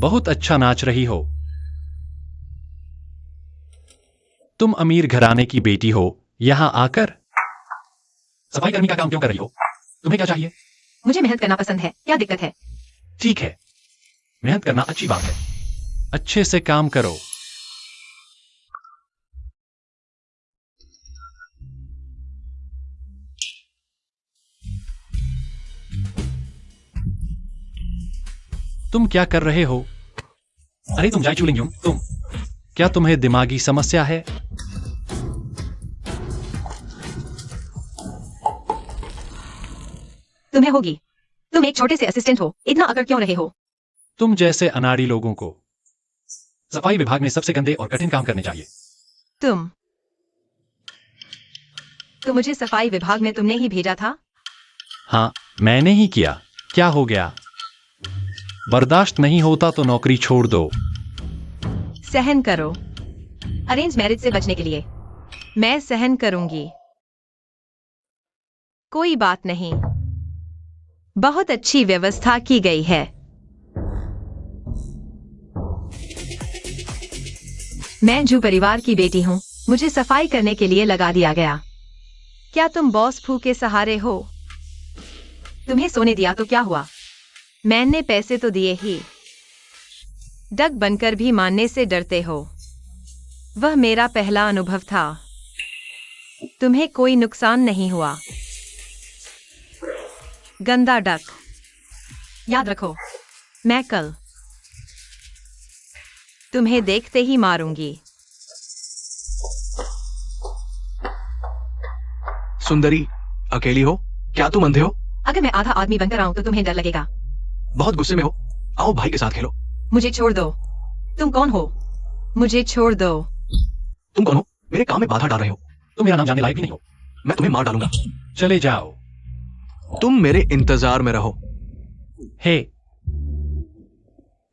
बहुत अच्छा नाच रही हो। तुम अमीर घराने की बेटी हो, यहाँ आकर सफाई कर्मी का काम क्यों कर रही हो? तुम्हें क्या चाहिए? मुझे मेहनत करना पसंद है, क्या दिक्कत है? ठीक है, मेहनत करना अच्छी बात है। अच्छे से काम करो। तुम क्या कर रहे हो? अरे तुम जाए चूलिंग, तुम क्या तुम्हें दिमागी समस्या है? तुम्हें होगी। तुम एक छोटे से असिस्टेंट हो, इतना अकड़ क्यों रहे हो? तुम जैसे अनाड़ी लोगों को सफाई विभाग में सबसे गंदे और कठिन काम करने चाहिए। तो मुझे सफाई विभाग में तुमने ही भेजा था? हाँ, मैंने ही किया। क्या हो गया? बर्दाश्त नहीं होता तो नौकरी छोड़ दो। सहन करो। अरेंज मैरिज से बचने के लिए मैं सहन करूंगी। कोई बात नहीं, बहुत अच्छी व्यवस्था की गई है। मैं जू परिवार की बेटी हूँ, मुझे सफाई करने के लिए लगा दिया गया। क्या तुम बॉस फू के सहारे हो? तुम्हें सोने दिया तो क्या हुआ? मैंने पैसे तो दिए ही। डग बनकर भी मानने से डरते हो। वह मेरा पहला अनुभव था। तुम्हें कोई नुकसान नहीं हुआ। गंदा डक। याद रखो, मैं कल तुम्हें देखते ही मारूंगी। सुंदरी, अकेली हो? क्या तुम अंधे हो? अगर मैं आधा आदमी बनकर आऊं तो तुम्हें डर लगेगा। बहुत गुस्से में हो? आओ भाई के साथ खेलो। मुझे छोड़ दो। तुम कौन हो? मुझे छोड़ दो। तुम कौन हो? मेरे काम में बाधा डाल रहे हो। तुम मेरा नाम जानने लायक भी नहीं हो। मैं तुम्हें मार डालूंगा। चले जाओ। तुम मेरे इंतजार में रहो। हे,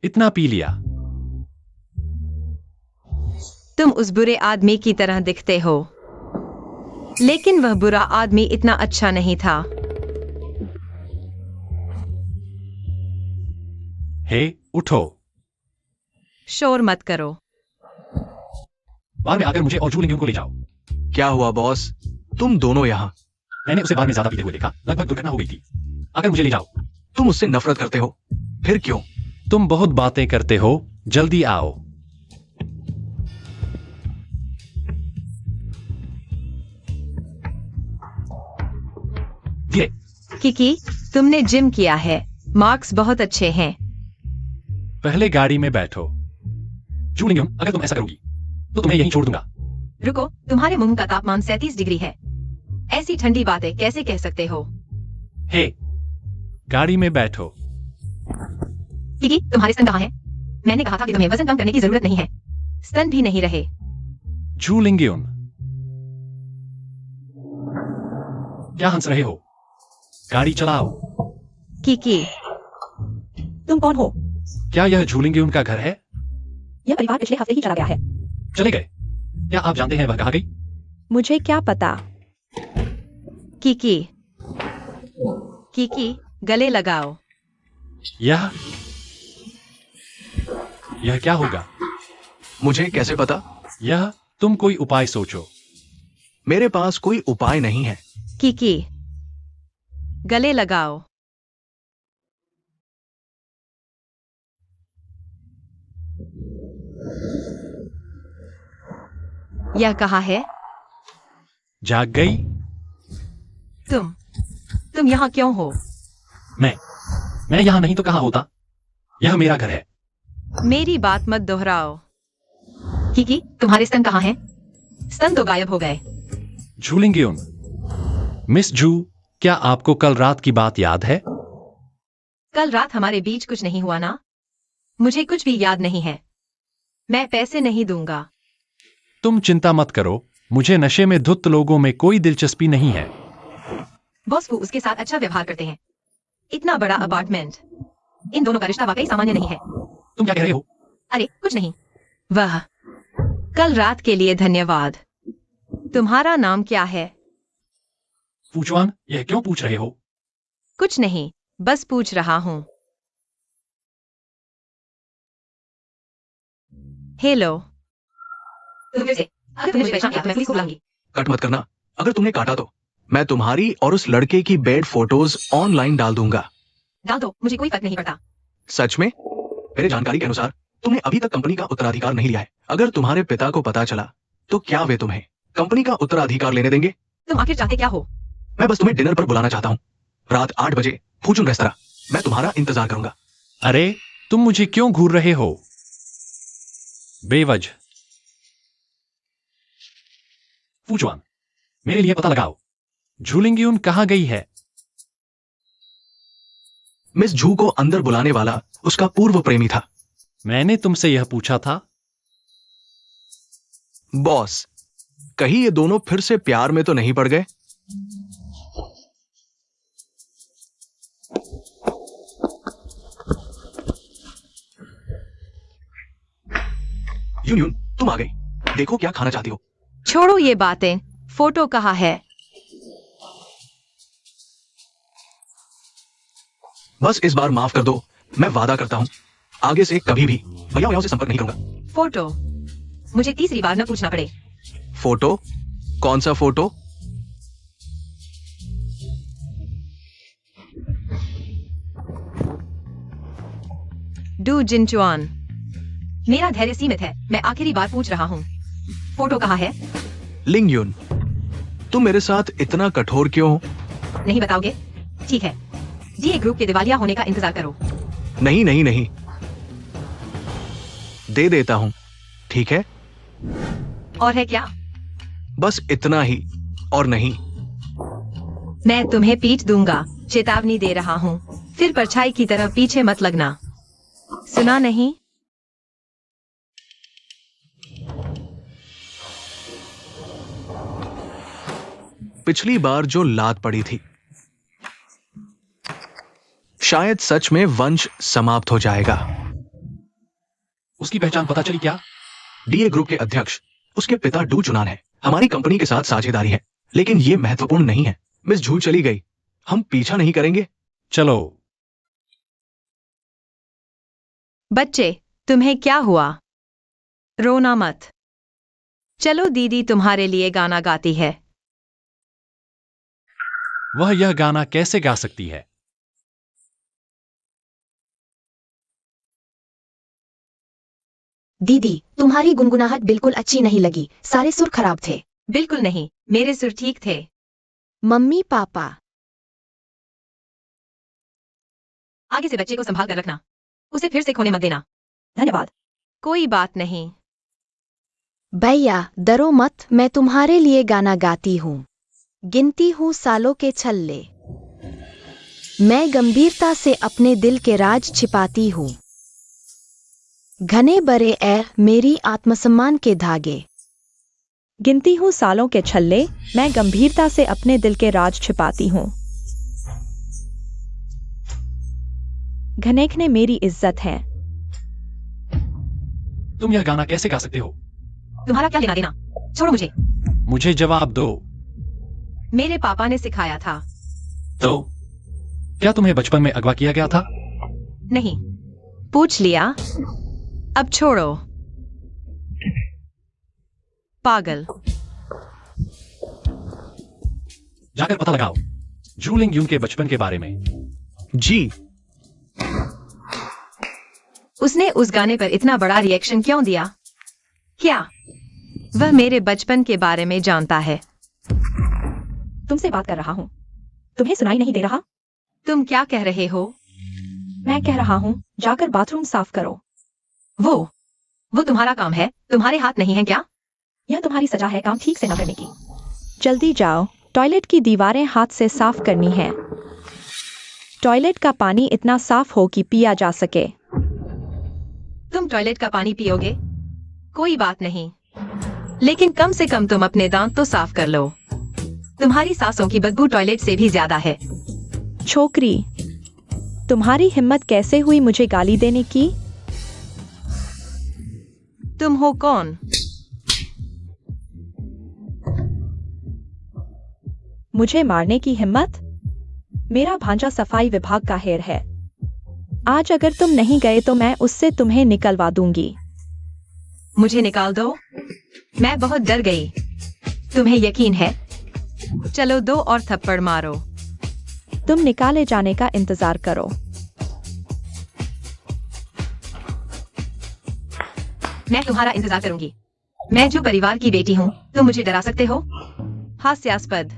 इतना पी लिया? तुम उस बुरे आदमी की तरह दिखते हो, लेकिन वह बुरा आदमी इतना अच्छा नहीं था। हे, उठो। शोर मत करो। बाद में आकर मुझे और जूलिंग को ले जाओ। क्या हुआ बॉस? तुम दोनों यहाँ? मैंने उसे बाद में ज्यादा पीते हुए देखा, लगभग दुर्घटना हो गई थी। आकर मुझे ले जाओ। तुम उससे नफरत करते हो? फिर क्यों? तुम बहुत बातें करते हो, जल्दी आओ। धीरे। किकी, तुमने जिम किया है, मार्क्स बहुत अच्छे हैं। पहले गाड़ी में बैठो। जूलिंग, अगर तुम ऐसा करोगी तो तुम्हें यहीं छोड़ दूंगा। रुको, तुम्हारे मुंह का तापमान 37 डिग्री है। ऐसी ठंडी बातें कैसे कह सकते हो? हे, गाड़ी में बैठो। किकी, तुम्हारे स्तन कहाँ हैं? मैंने कहा था कि तुम्हें वजन कम करने की जरूरत नहीं है। स्तन भी नहीं रहे। जूलिंग, क्या हंस रहे हो? गाड़ी चलाओ। किकी, तुम कौन हो? क्या यह जूलिंग का घर है? यह परिवार पिछले हफ्ते ही चला गया है। चले गए? क्या आप जानते हैं वह कहाँ गई? मुझे क्या पता। किकी, किकी, गले लगाओ। यह क्या होगा? मुझे कैसे पता? यह तुम कोई उपाय सोचो। मेरे पास कोई उपाय नहीं है। किकी, गले लगाओ। यह कहाँ है? जाग गई? तुम यहाँ क्यों हो? मैं यहाँ नहीं तो कहाँ होता? यह मेरा घर है। मेरी बात मत दोहराओ। किकी, तुम्हारे स्तन कहाँ हैं? स्तन तो गायब हो गए। जूलिंग, मिस जू, क्या आपको कल रात की बात याद है? कल रात हमारे बीच कुछ नहीं हुआ ना? मुझे कुछ भी याद नहीं है। मैं पैसे नहीं दूंगा। तुम चिंता मत करो, मुझे नशे में धुत लोगों में कोई दिलचस्पी नहीं है। बॉस को उसके साथ अच्छा व्यवहार करते हैं। इतना बड़ा अपार्टमेंट, इन दोनों का रिश्ता वाकई सामान्य नहीं है। तुम क्या कह रहे हो? अरे कुछ नहीं। वह कल रात के लिए धन्यवाद। तुम्हारा नाम क्या है? फूचवान, यह क्यों पूछ रहे हो? कुछ नहीं, बस पूछ रहा हूँ। हेलो। तुम फिर से अगर तुमने मुझे परेशान किया तो मैं पुलिस को बुलाऊंगी। कट मत करना। अगर तुमने काटा तो मैं तुम्हारी और उस लड़के की बेड फोटोज ऑनलाइन डाल दूंगा। डाल दो, मुझे कोई फर्क नहीं पड़ता। सच में? मेरे जानकारी के अनुसार तुमने अभी तक कंपनी का उत्तराधिकार नहीं लिया है। अगर तुम्हारे पिता को पता चला तो क्या वे तुम्हें कंपनी का उत्तराधिकार लेने देंगे? तुम आखिर चाहते क्या हो? मैं बस तुम्हें डिनर पर बुलाना चाहता हूँ, रात 8 बजे फॉर्चून रेस्तरां। मैं तुम्हारा इंतजार करूंगा। अरे तुम मुझे क्यों घूर रहे हो बेवजह? फूचुआन, मेरे लिए पता लगाओ, झूलिंगयून कहाँ गई है? मिस झू को अंदर बुलाने वाला उसका पूर्व प्रेमी था। मैंने तुमसे यह पूछा था। बॉस, कहीं ये दोनों फिर से प्यार में तो नहीं पड़ गए? यून, तुम आ गई। देखो क्या खाना चाहती हो। छोड़ो ये बातें, फोटो कहाँ है? बस इस बार माफ कर दो। मैं वादा करता हूं आगे से कभी भी भैया से संपर्क नहीं करूंगा। फोटो? मुझे तीसरी बार न पूछना पड़े। फोटो? कौन सा फोटो? डू जिनचुआन, मेरा धैर्य सीमित है। मैं आखिरी बार पूछ रहा हूँ, फोटो कहाँ है? लिंग यून, तुम मेरे साथ इतना कठोर क्यों हो? नहीं बताओगे? ठीक है, जी ग्रुप के दिवालिया होने का इंतजार करो। नहीं नहीं नहीं, दे देता हूं, ठीक है? और है क्या? बस इतना ही और नहीं। मैं तुम्हें पीट दूंगा, चेतावनी दे रहा हूँ। फिर परछाई की तरह पीछे मत लगना। सुना नहीं? पिछली बार जो लात पड़ी थी, शायद सच में वंश समाप्त हो जाएगा। उसकी पहचान पता चली क्या? डीए ग्रुप के अध्यक्ष उसके पिता डू चुनान है। हमारी कंपनी के साथ साझेदारी है, लेकिन ये महत्वपूर्ण नहीं है। मिस झू चली गई, हम पीछा नहीं करेंगे। चलो। बच्चे, तुम्हें क्या हुआ? रोना मत। चलो, दीदी तुम्हारे लिए गाना गाती है। वह यह गाना कैसे गा सकती है? दीदी, तुम्हारी गुनगुनाहट बिल्कुल अच्छी नहीं लगी। सारे सुर खराब थे। बिल्कुल नहीं, मेरे सुर ठीक थे। Mummy papa. आगे से बच्चे को संभाल कर रखना, उसे फिर से खोने मत देना। धन्यवाद। कोई बात नहीं। भैया डरो मत, मैं तुम्हारे लिए गाना गाती हूँ। गिनती हूँ सालों के छल्ले, मैं गंभीरता से अपने दिल के राज छिपाती हूँ। घने बरे ए मेरी आत्मसम्मान के धागे। गिनती हूँ सालों के छल्ले, मैं गंभीरता से अपने दिल के राज छिपाती हूँ। घनेखने मेरी इज्जत है। तुम यह गाना कैसे गा सकते हो? तुम्हारा क्या लेना देना? छोड़ो मुझे। मुझे जवाब दो। मेरे पापा ने सिखाया था। तो क्या तुम्हें बचपन में अगवा किया गया था? नहीं। पूछ लिया, अब छोड़ो। पागल। जाकर पता लगाओ जूलिंग यून के बचपन के बारे में। जी। उसने उस गाने पर इतना बड़ा रिएक्शन क्यों दिया? क्या वह मेरे बचपन के बारे में जानता है? तुमसे बात कर रहा हूँ, तुम्हें सुनाई नहीं दे रहा? तुम क्या कह रहे हो? मैं कह रहा हूँ जाकर बाथरूम साफ करो। वो तुम्हारा काम है, तुम्हारे हाथ नहीं है क्या? यह तुम्हारी सजा है काम ठीक से न करने की। जल्दी जाओ, टॉयलेट की दीवारें हाथ से साफ करनी है। टॉयलेट का पानी इतना साफ हो कि पिया जा सके। तुम टॉयलेट का पानी पियोगे? कोई बात नहीं, लेकिन कम से कम तुम अपने दांत तो साफ कर लो। तुम्हारी सांसों की बदबू टॉयलेट से भी ज्यादा है। छोकरी, तुम्हारी हिम्मत कैसे हुई मुझे गाली देने की? तुम हो कौन? मुझे मारने की हिम्मत? मेरा भांजा सफाई विभाग का हेड है। आज अगर तुम नहीं गए तो मैं उससे तुम्हें निकलवा दूंगी। मुझे निकाल दो। मैं बहुत डर गई। तुम्हें यकीन है? चलो 2 और थप्पड़ मारो। तुम निकाले जाने का इंतजार करो। मैं तुम्हारा इंतजार करूंगी। मैं जो परिवार की बेटी हूँ, तुम मुझे डरा सकते हो? हास्यास्पद।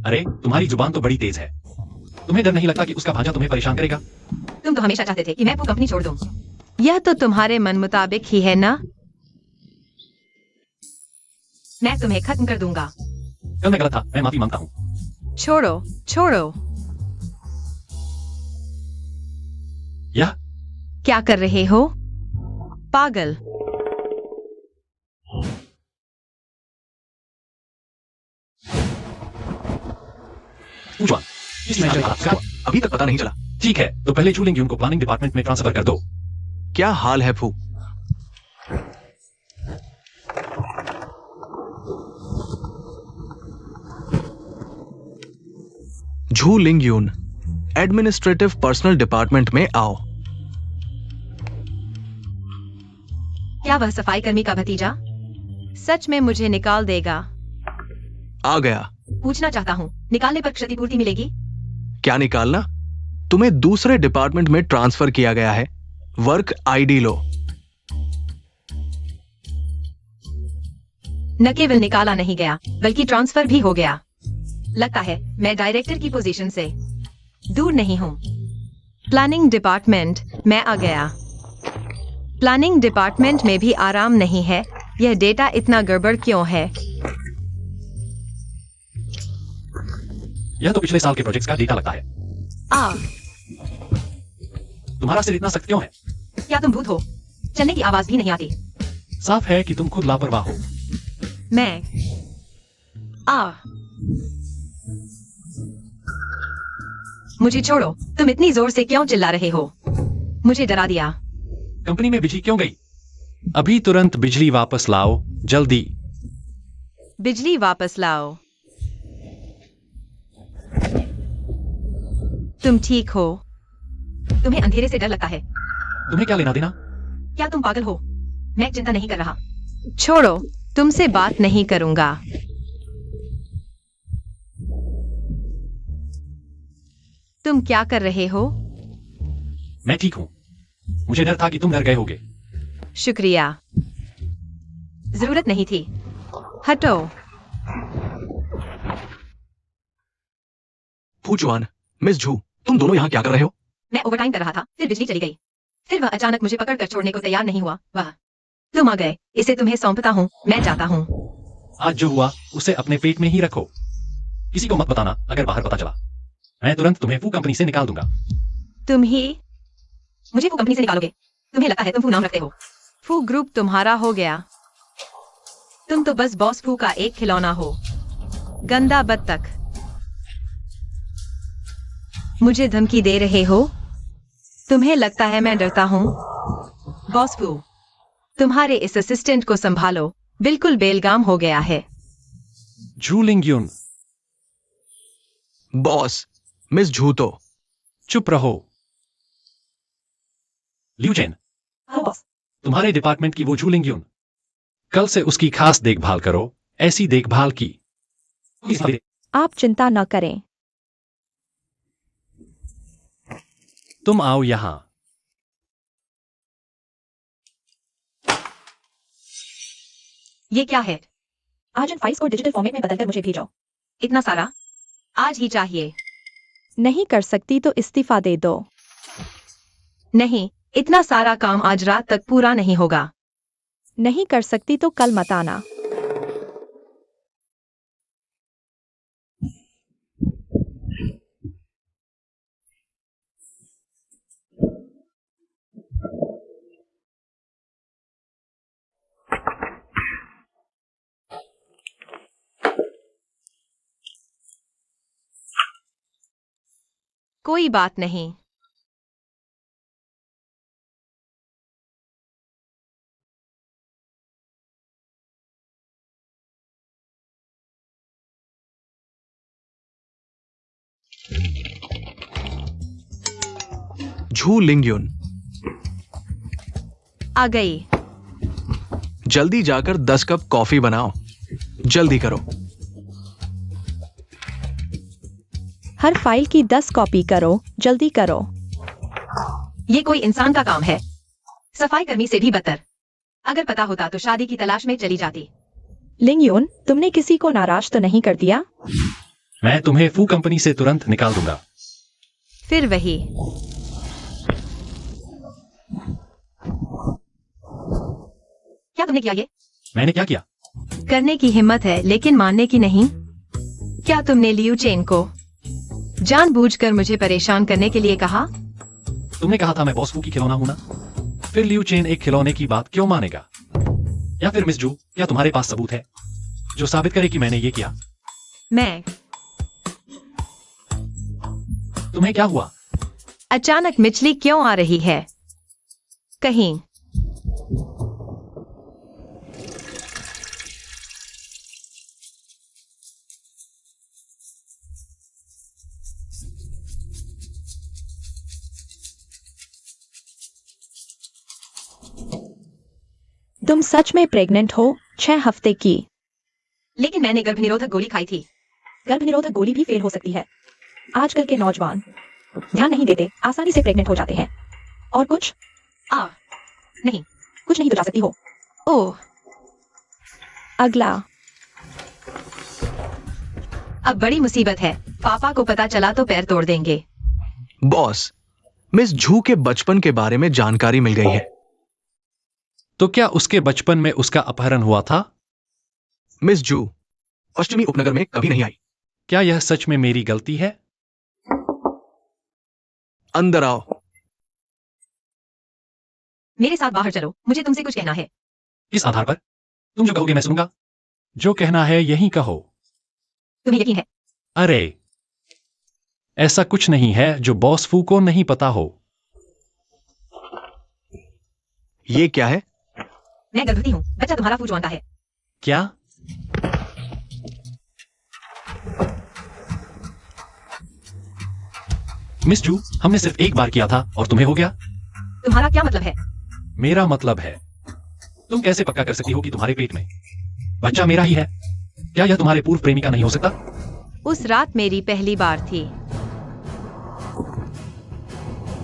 अरे तुम्हारी जुबान तो बड़ी तेज है। तुम्हें डर नहीं लगता कि उसका भांजा तुम्हें परेशान करेगा? तुम तो हमेशा चाहते थे कि मैं वो कंपनी छोड़ दूं। यह तो तुम्हारे मन मुताबिक ही है ना? मैं तुम्हें खत्म कर दूंगा। कल मैं गलत था, मैं माफी मांगता हूँ। छोड़ो, छोड़ो। यह क्या कर रहे हो? पागल। पूजवान, इस मैनेजर का क्या? अभी तक पता नहीं चला। ठीक है, तो पहले चू लिंग यून को प्लानिंग डिपार्टमेंट में ट्रांसफर कर दो। क्या हाल है फू? झू लिंग यून, एडमिनिस्ट्रेटिव पर्सनल डिपार्टमेंट में आओ। क्या वह सफाई कर्मी का भतीजा सच में मुझे निकाल देगा? आ गया। पूछना चाहता हूँ, निकालने पर क्षतिपूर्ति मिलेगी? क्या निकालना? तुम्हें दूसरे डिपार्टमेंट में ट्रांसफर किया गया है। वर्क आईडी लो। न केवल निकाला नहीं गया, बल्कि ट्रांसफर भी हो गया। लगता है मैं डायरेक्टर की पोजीशन से दूर नहीं हूँ। प्लानिंग डिपार्टमेंट में आ गया। प्लानिंग डिपार्टमेंट में भी आराम नहीं है। यह डेटा इतना गड़बड़ क्यों है? यह तो पिछले साल के प्रोजेक्ट्स का डेटा लगता है। तुम्हारा सिर इतना सख्त क्यों है? क्या तुम भूत हो? चलने की आवाज भी नहीं आती। साफ है कि तुम खुद लापरवाह हो। मैं मुझे छोड़ो। तुम इतनी जोर से क्यों चिल्ला रहे हो? मुझे डरा दिया। कंपनी में बिजली क्यों गई? अभी तुरंत बिजली वापस लाओ, जल्दी। बिजली वापस लाओ। तुम ठीक हो? तुम्हें अंधेरे से डर लगता है? तुम्हें क्या लेना देना? क्या तुम पागल हो? मैं चिंता नहीं कर रहा। छोड़ो, तुमसे बात नहीं करूंगा। तुम क्या कर रहे हो? मैं ठीक हूं। मुझे डर था कि तुम डर गए होगे। शुक्रिया। जरूरत नहीं थी। हटो। फूचुआन, मिस झू, तुम दोनों यहाँ क्या कर रहे हो? मैं ओवरटाइम कर रहा था, फिर बिजली चली गई। फिर वह अचानक मुझे पकड़कर छोड़ने को तैयार नहीं हुआ। वह तुम आ गए। इसे तुम्हें सौंपता हूँ। मैं जाता हूँ। आज जो हुआ उसे अपने पेट में ही रखो। किसी को मत बताना अगर बाहर पता चला। मैं तुरंत तुम्हें फू कंपनी से निकाल दूंगा। तुम ही मुझे फू कंपनी से निकालोगे? तुम्हें लगता है तुम फू नाम रखते हो? फू ग्रुप तुम्हारा हो गया। तुम तो बस बॉस फू का एक खिलौना हो। गंदा बत्तख। मुझे धमकी दे रहे हो? तुम्हें लगता है मैं डरता हूँ? बॉस फू, तुम्हारे इस असिस्टेंट को संभालो। बिल्कुल बेलगाम हो गया है। झू लिंग यून। बॉस, मिस झू तो। चुप रहो। लिू चेन, हाँ बॉस। तुम्हारे डिपार्टमेंट की वो झू लिंग यून। कल से उसकी खास देखभाल करो। ऐसी देखभाल की। आप चिंता न करें। तुम आओ यहां। ये क्या है? आज इन फाइल्स को डिजिटल फॉर्मेट में बदलकर मुझे भेजो। इतना सारा? आज ही चाहिए। नहीं कर सकती तो इस्तीफा दे दो। नहीं, इतना सारा काम आज रात तक पूरा नहीं होगा। नहीं कर सकती तो कल मत आना। कोई बात नहीं। झू लिंग यून। आ गई। जल्दी जाकर 10 कप कॉफी बनाओ। जल्दी करो। हर फाइल की 10 कॉपी करो, जल्दी करो। ये कोई इंसान का काम है, सफाई कर्मी से भी बदतर। अगर पता होता तो शादी की तलाश में चली जाती। लिंगयुन, तुमने किसी को नाराज तो नहीं कर दिया? मैं तुम्हें फू कंपनी से तुरंत निकाल दूंगा। फिर वही। क्या तुमने किया ये? मैंने क्या किया? करने की हिम्मत है लेकिन मानने की नहीं। क्या तुमने लियू चेन को जानबूझकर मुझे परेशान करने के लिए कहा? तुमने कहा था मैं बॉस फू की खिलौना हूं ना। फिर लियू चेन एक खिलौने की बात क्यों मानेगा? या फिर मिस जू, क्या तुम्हारे पास सबूत है जो साबित करे कि मैंने ये किया? मैं। तुम्हें क्या हुआ? अचानक मिचली क्यों आ रही है? कहीं तुम सच में प्रेग्नेंट हो? 6 हफ्ते की। लेकिन मैंने गर्भनिरोधक गोली खाई थी। गर्भनिरोधक गोली भी फेल हो सकती है। आजकल के नौजवान ध्यान नहीं देते, आसानी से प्रेग्नेंट हो जाते हैं। और कुछ? नहीं। कुछ नहीं तो जा सकती हो। ओह, अगला। अब बड़ी मुसीबत है। पापा को पता चला तो पैर तोड़ देंगे। बॉस, मिस झू के बचपन के बारे में जानकारी मिल गई है। तो क्या उसके बचपन में उसका अपहरण हुआ था? मिस जू पश्चिमी उपनगर में कभी नहीं आई। क्या यह सच में मेरी गलती है? अंदर आओ। मेरे साथ बाहर चलो, मुझे तुमसे कुछ कहना है। इस आधार पर तुम जो कहोगे मैं सुनूंगा। जो कहना है यही कहो। तुम्हें यकीन है? अरे, ऐसा कुछ नहीं है जो बॉस फू को नहीं पता हो। ये क्या है? मैं गर्भवती हूँ। बच्चा तुम्हारा फूजवान का है। क्या? मिस जू, हमने सिर्फ एक बार किया था और तुम्हें हो गया। तुम्हारा क्या मतलब है? मेरा मतलब है, तुम कैसे पक्का कर सकती हो कि तुम्हारे पेट में बच्चा मेरा ही है? क्या यह तुम्हारे पूर्व प्रेमी का नहीं हो सकता? उस रात मेरी पहली बार थी।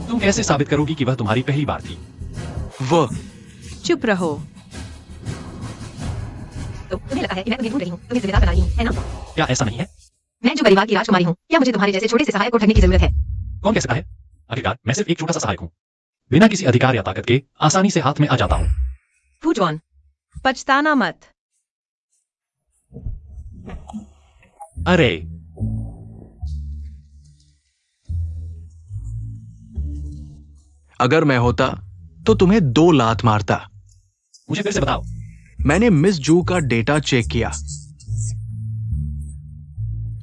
तुम कैसे साबित करोगी कि वह तुम्हारी पहली बार थी? वह चुप रहो। तो तुम्हें लगता है कि मैं तुम्हें ढूंढ रही हूँ, तुम्हें जिम्मेदार बना रही हूँ, है ना? क्या ऐसा नहीं है? मैं जो परिवार की राजकुमारी हूँ, क्या मुझे तुम्हारे जैसे छोटे से सहायक को ठगने की जरूरत है? कौन कह सकता है? आखिरकार मैं सिर्फ एक छोटा सा सहायक हूँ, बिना किसी अधिकार या ताकत के आसानी से हाथ में आ जाता हूँ। फूजवान, पछताना मत। अरे, अगर मैं होता तो तुम्हें 2 लात मारता। मुझे फिर से बताओ। मैंने मिस जू का डेटा चेक किया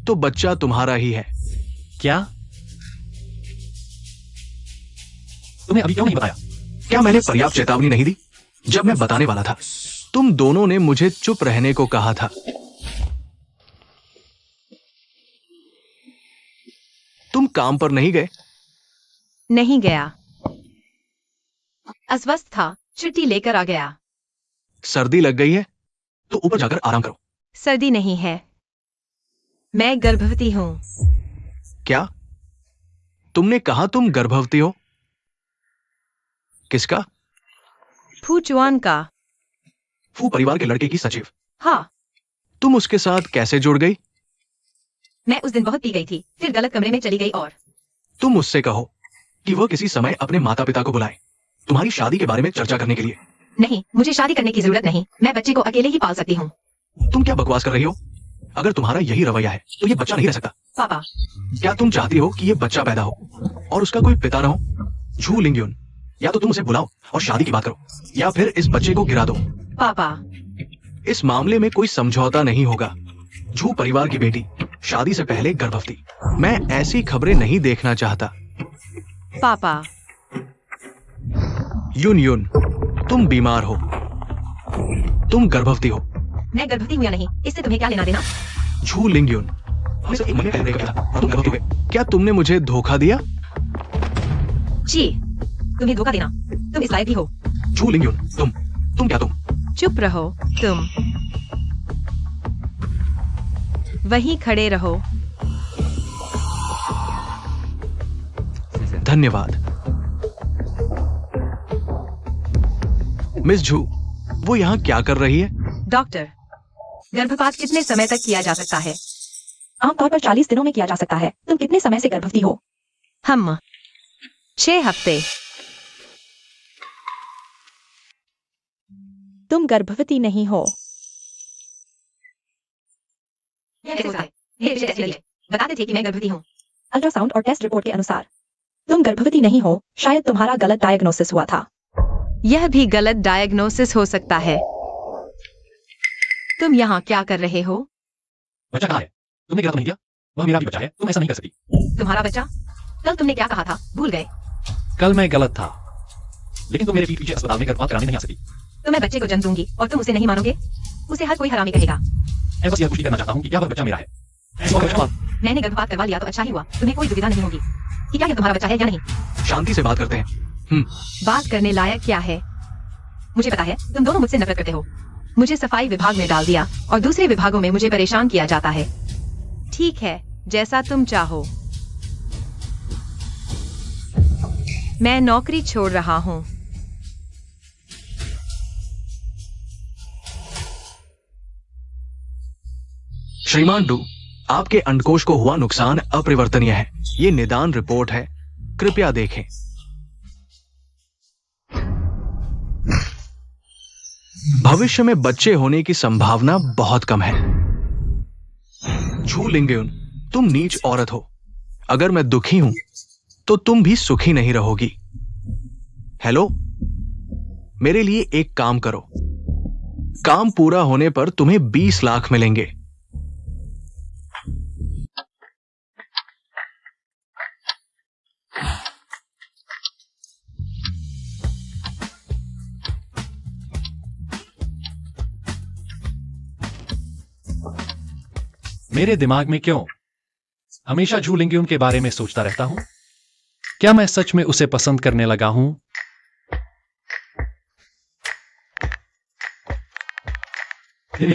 तो बच्चा तुम्हारा ही है। क्या? तुम्हें अभी क्यों नहीं बताया? क्या मैंने पर्याप्त चेतावनी नहीं दी? जब मैं बताने वाला था, तुम दोनों ने मुझे चुप रहने को कहा था। तुम काम पर नहीं गए? नहीं गया। अस्वस्थ था, छुट्टी लेकर आ गया। सर्दी लग गई है तो ऊपर जाकर आराम करो। सर्दी नहीं है, मैं गर्भवती हूँ। क्या तुमने कहा तुम गर्भवती हो? किसका? फूचुआन का। फू परिवार के लड़के की सचिव। हाँ, तुम उसके साथ कैसे जुड़ गई? मैं उस दिन बहुत पी गई थी, फिर गलत कमरे में चली गई और तुम उससे कहो कि वह किसी समय अपने माता पिता को बुलाए तुम्हारी शादी के बारे में चर्चा करने के लिए। नहीं, मुझे शादी करने की जरूरत नहीं, मैं बच्चे को अकेले ही पाल सकती हूँ। तुम क्या बकवास कर रही हो? अगर तुम्हारा यही रवैया है तो ये बच्चा नहीं रह सकता। पापा, क्या तुम चाहती हो कि ये बच्चा पैदा हो और उसका कोई पिता ना हो? झू लिंगयुन, या तो तुम उसे बुलाओ और शादी की बात करो, या फिर इस बच्चे को गिरा दो। पापा, इस मामले में कोई समझौता नहीं होगा। झू परिवार की बेटी शादी से पहले गर्भवती। मैं ऐसी खबरें नहीं देखना चाहता। पापा, युन युन, तुम बीमार हो, तुम गर्भवती हो। मैं गर्भवती हूँ या नहीं, इससे तुम्हें क्या लेना देना? झू लिंगयुन, हमने सिर्फ एक महीने पहले देखा था और तुम गर्भवती हुए। क्या तुमने मुझे धोखा दिया? जी, तुम्हें धोखा देना, तुम इस लायक ही हो। झू लिंगयुन, तुम क्या तुम चुप रहो तुम। वहीं खड़े रहो। धन्यवाद। मिस झू, वो यहाँ क्या कर रही है? डॉक्टर, गर्भपात कितने समय तक किया जा सकता है? आमतौर पर 40 दिनों में किया जा सकता है। तुम कितने समय से गर्भवती हो? हम 6 हफ्ते। तुम गर्भवती नहीं हो। बताते थे कि मैं गर्भवती हूँ। अल्ट्रासाउंड और टेस्ट रिपोर्ट के अनुसार तुम गर्भवती नहीं हो। शायद तुम्हारा गलत डायग्नोसिस हुआ था। यह भी गलत डायग्नोसिस हो सकता है। तुम यहाँ क्या कर रहे हो? बच्चा कहाँ है? तुमने गिरा तो नहीं दिया? वह मेरा भी बच्चा है, तुम ऐसा नहीं कर सकती। तुम्हारा बच्चा? कल तुमने क्या कहा था? भूल गए? कल मैं गलत था, लेकिन तुम मेरे पीठ पीछे अस्पताल में गर्भपात कराने नहीं आ सकी। तो मैं बच्चे को जन्म दूंगी और तुम उसे नहीं मानोगे? उसे हर कोई हरामी कहेगा। मैं बस यह पुष्टि करना चाहता हूँ कि क्या वह बच्चा मेरा है। मैंने गर्भपात करवा लिया तो अच्छा ही हुआ। तुम्हें कोई दुविधा नहीं होगी कि क्या यह तुम्हारा बच्चा है या नहीं। शांति से बात करते हैं। बात करने लायक क्या है? मुझे पता है तुम दोनों मुझसे नफरत करते हो। मुझे सफाई विभाग में डाल दिया और दूसरे विभागों में मुझे परेशान किया जाता है। ठीक है, जैसा तुम चाहो। मैं नौकरी छोड़ रहा हूँ। श्रीमान डू, आपके अंडकोश को हुआ नुकसान अपरिवर्तनीय है। ये निदान रिपोर्ट है, कृपया देखें। भविष्य में बच्चे होने की संभावना बहुत कम है। झू लिंगयुन, तुम नीच औरत हो। अगर मैं दुखी हूं तो तुम भी सुखी नहीं रहोगी। हेलो, मेरे लिए एक काम करो। काम पूरा होने पर तुम्हें 20 लाख मिलेंगे। मेरे दिमाग में क्यों हमेशा झू लिंगयुन के बारे में सोचता रहता हूं? क्या मैं सच में उसे पसंद करने लगा हूं? शायद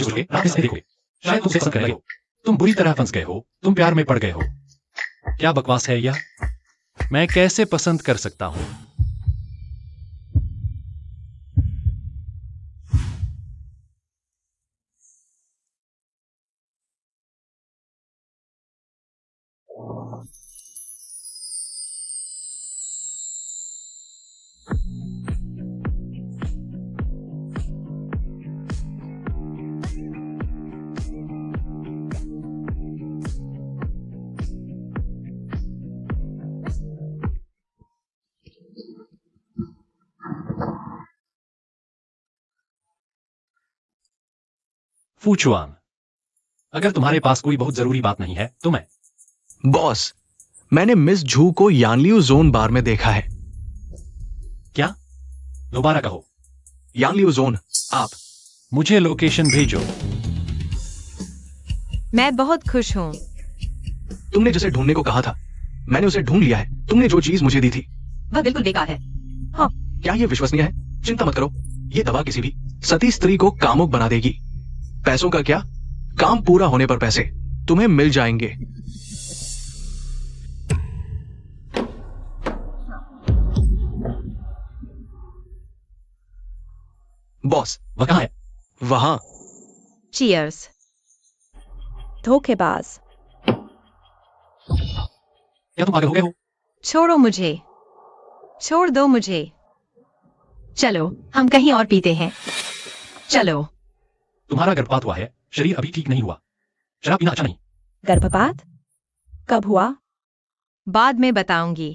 तुम उसे पसंद कर रहे हो। तुम बुरी तरह फंस गए हो। तुम प्यार में पड़ गए हो। क्या बकवास है यह? मैं कैसे पसंद कर सकता हूं? फूचुआन, अगर तुम्हारे पास कोई बहुत जरूरी बात नहीं है तो मैं। बॉस, मैंने मिस झू को यानलियू जोन बार में देखा है। क्या? दोबारा कहो। यानलियू जोन, आप। मुझे लोकेशन भेजो। मैं बहुत खुश हूँ। तुमने जिसे ढूंढने को कहा था, मैंने उसे ढूंढ लिया है। तुमने जो चीज मुझे दी थी। वह बिल्कुल बेकार है। हाँ, क्या यह विश्वसनीय है? चिंता मत करो, ये दवा किसी भी सती स्त्री को कामुक बना देगी। पैसों का क्या? काम पूरा होने पर पैसे तुम्हें मिल जाएंगे। बॉस, वह कहाँ है? वहां। चीयर्स। धोखेबाज। क्या तुम पागल हो गए हो? छोड़ो मुझे। छोड़ दो मुझे। चलो हम कहीं और पीते हैं। चलो। तुम्हारा गर्भपात हुआ है, शरीर अभी ठीक नहीं हुआ। शराब पीना अच्छा नहीं। गर्भपात कब हुआ? बाद में बताऊंगी।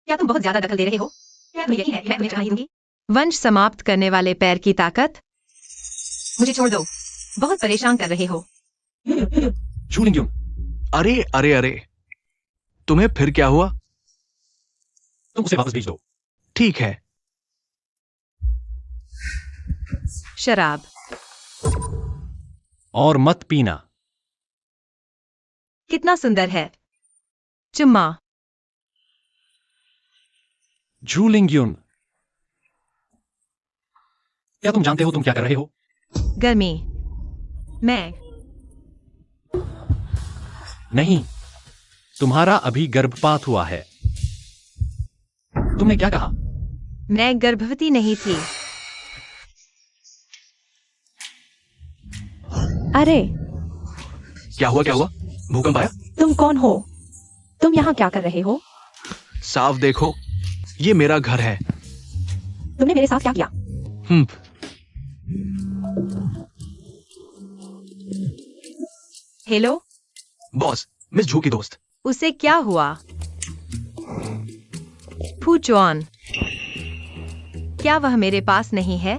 क्या तुम बहुत ज्यादा दखल दे रहे हो? क्या तुम्हें यकीन है कि मैं तुम्हें चढ़ा ही दूंगी? वंश समाप्त करने वाले पैर की ताकत। मुझे छोड़ दो। बहुत परेशान कर रहे हो। झू लिंगयुन, अरे अरे अरे, तुम्हें फिर क्या हुआ? तुम उसे वापस भेज दो। ठीक है। शराब। और मत पीना। कितना सुंदर है। चुम्मा। झू लिंगयुन, क्या तुम जानते हो तुम क्या कर रहे हो? गर्मी। मैं नहीं, तुम्हारा अभी गर्भपात हुआ है। तुमने क्या कहा? मैं गर्भवती नहीं थी। अरे, क्या हुआ क्या हुआ? भूकंप आया? तुम कौन हो? तुम यहाँ क्या कर रहे हो? साफ देखो, ये मेरा घर है। तुमने मेरे साथ क्या किया? हेलो, बॉस, मिस झू की दोस्त। उसे क्या हुआ? फूचौन, क्या वह मेरे पास नहीं है?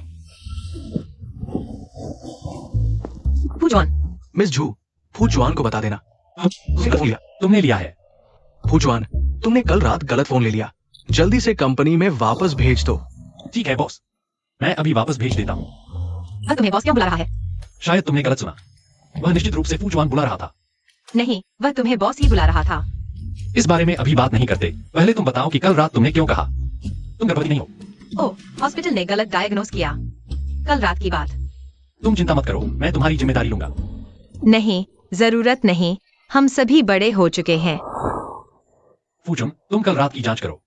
फूचौन, मिस झू, फूचुआन को बता देना। गलत फोन लिया। तुमने लिया है। फूचुआन, तुमने कल रात गलत फोन ले लिया। जल्दी से कंपनी में वापस भेज दो। ठीक है बॉस, मैं अभी वापस भेज देता हूँ। अब तुम्हें बॉस क्यों बुला रहा है? शायद तुमने गलत सुना। वह निश्चित रूप से फूचवान बुला रहा था। नहीं, वह तुम्हें बॉस ही बुला रहा था। इस बारे में अभी बात नहीं करते। पहले तुम बताओ कि कल रात तुमने क्यों कहा तुम गर्भवती नहीं हो। ओह, हॉस्पिटल ने गलत डायग्नोस किया। कल रात की बात। तुम चिंता मत करो, मैं तुम्हारी जिम्मेदारी लूंगा। नहीं, जरूरत नहीं, हम सभी बड़े हो चुके हैं। फूचुन, तुम कल रात की जांच करो।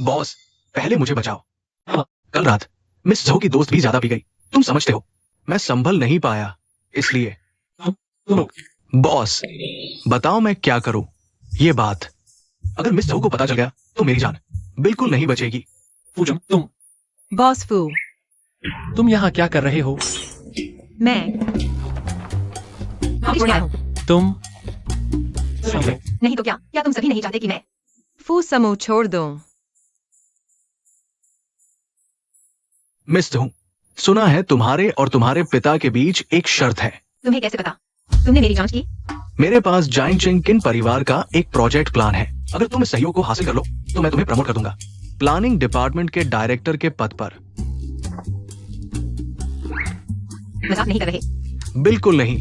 बॉस, पहले मुझे बचाओ। हाँ। कल रात मिस झू की दोस्त भी ज्यादा पी गई। तुम समझते हो, मैं संभल नहीं पाया, इसलिए। तुम लोग बॉस, बताओ मैं क्या करूं? ये बात अगर मिस झू को पता चल गया तो मेरी जान बिल्कुल नहीं बचेगी। फूचुन, बॉस फू, तुम यहाँ क्या कर रहे हो? मैं वापस आया हूँ। तुम नहीं तो क्या? क्या तुम सभी नहीं चाहते कि मैं फू समूह छोड़ दूं? मिस झू, सुना है तुम्हारे और तुम्हारे पिता के बीच एक शर्त है। तुम्हें कैसे पता? तुमने मेरी जांच की? मेरे पास जाइन चिंग किन परिवार का एक प्रोजेक्ट प्लान है। अगर तुम इस सहयोग को हासिल कर लो तो मैं तुम्हें प्रमोट कर दूंगा, प्लानिंग डिपार्टमेंट के डायरेक्टर के पद पर। मजाक नहीं कर रहे? बिल्कुल नहीं।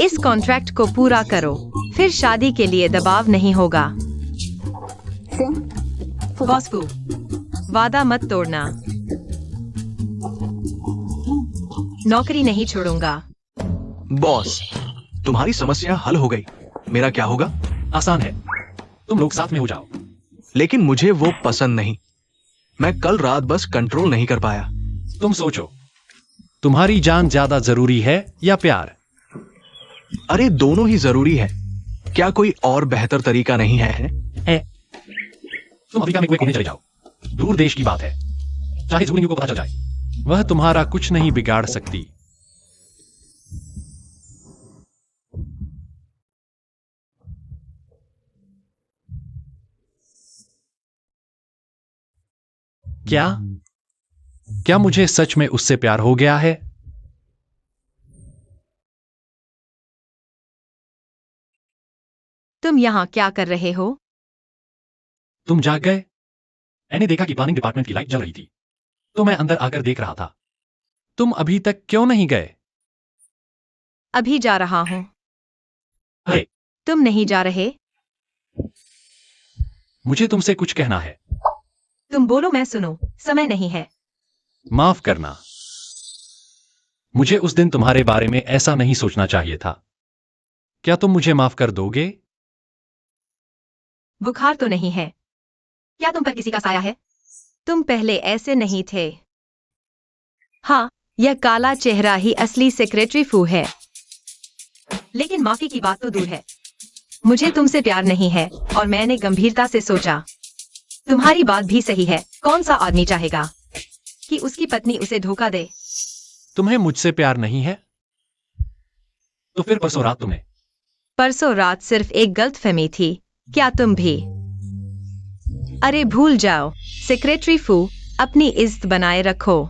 इस कॉन्ट्रैक्ट को पूरा करो, फिर शादी के लिए दबाव नहीं होगा। बॉस फू, वादा मत तोड़ना। नौकरी नहीं छोड़ूंगा। बॉस, तुम्हारी समस्या हल हो गई। मेरा क्या होगा? आसान है, तुम लोग साथ में हो जाओ। लेकिन मुझे वो पसंद नहीं। मैं कल रात बस कंट्रोल नहीं कर पाया। तुम सोचो, तुम्हारी जान ज्यादा जरूरी है या प्यार? अरे, दोनों ही जरूरी है। क्या कोई और बेहतर तरीका नहीं है? है। तुम अफ्रीका में कुएं खोदने चले जाओ। दूर देश की बात है, चाहे झूलिंग को पता चल जाए, वह तुम्हारा कुछ नहीं बिगाड़ सकती। क्या मुझे सच में उससे प्यार हो गया है? तुम यहाँ क्या कर रहे हो? तुम जाग गए? मैंने देखा कि प्लानिंग डिपार्टमेंट की लाइट जल रही थी, तो मैं अंदर आकर देख रहा था। तुम अभी तक क्यों नहीं गए? अभी जा रहा हूँ। अरे, तुम नहीं जा रहे? मुझे तुमसे कुछ कहना है। तुम बोलो, मैं सुनूं। समय नहीं है। माफ करना, मुझे उस दिन तुम्हारे बारे में ऐसा नहीं सोचना चाहिए था। क्या तुम मुझे माफ कर दोगे? बुखार तो नहीं है? क्या तुम पर किसी का साया है? तुम पहले ऐसे नहीं थे। हाँ, यह काला चेहरा ही असली सेक्रेटरी फू है। लेकिन माफी की बात तो दूर है। मुझे तुमसे प्यार नहीं है और मैंने गंभीरता से सोचा, तुम्हारी बात भी सही है। कौन सा आदमी चाहेगा कि उसकी पत्नी उसे धोखा दे? तुम्हें मुझसे प्यार नहीं है? तो फिर परसों रात तुम्हें परसों रात सिर्फ एक गलतफहमी थी। क्या तुम भी? अरे भूल जाओ। सेक्रेटरी फू, अपनी इज्जत बनाए रखो।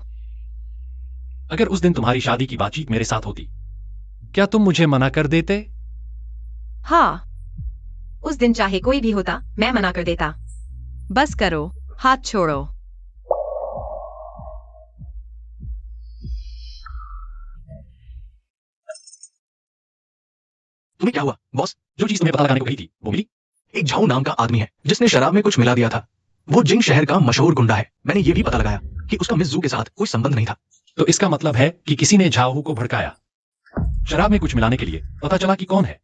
अगर उस दिन तुम्हारी शादी की बातचीत मेरे साथ होती, क्या तुम मुझे मना कर देते? हाँ, उस दिन चाहे कोई भी होता, मैं मना कर देता। बस करो, हाथ छोड़ो। तुम्हें क्या हुआ बॉस? जो चीज तुम्हें पता लगाने को कही थी वो मिली? एक झाऊ नाम का आदमी है जिसने शराब में कुछ मिला दिया था। वो जिंग शहर का मशहूर गुंडा है। मैंने ये भी पता लगाया। कि उसका मिस जू के साथ कोई संबंध नहीं था। तो इसका मतलब है कि किसी ने झाओहू को भड़काया, शराब में कुछ मिलाने के लिए। पता चला कि कौन है?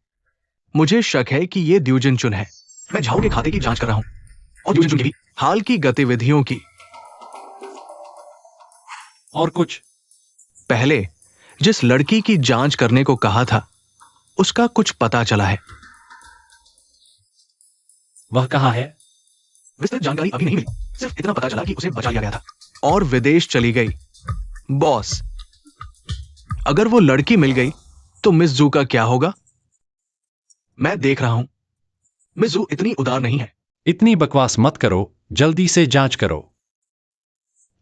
मुझे शक है कि ये द्यूजिन चुन है। मैं झाओ के खाते की जांच कर रहा हूं और द्यूजिन चुन की भी हाल की गतिविधियों की। और कुछ? पहले जिस लड़की की जांच करने को कहा था उसका कुछ पता चला है। वह कहाँ है? विस्तृत जानकारी अभी नहीं मिली, सिर्फ इतना पता चला कि उसे बचा लिया गया था और विदेश चली गई। बॉस, अगर वो लड़की मिल गई तो मिस जू का क्या होगा? मैं देख रहा हूं, मिस जू इतनी उदार नहीं है। इतनी बकवास मत करो, जल्दी से जांच करो।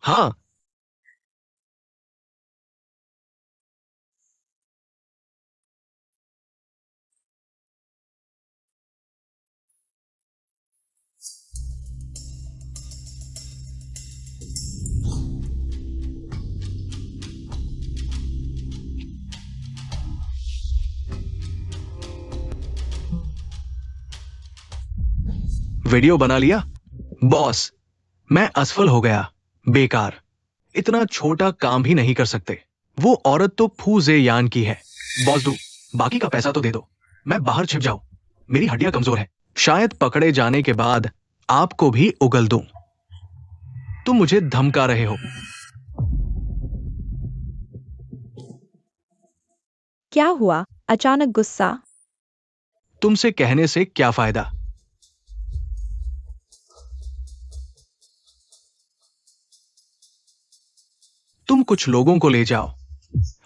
हाँ, वीडियो बना लिया? बॉस, मैं असफल हो गया। बेकार, इतना छोटा काम भी नहीं कर सकते। वो औरत तो फूजे यान की है। बॉस दू, बाकी का पैसा तो दे दो, मैं बाहर छिप जाऊं। मेरी हड्डियां कमजोर है, शायद पकड़े जाने के बाद आपको भी उगल दूं। तुम मुझे धमका रहे हो। क्या हुआ? अचानक गुस्सा? तुमसे कहने से क्या फायदा? तुम कुछ लोगों को ले जाओ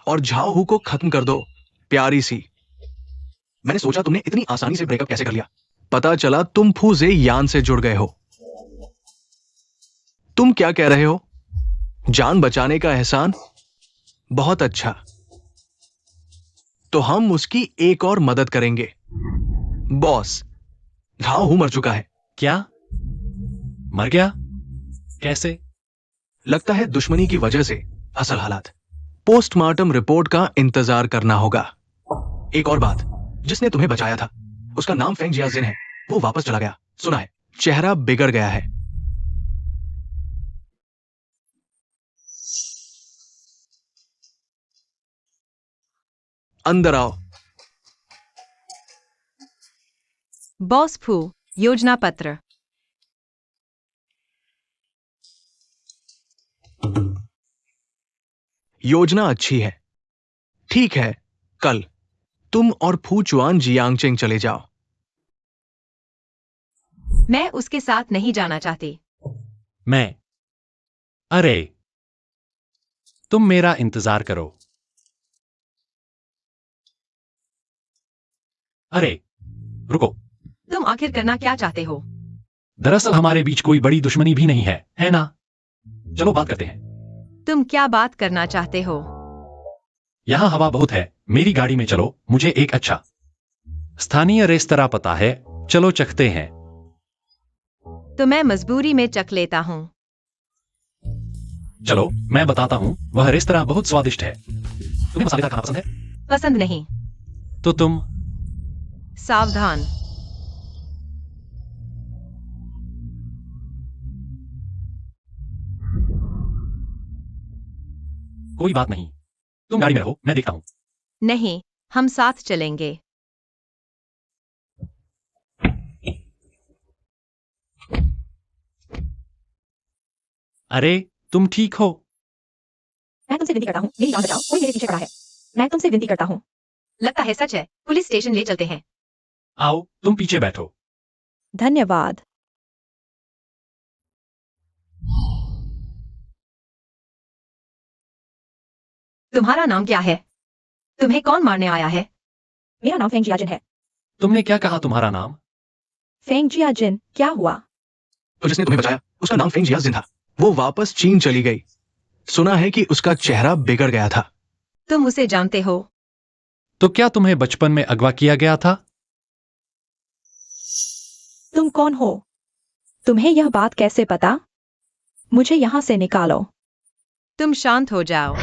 और झाओहू को खत्म कर दो, प्यारी सी। मैंने सोचा तुमने इतनी आसानी से ब्रेकअप कैसे कर लिया। पता चला तुम फूजे यान से जुड़ गए हो। तुम क्या कह रहे हो? जान बचाने का एहसान? बहुत अच्छा, तो हम उसकी एक और मदद करेंगे। बॉस, झाओहू मर चुका है। क्या? मर गया? कैसे? लगता है दुश्मनी की वजह से असल हालात। पोस्टमार्टम रिपोर्ट का इंतजार करना होगा। एक और बात, जिसने तुम्हें बचाया था उसका नाम फेंग जियाजिन है। वो वापस चला गया, सुना है। चेहरा बिगड़ गया है। अंदर आओ। बॉस फू, योजना पत्र। योजना अच्छी है। ठीक है, कल तुम और फू चुआन जियांगचेंग चले जाओ। मैं उसके साथ नहीं जाना चाहती। मैं? अरे, तुम मेरा इंतजार करो। अरे, रुको। तुम आखिर करना क्या चाहते हो? दरअसल हमारे बीच कोई बड़ी दुश्मनी भी नहीं है ना? चलो बात करते हैं। तुम क्या बात करना चाहते हो? यहां हवा बहुत है, मेरी गाड़ी में चलो, मुझे एक अच्छा स्थानीय रेस्तरां पता है, चलो चखते हैं। तो मैं मजबूरी में चख लेता हूँ। चलो, मैं बताता हूं, वह रेस्तरां बहुत स्वादिष्ट है। तुम्हें मसालेदार खाना पसंद है? पसंद नहीं। तो तुम? सावधान। कोई बात नहीं, तुम गाड़ी में रहो, मैं देखता हूं। नहीं, हम साथ चलेंगे। अरे, तुम ठीक हो? मैं तुमसे विनती करता हूँ, मेरी जान बचाओ, कोई मेरे पीछे खड़ा है। मैं तुमसे विनती करता हूँ। लगता है सच है। पुलिस स्टेशन ले चलते हैं। आओ, तुम पीछे बैठो। धन्यवाद। तुम्हारा नाम क्या है? तुम्हें कौन मारने आया है? मेरा नाम फेंग जियाजिन है। तुमने क्या कहा तुम्हारा नाम? फेंग जियाजिन, क्या हुआ? तो जिसने तुम्हें बचाया उसका नाम फेंग जियाजिन था। वो वापस चीन चली गई। सुना है कि उसका चेहरा बिगड़ गया था। तुम उसे जानते हो? तो क्या तुम्हें बचपन में अगवा किया गया था? तुम कौन हो? तुम्हें यह बात कैसे पता? मुझे यहाँ से निकालो। तुम शांत हो जाओ।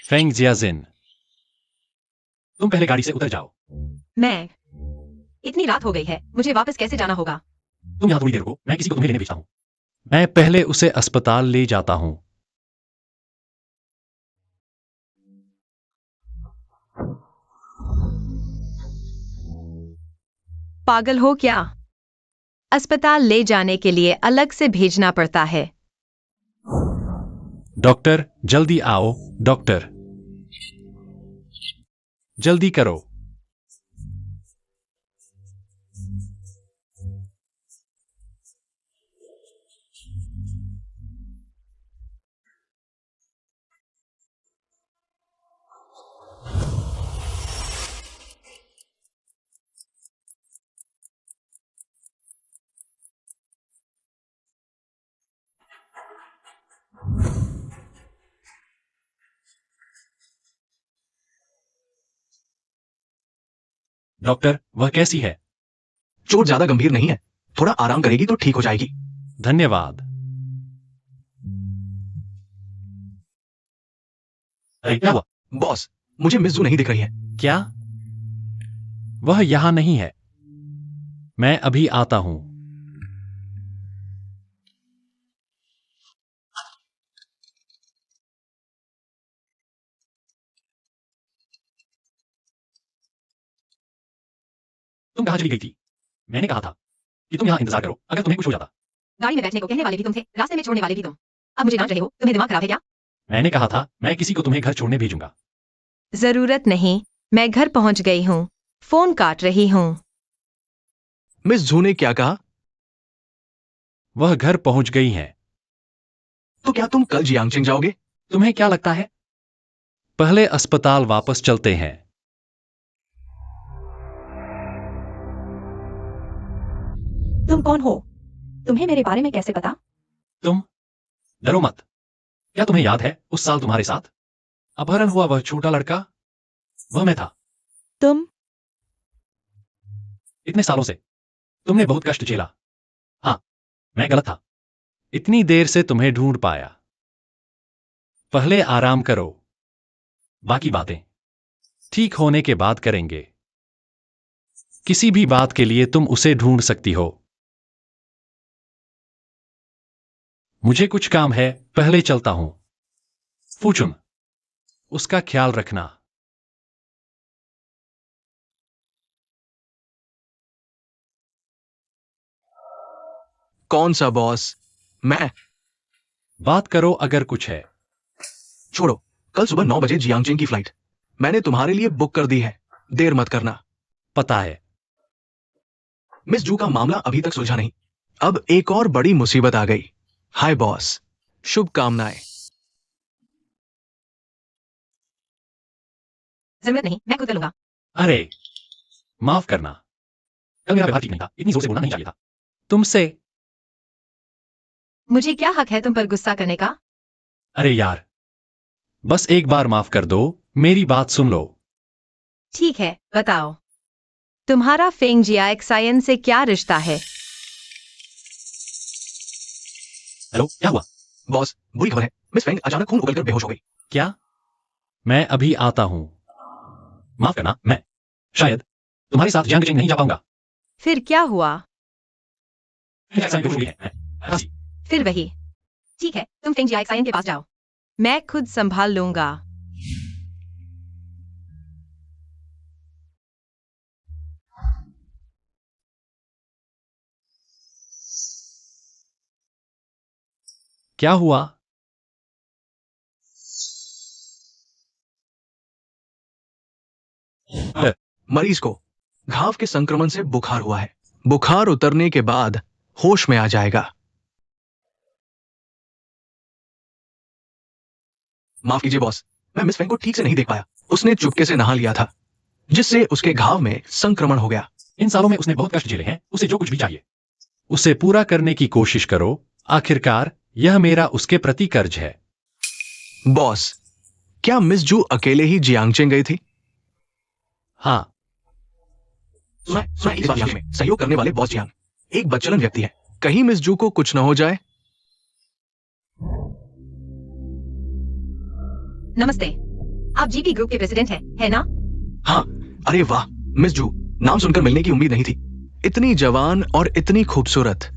फेंग जियाजिन, तुम पहले गाड़ी से उतर जाओ। मैं? इतनी रात हो गई है, मुझे वापस कैसे जाना होगा? तुम यहाँ थोड़ी देर रुको, मैं किसी को तुम्हें लेने भेजता हूँ। मैं पहले उसे अस्पताल ले जाता हूं। पागल हो क्या? अस्पताल ले जाने के लिए अलग से भेजना पड़ता है। डॉक्टर, जल्दी आओ। डॉक्टर, जल्दी करो। डॉक्टर, वह कैसी है? चोट ज्यादा गंभीर नहीं है, थोड़ा आराम करेगी तो ठीक हो जाएगी। धन्यवाद। अरे क्या हुआ? बॉस, मुझे मिस जू नहीं दिख रही है। क्या? वह यहां नहीं है। मैं अभी आता हूं। तुम कहां चली गई थी? मैंने कहा था कि तुम यहां इंतजार करो, अगर तुम्हें कुछ हो जाता। गाड़ी में बैठने को कहने वाले भी तुम थे, रास्ते में छोड़ने वाले भी तुम। अब मुझे डांट रहे हो? तुम्हें दिमाग खराब है क्या? मैंने कहा था मैं किसी को तुम्हें घर छोड़ने भेजूंगा। जरूरत नहीं, मैं घर पहुंच गई हूँ। फोन काट रही हूँ। मिस जू ने क्या कहा? वह घर पहुंच गई हैं। तो क्या तुम कल जियांगचिंग जाओगे? तुम्हें क्या लगता है? पहले अस्पताल वापस चलते हैं। तुम कौन हो? तुम्हें मेरे बारे में कैसे पता? तुम डरो मत। क्या तुम्हें याद है उस साल तुम्हारे साथ अपहरण हुआ वह छोटा लड़का? वह मैं था। तुम इतने सालों से तुमने बहुत कष्ट झेला। हाँ, मैं गलत था। इतनी देर से तुम्हें ढूंढ पाया। पहले आराम करो, बाकी बातें ठीक होने के बाद करेंगे। किसी भी बात के लिए तुम उसे ढूंढ सकती हो। मुझे कुछ काम है, पहले चलता हूं। फूचुन, उसका ख्याल रखना। कौन सा बॉस? मैं? बात करो अगर कुछ है। छोड़ो, कल सुबह 9 बजे जियांगचिंग की फ्लाइट मैंने तुम्हारे लिए बुक कर दी है, देर मत करना। पता है। मिस जू का मामला अभी तक सुलझा नहीं, अब एक और बड़ी मुसीबत आ गई। हाय बॉस, शुभकामनाएं। जरूरत नहीं, मैं खुद कर लूंगा। अरे माफ करना, कल मेरा व्यवहार ठीक नहीं था, इतनी जोर से बोलना नहीं चाहिए था तुमसे। मुझे क्या हक है तुम पर गुस्सा करने का? अरे यार, बस एक बार माफ कर दो, मेरी बात सुन लो। ठीक है, बताओ। तुम्हारा फेंग जियांगसाइन से क्या रिश्ता है? हेलो, क्या हुआ? बॉस, बुरी खबर है, मिस फेंग अचानक खून उगलकर बेहोश हो गई। क्या? मैं अभी आता हूं। माफ करना, मैं शायद तुम्हारे साथ जियांगचिंग नहीं जा पाऊंगा। फिर क्या हुआ? ऐसा बेहोश हो गई है। हंसी। फिर वही। ठीक है, तुम फेंग जियांगसाइन के पास जाओ, मैं खुद संभाल लूंगा। क्या हुआ? मरीज को घाव के संक्रमण से बुखार हुआ है। बुखार उतरने के बाद होश में आ जाएगा। माफ कीजिए बॉस, मैं मिस फेंग को ठीक से नहीं देख पाया। उसने चुपके से नहा लिया था, जिससे उसके घाव में संक्रमण हो गया। इन सालों में उसने बहुत कष्ट झेले हैं, उसे जो कुछ भी चाहिए उसे पूरा करने की कोशिश करो। आखिरकार यह मेरा उसके प्रति कर्ज है। बॉस, क्या मिस जू अकेले ही जियांगचिंग गई थी? हाँ। सुना इस बात में सहयोग करने वाले बॉस जियांग एक बदचलन व्यक्ति है। कहीं मिस जू को कुछ न हो जाए। नमस्ते, आप जीपी ग्रुप के प्रेसिडेंट हैं, है ना? हाँ, अरे वाह मिस जू, नाम सुनकर मिलने की उम्मीद नहीं थी। इतनी जवान और इतनी खूबसूरत।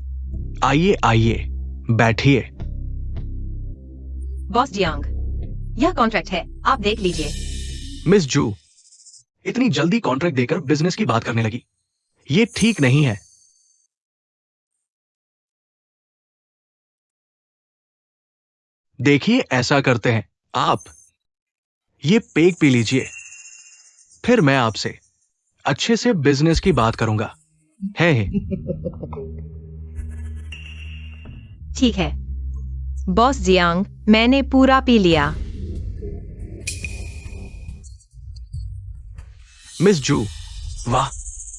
आइए आइए, बैठिए। बॉस जियांग, यह कॉन्ट्रैक्ट है, आप देख लीजिए। मिस जू, इतनी जल्दी कॉन्ट्रैक्ट देकर बिजनेस की बात करने लगी। ये ठीक नहीं है। देखिए, ऐसा करते हैं, आप ये पेग पी लीजिए, फिर मैं आपसे अच्छे से बिजनेस की बात करूंगा। है ठीक है बॉस जियांग, मैंने पूरा पी लिया। मिस जू, वाह,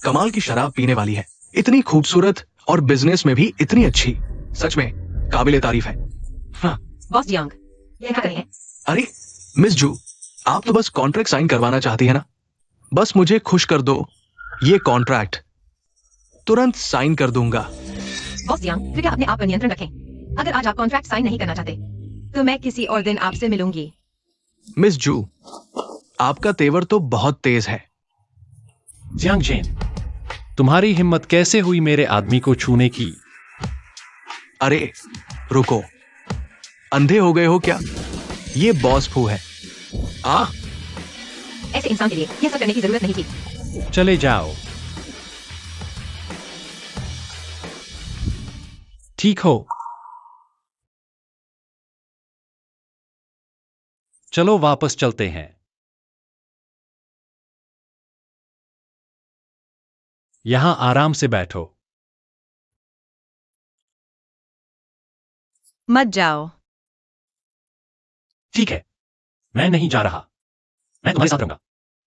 कमाल की शराब पीने वाली है। इतनी खूबसूरत और बिजनेस में भी इतनी अच्छी। सच में काबिले तारीफ है। हाँ। बॉस जियांग, यह क्या कर रहे हैं? अरे मिस जू, आप तो बस कॉन्ट्रैक्ट साइन करवाना चाहती है ना? बस मुझे खुश कर दो, ये कॉन्ट्रैक्ट तुरंत साइन कर दूंगा। बॉस जियांग, कृपया अपने आप पर नियंत्रण रखें। अगर आज आप कॉन्ट्रैक्ट साइन नहीं करना चाहते तो मैं किसी और दिन आपसे मिलूंगी। मिस जू, आपका तेवर तो बहुत तेज है। जियांग जेन, तुम्हारी हिम्मत कैसे हुई मेरे आदमी को छूने की? अरे रुको, अंधे हो गए हो क्या? ये बॉस फू है। ऐसे इंसान के लिए यह सब करने की जरूरत नहीं थी। चले जाओ। ठीक हो, चलो वापस चलते हैं। यहां आराम से बैठो। मत जाओ। ठीक है, मैं नहीं जा रहा, मैं तुम्हारे साथ रहूंगा।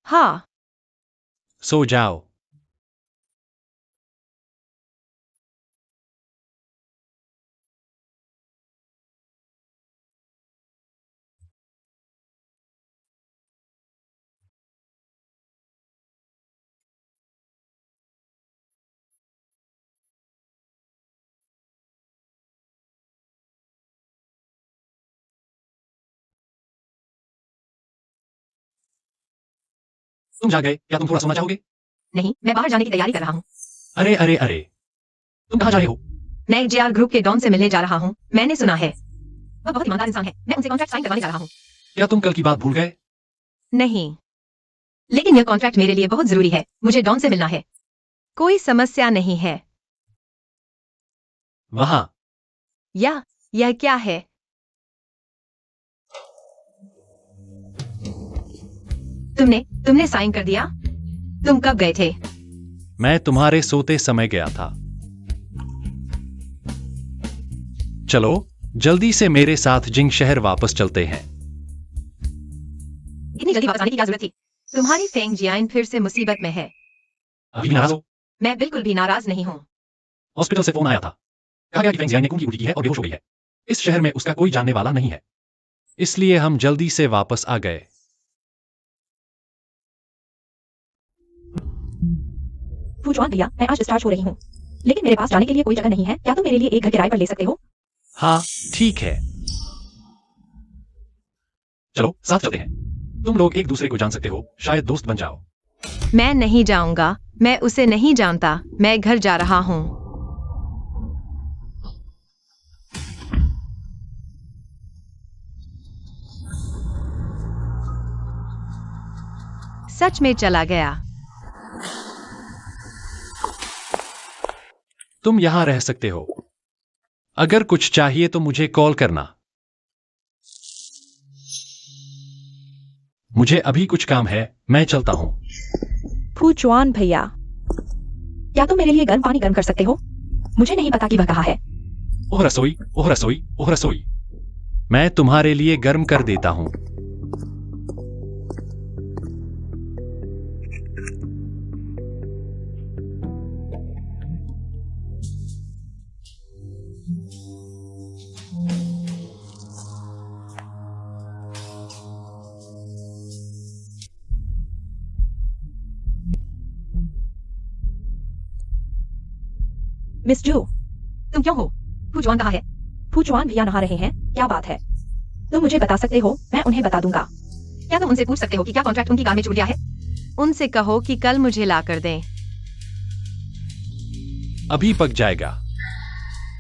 हाँ, सो जाओ। तुम जा गए, क्या तुम थोड़ा सोना चाहोगे? नहीं, मैं बाहर जाने की तैयारी कर रहा हूँ। अरे अरे अरे, तुम कहां जा रहे हो? मैं जेआर ग्रुप के डॉन से मिलने जा रहा हूँ। मैंने सुना है वह बहुत ईमानदार इंसान है। मैं उनसे कॉन्ट्रैक्ट साइन करवाने जा रहा हूँ। क्या तुम कल की बात भूल गए? नहीं, लेकिन यह कॉन्ट्रैक्ट मेरे लिए बहुत जरूरी है। मुझे डॉन से मिलना है। कोई समस्या नहीं है। वहां यह क्या है? तुमने साइन कर दिया? तुम कब गए थे? मैं तुम्हारे सोते समय गया था। चलो जल्दी से मेरे साथ जिंग शहर वापस चलते हैं। इतनी जल्दी वापस आने की क्या जरूरत थी? तुम्हारी फेंग जियान फिर से मुसीबत में है। अभी भी नाराज हो? मैं बिल्कुल भी नाराज नहीं हूँ। हॉस्पिटल से फोन आया था, कहा गया कि फेंग जियान ने खून की उल्टी की है और बेहोश हो गई है। इस शहर में उसका कोई जानने वाला नहीं है, इसलिए हम जल्दी से वापस आ गए। फूचुआन भैया, मैं आज डिस्चार्ज हो रही हूँ, लेकिन मेरे पास जाने के लिए कोई जगह नहीं है। क्या तुम मेरे लिए एक घर किराए पर ले सकते हो? हाँ ठीक है, चलो साथ चलते हैं। तुम लोग एक दूसरे को जान सकते हो, शायद दोस्त बन जाओ। मैं नहीं जाऊंगा। मैं उसे नहीं जानता। मैं घर जा रहा हूँ। सच में चला गया। तुम यहां रह सकते हो। अगर कुछ चाहिए तो मुझे कॉल करना। मुझे अभी कुछ काम है, मैं चलता हूं। फूचुआन भैया, क्या तुम मेरे लिए गर्म पानी गर्म कर सकते हो? मुझे नहीं पता कि वह कहाँ है। ओह रसोई, ओह रसोई, ओह रसोई। मैं तुम्हारे लिए गर्म कर देता हूं। मिस जू, तुम क्यों हो? फूचुआन कहाँ है? फूचुआन भैया नहा रहे हैं। क्या बात है? तुम मुझे बता सकते हो, मैं उन्हें बता दूंगा। क्या तुम उनसे पूछ सकते हो कि क्या कॉन्ट्रैक्ट उनकी कार में छूट गया है? उनसे कहो कि कल मुझे ला कर दें। अभी पक जाएगा।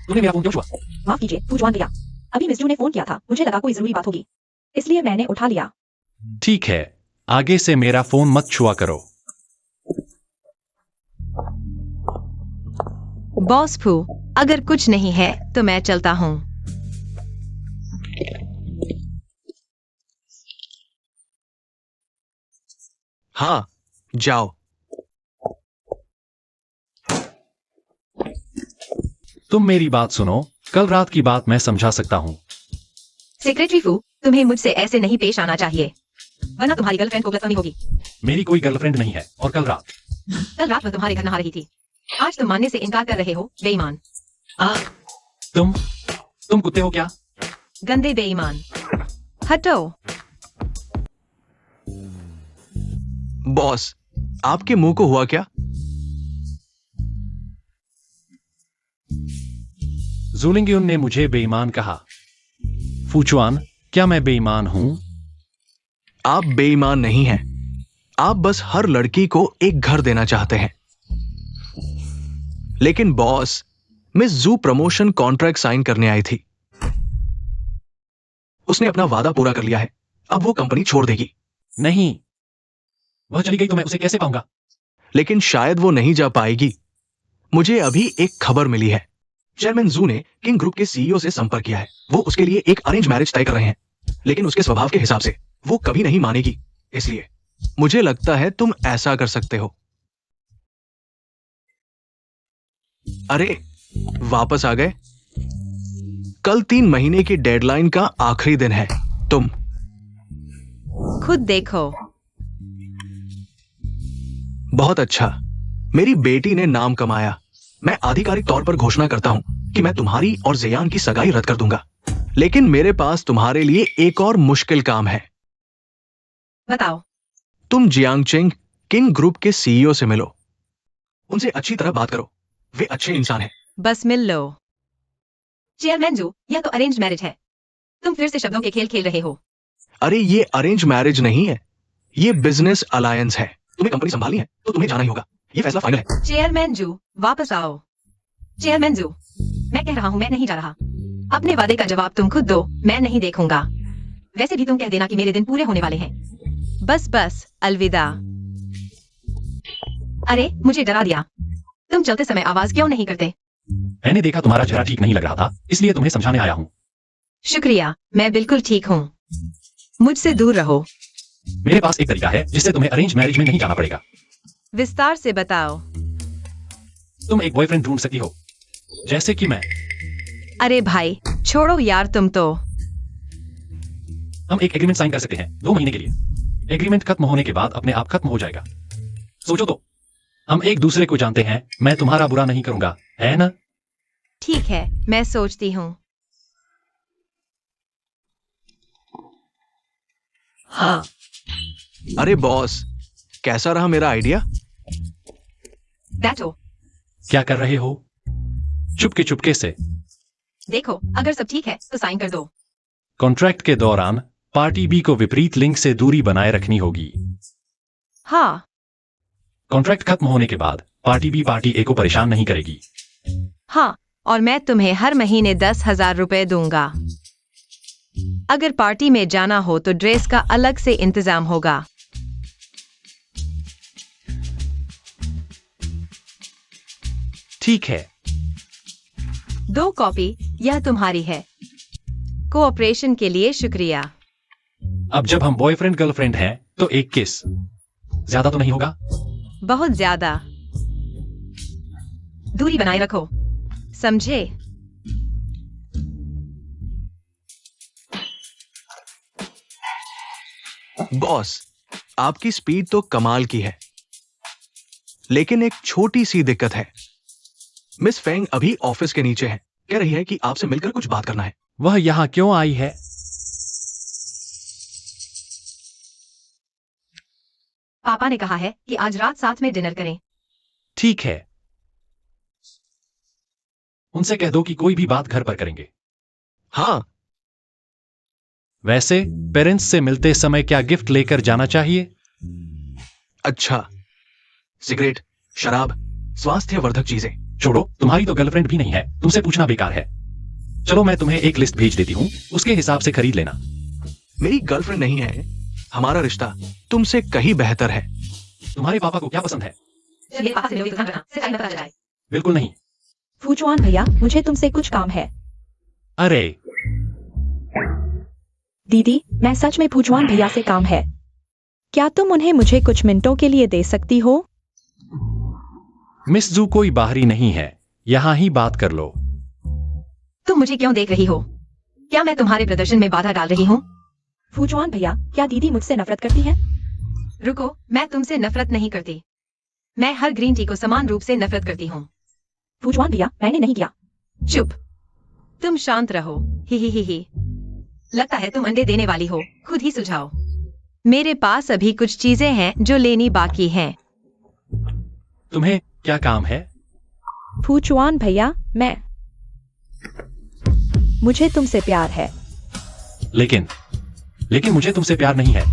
तूने मेरा फोन क्यों छुआ? माफ कीजिए फूचुआन भैया, अभी मिस जू ने फोन किया था, मुझे लगा कोई जरूरी बात होगी, इसलिए मैंने उठा लिया। ठीक है, आगे से मेरा फोन मत छुआ करो। बॉस फू, अगर कुछ नहीं है तो मैं चलता हूँ। हाँ, जाओ। तुम मेरी बात सुनो, कल रात की बात मैं समझा सकता हूँ। सेक्रेटरी फू, तुम्हें मुझसे ऐसे नहीं पेश आना चाहिए, वरना तुम्हारी गर्लफ्रेंड को गलतफहमी होगी। मेरी कोई गर्लफ्रेंड नहीं है, और कल रात वह तुम्हारे घर नहा रही थी। आज तुम मानने से इनकार कर रहे हो, बेईमान। तुम कुत्ते हो क्या? गंदे बेईमान, हटो। बॉस, आपके मुंह को हुआ क्या? जूलिंगयुन ने मुझे बेईमान कहा। फूचुआन, क्या मैं बेईमान हूं? आप बेईमान नहीं हैं। आप बस हर लड़की को एक घर देना चाहते हैं। लेकिन बॉस, मिस जू प्रमोशन कॉन्ट्रैक्ट साइन करने आई थी। उसने अपना वादा पूरा कर लिया है, अब वो कंपनी छोड़ देगी। नहीं, वह चली गई तो मैं उसे कैसे पाऊंगा? लेकिन शायद वो नहीं जा पाएगी। मुझे अभी एक खबर मिली है। चेयरमैन जू ने किंग ग्रुप के सीईओ से संपर्क किया है। वो उसके लिए एक अरेंज मैरिज तय कर रहे हैं, लेकिन उसके स्वभाव के हिसाब से वो कभी नहीं मानेगी। इसलिए मुझे लगता है तुम ऐसा कर सकते हो। अरे, वापस आ गए? कल 3 महीने की डेडलाइन का आखिरी दिन है। तुम खुद देखो। बहुत अच्छा। मेरी बेटी ने नाम कमाया। मैं आधिकारिक तौर पर घोषणा करता हूं कि मैं तुम्हारी और ज़ेयान की सगाई रद्द कर दूंगा। लेकिन मेरे पास तुम्हारे लिए एक और मुश्किल काम है। बताओ। तुम जियांगचेंग किंग ग्रुप के सीईओ से मिलो। उनसे अच्छी तरह बात करो। वे अच्छे इंसान हैं। बस मिल लो। चेयरमैन जू, यह तो अरेंज मैरिज है। तुम फिर से शब्दों के खेल खेल रहे हो। अरे, ये अरेंज मैरिज नहीं है, ये बिजनेस अलायंस है। तुम्हें कंपनी संभालनी है तो तुम्हें जाना ही होगा। ये फैसला फाइनल है। चेयरमैन जू, वापस आओ। चेयरमैन जू, मैं कह रहा हूँ मैं नहीं जा रहा। अपने वादे का जवाब तुम खुद दो, मैं नहीं देखूंगा। वैसे भी तुम कह देना कि मेरे दिन पूरे होने वाले हैं। बस बस, अलविदा। अरे, मुझे डरा दिया। तुम चलते समय आवाज क्यों नहीं करते? मैंने देखा तुम्हारा चेहरा ठीक नहीं लग रहा था, इसलिए तुम्हें समझाने आया हूं। शुक्रिया, मैं बिल्कुल ठीक हूँ। मुझसे दूर रहो। मेरे पास एक तरीका है जिससे तुम्हें अरेंज मैरिज में नहीं जाना पड़ेगा। विस्तार से बताओ। तुम एक बॉयफ्रेंड ढूंढ सकती हो, जैसे कि मैं। अरे भाई, छोड़ो यार तुम तो। हम एक एग्रीमेंट साइन कर सकते हैं 2 महीने के लिए। एग्रीमेंट खत्म होने के बाद अपने आप खत्म हो जाएगा। सोचो तो, हम एक दूसरे को जानते हैं। मैं तुम्हारा बुरा नहीं करूंगा, है ना? ठीक है, मैं सोचती हूँ। हाँ। अरे बॉस, कैसा रहा मेरा आइडिया? बैठो। क्या कर रहे हो? चुपके चुपके से। देखो, अगर सब ठीक है तो साइन कर दो। कॉन्ट्रैक्ट के दौरान पार्टी बी को विपरीत लिंग से दूरी बनाए रखनी होगी। हाँ। कॉन्ट्रैक्ट खत्म होने के बाद पार्टी बी पार्टी ए को परेशान नहीं करेगी। हाँ, और मैं तुम्हें हर महीने 10,000 रुपए दूंगा। अगर पार्टी में जाना हो तो ड्रेस का अलग से इंतजाम होगा। ठीक है। 2 कॉपी, यह तुम्हारी है। कोऑपरेशन के लिए शुक्रिया। अब जब हम बॉयफ्रेंड गर्लफ्रेंड हैं तो एक किस ज्यादा तो नहीं होगा? बहुत ज्यादा। दूरी बनाए रखो, समझे? बॉस, आपकी स्पीड तो कमाल की है, लेकिन एक छोटी सी दिक्कत है। मिस फेंग अभी ऑफिस के नीचे है। कह रही है कि आपसे मिलकर कुछ बात करना है। वह यहां क्यों आई है? पापा ने कहा है कि आज रात साथ में डिनर करें। ठीक है, उनसे कह दो कि कोई भी बात घर पर करेंगे। हाँ। वैसे पेरेंट्स से मिलते समय क्या गिफ्ट लेकर जाना चाहिए? अच्छा, सिगरेट, शराब, स्वास्थ्यवर्धक चीजें, छोड़ो, तुम्हारी तो गर्लफ्रेंड भी नहीं है, तुमसे पूछना बेकार है। चलो मैं तुम्हें एक लिस्ट भेज देती हूँ, उसके हिसाब से खरीद लेना। मेरी गर्लफ्रेंड नहीं है, हमारा रिश्ता तुमसे कहीं बेहतर है। तुम्हारे पापा को क्या पसंद है? चलिए पापा से मिलोगे तो ध्यान रखना, सिर्फ टाइम पर आ जाए। बिल्कुल नहीं। फूचुआन भैया, मुझे तुमसे कुछ काम है। अरे दीदी, मैं सच में फूचुआन भैया से काम है। क्या तुम उन्हें मुझे कुछ मिनटों के लिए दे सकती हो? मिस जू कोई बाहरी नहीं है, यहाँ ही बात कर लो। तुम मुझे क्यों देख रही हो? क्या मैं तुम्हारे प्रदर्शन में बाधा डाल रही हूँ? फूचुआन भैया, क्या दीदी मुझसे नफरत करती है? रुको, मैं तुमसे नफरत नहीं करती। मैं हर ग्रीन टी को समान रूप से नफरत करती हूँ। फूचुआन भैया, मैंने नहीं किया। चुप। तुम शांत रहो। ही। लगता है तुम अंडे देने वाली हो, खुद ही सुझाओ। मेरे पास अभी कुछ चीजें हैं जो लेनी बाकी हैं। तुम्हें क्या काम है? फूचुआन भैया, मुझे तुमसे प्यार है। लेकिन मुझे तुमसे प्यार नहीं है,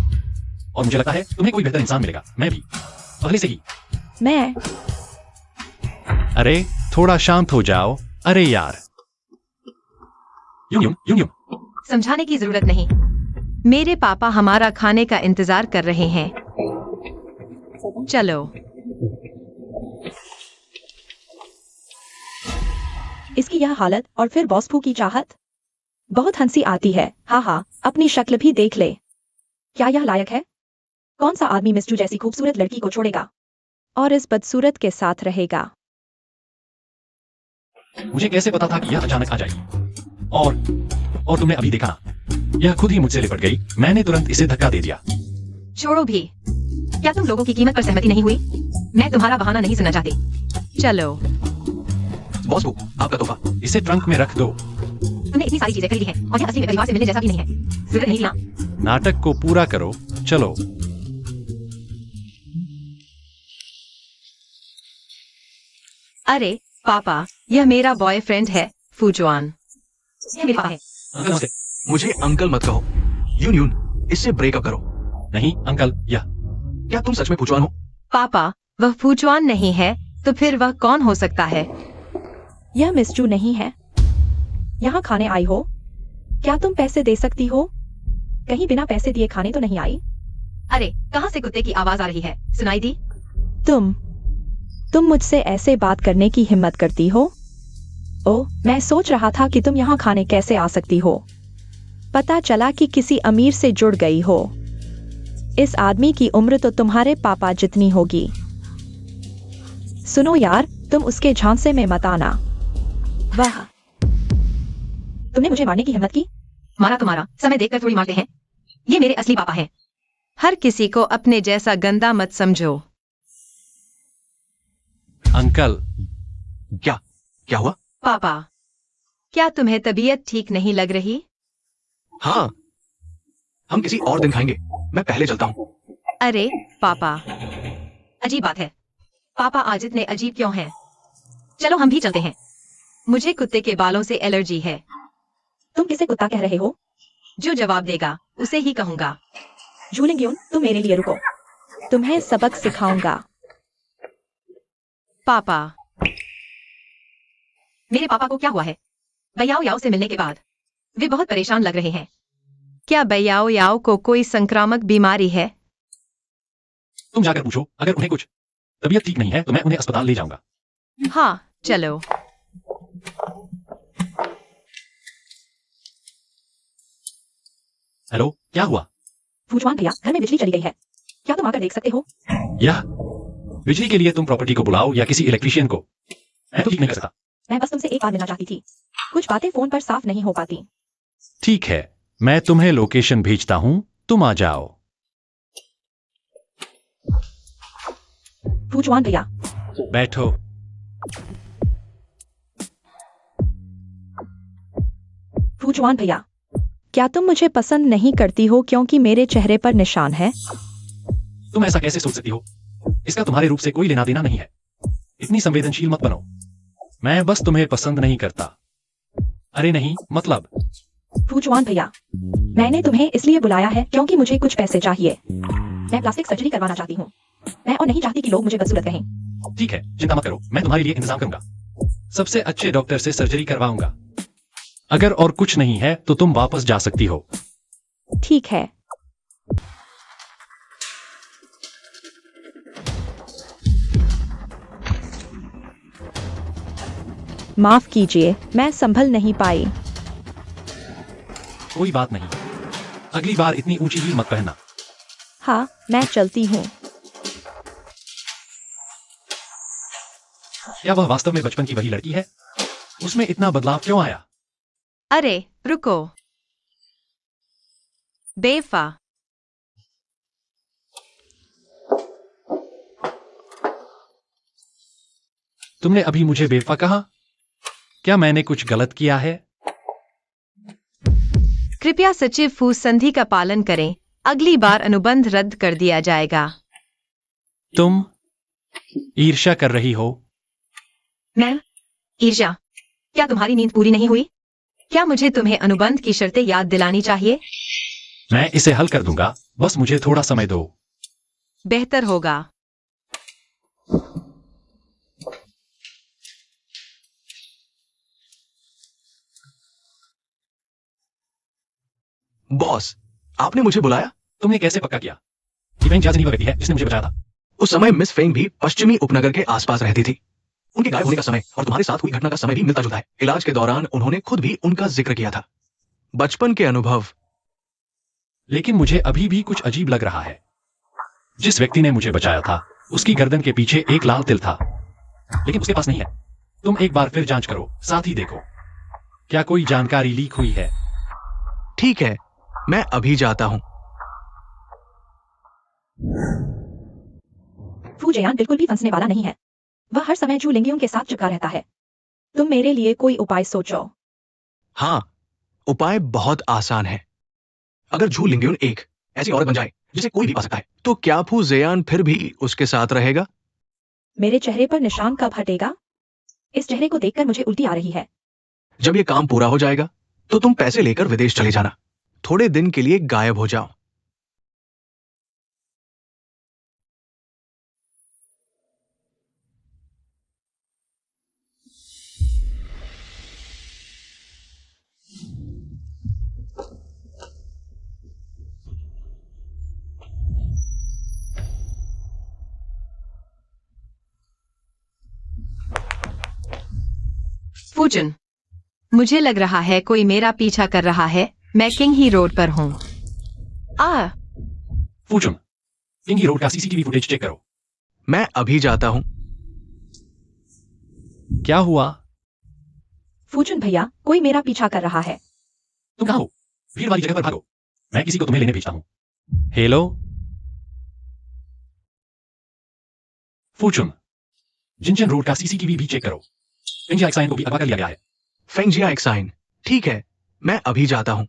और मुझे लगता है तुम्हें कोई बेहतर इंसान मिलेगा। मैं भी पहले से ही। मैं अरे थोड़ा शांत हो जाओ। अरे यार, यूं। समझाने की जरूरत नहीं। मेरे पापा हमारा खाने का इंतजार कर रहे हैं। चलो। इसकी यह हालत और फिर बॉस फू की चाहत, बहुत हंसी आती है। हाँ, अपनी शक्ल भी देख ले। क्या यह लायक है? कौन सा आदमी मिस्टू जैसी खूबसूरत लड़की को छोड़ेगा और इस बदसूरत के साथ रहेगा? मुझे कैसे पता था कि यह अचानक आ जाएगी? और तुमने अभी देखा, यह खुद ही मुझसे लिपट गई। मैंने तुरंत इसे धक्का दे दिया। छोड़ो भी। क्या तुम लोगों की कीमत पर सहमति नहीं हुई? मैं तुम्हारा बहाना नहीं सुनना चाहती। चलो। बॉस बू, आपका तोहफा। इसे ट्रंक में रख दो। तुमने इतनी सारी चीजें खरीदी हैं और यह असली में परिवार से मिलने जैसा भी नहीं है। जरूरत नहीं ना। नाटक को पूरा करो। चलो। अरे पापा, यह मेरा बॉयफ्रेंड है, फूचुआन। यह मेरे पापा है। अंकल नमस्ते। मुझे अंकल मत कहो। यून, इससे ब्रेकअप करो। नहीं अंकल, यह क्या तुम सच में फूचुआन हो? पापा, वह फूचुआन नहीं है, तो फिर वह कौन हो सकता है? यह मिस्टू नहीं है। यहाँ खाने आई हो? क्या तुम पैसे दे सकती हो? कहीं बिना पैसे दिए खाने तो नहीं आई? अरे कहाँ से कुत्ते की आवाज आ रही है? सुनाई दी? तुम मुझसे ऐसे बात करने की हिम्मत करती हो? ओह, मैं सोच रहा था कि तुम यहाँ खाने कैसे आ सकती हो। पता चला कि किसी अमीर से जुड़ गई हो। इस आदमी की उम्र तो तुम्हारे पापा जितनी होगी। सुनो यार, तुम उसके झांसे में मत आना। वाह, तुमने मुझे मारने की हिम्मत की? मारा तो मारा, समय देखकर थोड़ी मारते हैं। ये मेरे असली पापा हैं। हर किसी को अपने जैसा गंदा मत समझो। अंकल। क्या हुआ? पापा, क्या तुम्हें तबीयत ठीक नहीं लग रही? हाँ, हम किसी और दिन खाएंगे। मैं पहले चलता हूँ। अरे पापा, अजीब बात है। पापा आज इतने अजीब क्यों हैं? चलो हम भी चलते हैं। मुझे कुत्ते के बालों से एलर्जी है। तुम किसे कुत्ता कह रहे हो? जो जवाब देगा उसे ही कहूंगा। झूलेंगे, तुम मेरे लिए रुको। तुम्हें सबक सिखाऊंगा। पापा, मेरे पापा को क्या हुआ है? बयाओ याओ से मिलने के बाद वे बहुत परेशान लग रहे हैं। क्या बयाओ याओ को कोई संक्रामक बीमारी है? तुम जाकर पूछो। अगर उन्हें कुछ तबीयत ठीक नहीं है तो मैं उन्हें अस्पताल ले जाऊंगा। हाँ चलो। हेलो, क्या हुआ? फूचुआन भैया, घर में बिजली चली गई है। क्या तुम आकर देख सकते हो? यह बिजली के लिए तुम प्रॉपर्टी को बुलाओ या किसी इलेक्ट्रीशियन को। मैं तो ठीक नहीं कर सकता। मैं बस तुमसे एक बात मिलना चाहती थी। कुछ बातें फोन पर साफ नहीं हो पाती। ठीक है, मैं तुम्हें लोकेशन भेजता हूँ, तुम आ जाओ। फूचुआन भैया, बैठो। फूचुआन भैया, क्या तुम मुझे पसंद नहीं करती हो क्योंकि मेरे चेहरे पर निशान है? तुम ऐसा कैसे सोच सकती हो? इसका तुम्हारे रूप से कोई लेना देना नहीं है। इतनी संवेदनशील मत बनो। मैं बस तुम्हें पसंद नहीं करता। अरे नहीं, मतलब। फूचुआन भैया, मैंने तुम्हें इसलिए बुलाया है क्योंकि मुझे कुछ पैसे चाहिए। मैं प्लास्टिक सर्जरी करवाना चाहती हूँ। मैं और नहीं चाहती कि लोग मुझे बदसूरत कहें। ठीक है, चिंता मत करो, मैं तुम्हारे लिए इंतजाम करूंगा। सबसे अच्छे डॉक्टर से सर्जरी करवाऊंगा। अगर और कुछ नहीं है तो तुम वापस जा सकती हो। ठीक है। माफ कीजिए, मैं संभल नहीं पाई। कोई बात नहीं, अगली बार इतनी ऊंची हील मत पहनना। हाँ, मैं चलती हूँ। क्या वह वास्तव में बचपन की वही लड़की है? उसमें इतना बदलाव क्यों आया? अरे रुको, बेफा। तुमने अभी मुझे बेवफा कहा? क्या मैंने कुछ गलत किया है? कृपया सचिव फू संधि का पालन करें, अगली बार अनुबंध रद्द कर दिया जाएगा। तुम ईर्ष्या कर रही हो? मैं ईर्ष्या? क्या तुम्हारी नींद पूरी नहीं हुई? क्या मुझे तुम्हें अनुबंध की शर्तें याद दिलानी चाहिए? मैं इसे हल कर दूंगा, बस मुझे थोड़ा समय दो। बेहतर होगा। बॉस, आपने मुझे बुलाया? तुमने कैसे पक्का किया कि फेंग जियाजिनी वह व्यक्ति है जिसने मुझे बचाया था? उस समय मिस फेंग भी पश्चिमी उपनगर के आसपास रहती थी। उनके गायब होने का समय और तुम्हारे साथ हुई घटना का समय भी मिलता जुलता है। इलाज के दौरान उन्होंने खुद भी उनका जिक्र किया था। बचपन के अनुभव। लेकिन मुझे अभी भी कुछ अजीब लग रहा है। जिस व्यक्ति ने मुझे बचाया था उसकी गर्दन के पीछे एक लाल तिल था, लेकिन उसके पास नहीं है। तुम एक बार फिर जांच करो, साथ ही देखो क्या कोई जानकारी लीक हुई है। ठीक है, मैं अभी जाता हूं। फू जयान बिल्कुल भी फंसने वाला नहीं है। वह हर समय जू लिंगियों के साथ चिपका रहता है। तुम मेरे लिए कोई उपाय सोचो। हाँ, उपाय बहुत आसान है। अगर झू लिंगयुन एक ऐसी औरत बन जाए जिसे कोई भी पा सकता है, तो क्या फू जयान फिर भी उसके साथ रहेगा? मेरे चेहरे पर निशान कब हटेगा? इस चेहरे को देखकर मुझे उल्टी आ रही है। जब ये काम पूरा हो जाएगा तो तुम पैसे लेकर विदेश चले जाना। थोड़े दिन के लिए गायब हो जाओ। फूजन, मुझे लग रहा है कोई मेरा पीछा कर रहा है। मैं किंग ही रोड पर हूँ। फूचुन, किंगी रोड का सीसीटीवी फुटेज चेक करो। मैं अभी जाता हूं। क्या हुआ? फूचुन भैया, कोई मेरा पीछा कर रहा है। तुम कहाँ हो? भीड़ वाली जगह पर भागो। मैं किसी को तुम्हें लेने भेजता हूं। हेलो फूचुन, जिनचन रोड का सीसीटीवी भी चेक करो। फेंग एक्साइन को भी अगवा कर लिया गया है। फेंग जिया एक्साइन, ठीक है, मैं अभी जाता हूं।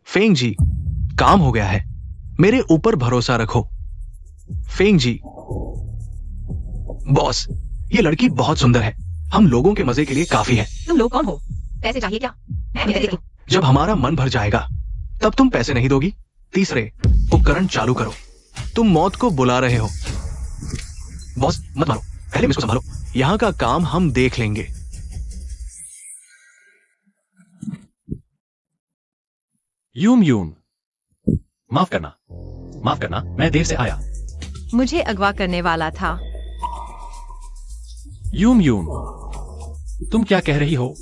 फेंग जी, काम हो गया है। मेरे ऊपर भरोसा रखो। फेंग जी। बॉस, ये लड़की बहुत सुंदर है। हम लोगों के मजे के लिए काफी है। तुम लोग कौन हो? पैसे चाहिए क्या? मैं भी देती हूँ। जब हमारा मन भर जाएगा तब तुम पैसे नहीं दोगी। तीसरे, उपकरण चालू करो। तुम मौत को बुला रहे हो। बॉस, मत मारो, पहले इसको संभालो। यहां का काम हम देख लेंगे। यूम यूम, माफ करना, मैं देर से आया। मुझे अगवा करने वाला था। यूम यूम, तुम क्या कह रही हो?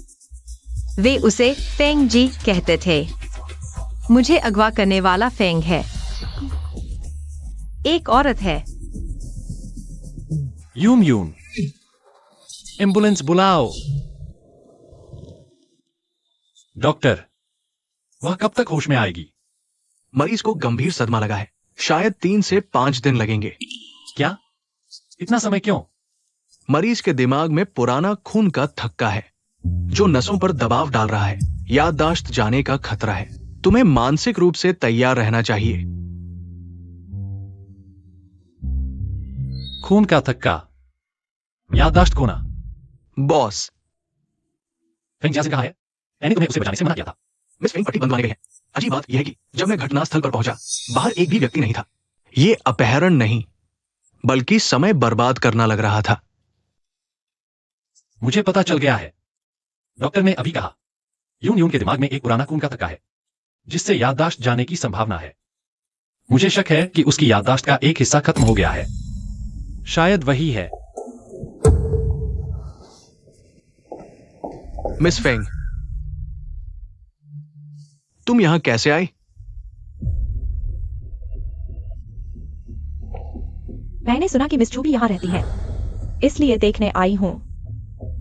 वे उसे फेंग जी कहते थे। मुझे अगवा करने वाला फेंग है। एक औरत है। यूम यूम, एम्बुलेंस बुलाओ। डॉक्टर, वह कब तक होश में आएगी? मरीज को गंभीर सदमा लगा है। शायद 3 से 5 दिन लगेंगे। क्या? इतना समय क्यों? मरीज के दिमाग में पुराना खून का थक्का है जो नसों पर दबाव डाल रहा है। याददाश्त जाने का खतरा है। तुम्हें मानसिक रूप से तैयार रहना चाहिए। खून का थक्का, याददाश्त खोना। बॉस, फेंग जिया से कहा है, मैंने तुम्हें उसे बचाने से मना किया था। मिस फेंग पट्टी बंदवाने गई है। अजीब बात यह है कि जब मैं घटनास्थल पर पहुंचा, बाहर एक भी व्यक्ति नहीं था। ये अपहरण नहीं, बल्कि समय बर्बाद करना लग रहा था। मुझे पता चल गया है। डॉक्टर ने अभी कहा यून के दिमाग में एक पुराना खून का थक्का है जिससे याददाश्त जाने की संभावना है। मुझे शक है कि उसकी याददाश्त का एक हिस्सा खत्म हो गया है। शायद वही है। मिस फेंग, तुम यहां कैसे आई? मैंने सुना कि मिस जू भी यहाँ रहती है, इसलिए देखने आई हूँ।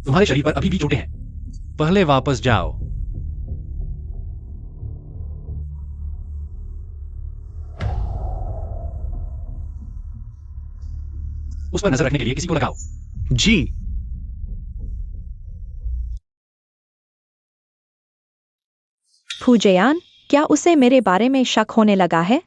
तुम्हारे शरीर पर अभी भी चोटें हैं। पहले वापस जाओ। उस पर नजर रखने के लिए किसी को लगाओ। जी। फूजियान, क्या उसे मेरे बारे में शक होने लगा है?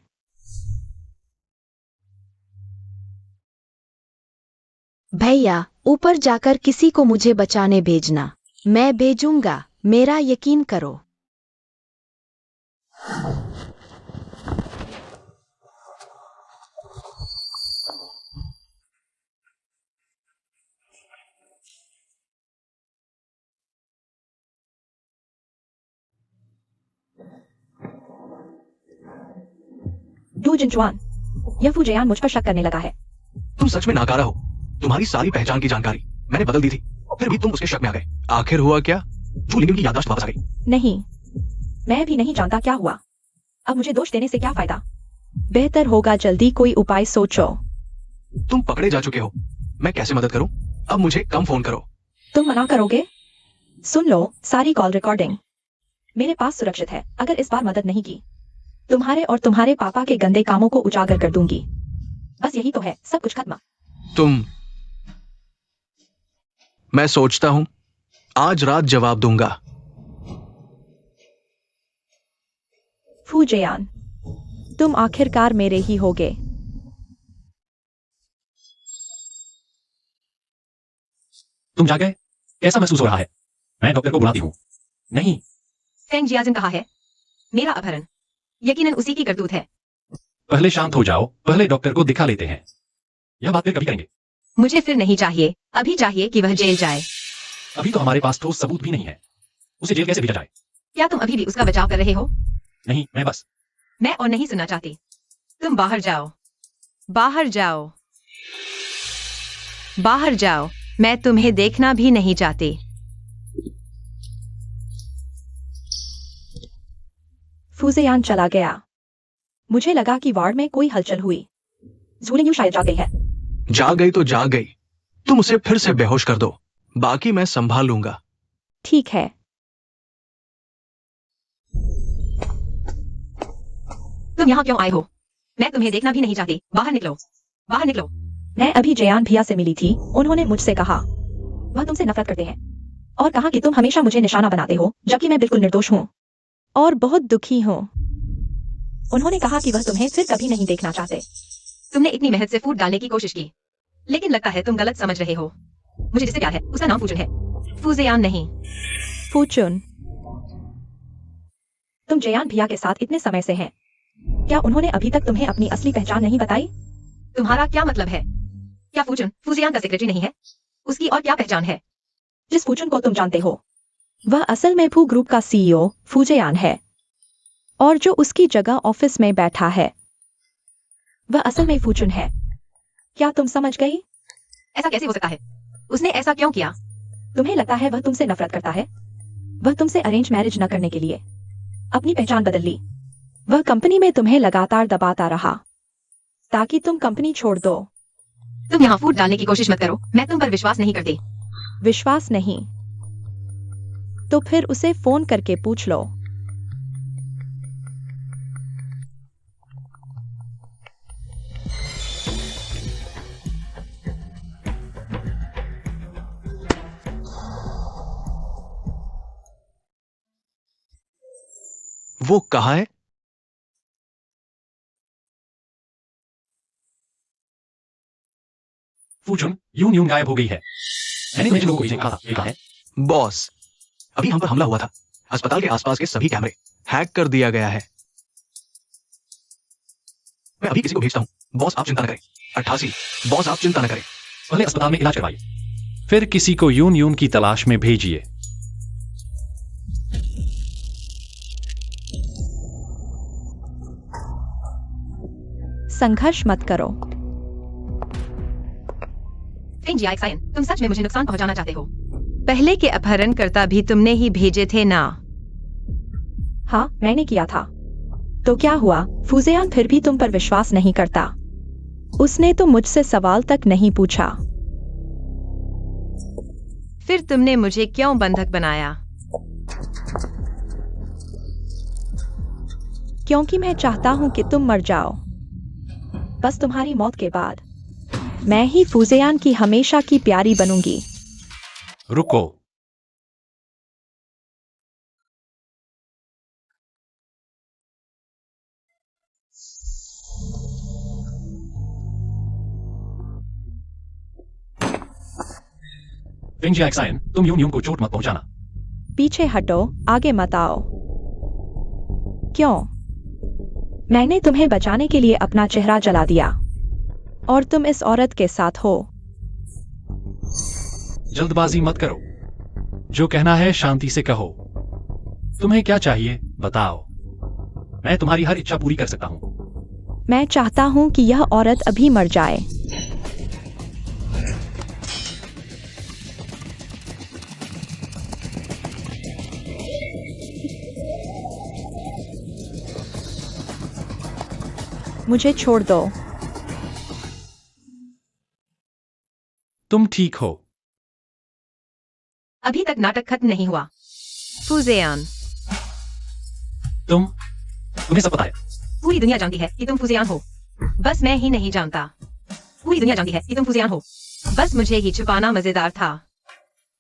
भैया, ऊपर जाकर किसी को मुझे बचाने भेजना। मैं भेजूंगा, मेरा यकीन करो। डू जिनचुआन, यह फूजियान मुझ पर शक करने लगा है। तुम सच में नाकारा हो। तुम्हारी सारी पहचान की जानकारी मैंने बदल दी थी, फिर भी तुम उसके शक में आ गए। आखिर हुआ क्या? जू लिंगन की याददाश्त वापस आ गई। नहीं, मैं भी नहीं जानता क्या हुआ। अब मुझे दोष देने से क्या फायदा? बेहतर होगा जल्दी कोई उपाय सोचो। तुम पकड़े जा चुके हो। मैं कैसे मदद करूं? अब मुझे कम फोन करो। तुम मना करोगे? सुन लो, सारी कॉल रिकॉर्डिंग मेरे पास सुरक्षित है। अगर इस बार मदद नहीं की, तुम्हारे और तुम्हारे पापा के गंदे कामों को उजागर कर दूंगी। बस यही तो है, सब कुछ खत्म। मैं सोचता हूं आज रात जवाब दूंगा। फूजियान, तुम आखिरकार मेरे ही होगे। तुम जा गए? कैसा महसूस हो रहा है? मैं डॉक्टर को बुलाती हूँ। नहीं। फेंग जियाजिन कहा है। मेरा अपहरण यकीनन उसी की करतूत है। पहले शांत हो जाओ। पहले डॉक्टर को दिखा लेते हैं। यह बात फिर कभी करेंगे। मुझे फिर नहीं चाहिए। अभी चाहिए कि वह जेल जाए। अभी तो हमारे पास ठोस सबूत भी नहीं है। उसे जेल कैसे भेजा जाए? क्या तुम अभी भी उसका बचाव कर रहे हो? नहीं, मैं बस। मैं और नहीं सुनना चाहती। तुम बाहर जाओ। बाहर जाओ। बाहर जाओ। मैं तुम्हें देखना भी नहीं चाहती। फूजियान चला गया। मुझे लगा कि वार्ड में कोई हलचल हुई। जूलिंग शायद जा गई है। जा गई तो जा गई। तुम उसे फिर से बेहोश कर दो, बाकी मैं संभाल लूंगा। ठीक है। तुम यहाँ क्यों आए हो? मैं तुम्हें देखना भी नहीं चाहती। बाहर निकलो। बाहर निकलो। मैं अभी जयान भैया से मिली थी। उन्होंने मुझसे कहा वह तुमसे नफरत करते हैं और कहा कि तुम हमेशा मुझे निशाना बनाते हो, जबकि मैं बिल्कुल निर्दोष हूँ और बहुत दुखी हूँ। उन्होंने कहा कि वह तुम्हें फिर कभी नहीं देखना चाहते। तुमने इतनी मेहनत से फूट डालने की कोशिश की, लेकिन लगता है तुम गलत समझ रहे हो। मुझे जिससे प्यार है उसका नाम फूजन है, फूजियान नहीं। फूचुन, तुम जयान भैया के साथ इतने समय से हैं। क्या उन्होंने अभी तक तुम्हें अपनी असली पहचान नहीं बताई? तुम्हारा क्या मतलब है? क्या फूचुन फूजियान का सेक्रेटरी नहीं है? उसकी और क्या पहचान है? जिस फूचुन को तुम जानते हो, वह असल में फू ग्रुप का सीईओ फूजियान है, और जो उसकी जगह ऑफिस में बैठा है वह असल में फूचुन है। क्या तुम समझ गई? ऐसा कैसे हो सकता है? उसने ऐसा क्यों किया? तुम्हें लगता है वह तुमसे नफरत करता है? वह तुमसे अरेंज मैरिज न करने के लिए अपनी पहचान बदल ली। वह कंपनी में तुम्हें लगातार दबाता रहा ताकि तुम कंपनी छोड़ दो। तुम यहाँ फूट डालने की कोशिश मत करो। मैं तुम पर विश्वास नहीं करती। विश्वास नहीं तो फिर उसे फोन करके पूछ लो। वो कहाँ है? फूचुन यून गायब हो गई है। मैंने मेरे लोगों को इसे कहा था। ये कहाँ है? बॉस, अभी हम पर हमला हुआ था। अस्पताल के आसपास के सभी कैमरे हैक कर दिया गया है। मैं अभी किसी को भेजता हूँ। बॉस आप चिंता न करें। 88। बॉस आप चिंता न करें। पहले अस्पताल में इलाज करवाइए। फिर किसी को यून यून की तलाश में भेजिए। संघर्ष मत करो। फेंगजियाक्साइन, तुम सच में मुझे नुकसान पहुंचाना चाहते हो? पहले के अपहरणकर्ता भी तुमने ही भेजे थे ना? हाँ, मैंने किया था। तो क्या हुआ? फुजियान फिर भी तुम पर विश्वास नहीं करता। उसने तो मुझसे सवाल तक नहीं पूछा। फिर तुमने मुझे क्यों बंधक बनाया? क्योंकि मैं चाहता हूं कि तुम मर जाओ। बस तुम्हारी मौत के बाद मैं ही फुजियान की हमेशा की प्यारी बनूंगी। रुको। फेंगजियाक्साइन, तुम यून यून को चोट मत पहुंचाना। पीछे हटो, आगे मत आओ। क्यों? मैंने तुम्हें बचाने के लिए अपना चेहरा जला दिया और तुम इस औरत के साथ हो। जल्दबाजी मत करो। जो कहना है शांति से कहो। तुम्हें क्या चाहिए बताओ। मैं तुम्हारी हर इच्छा पूरी कर सकता हूं। मैं चाहता हूं कि यह औरत अभी मर जाए। मुझे छोड़ दो। तुम ठीक हो। अभी तक नाटक खत्म नहीं हुआ। फुजियान, तुम्हें सब पता है। पूरी दुनिया जानती है कि तुम फुजियान हो। बस मैं ही नहीं जानता। पूरी दुनिया जानती है कि तुम फुजियान हो। बस मुझे ही छुपाना मजेदार था।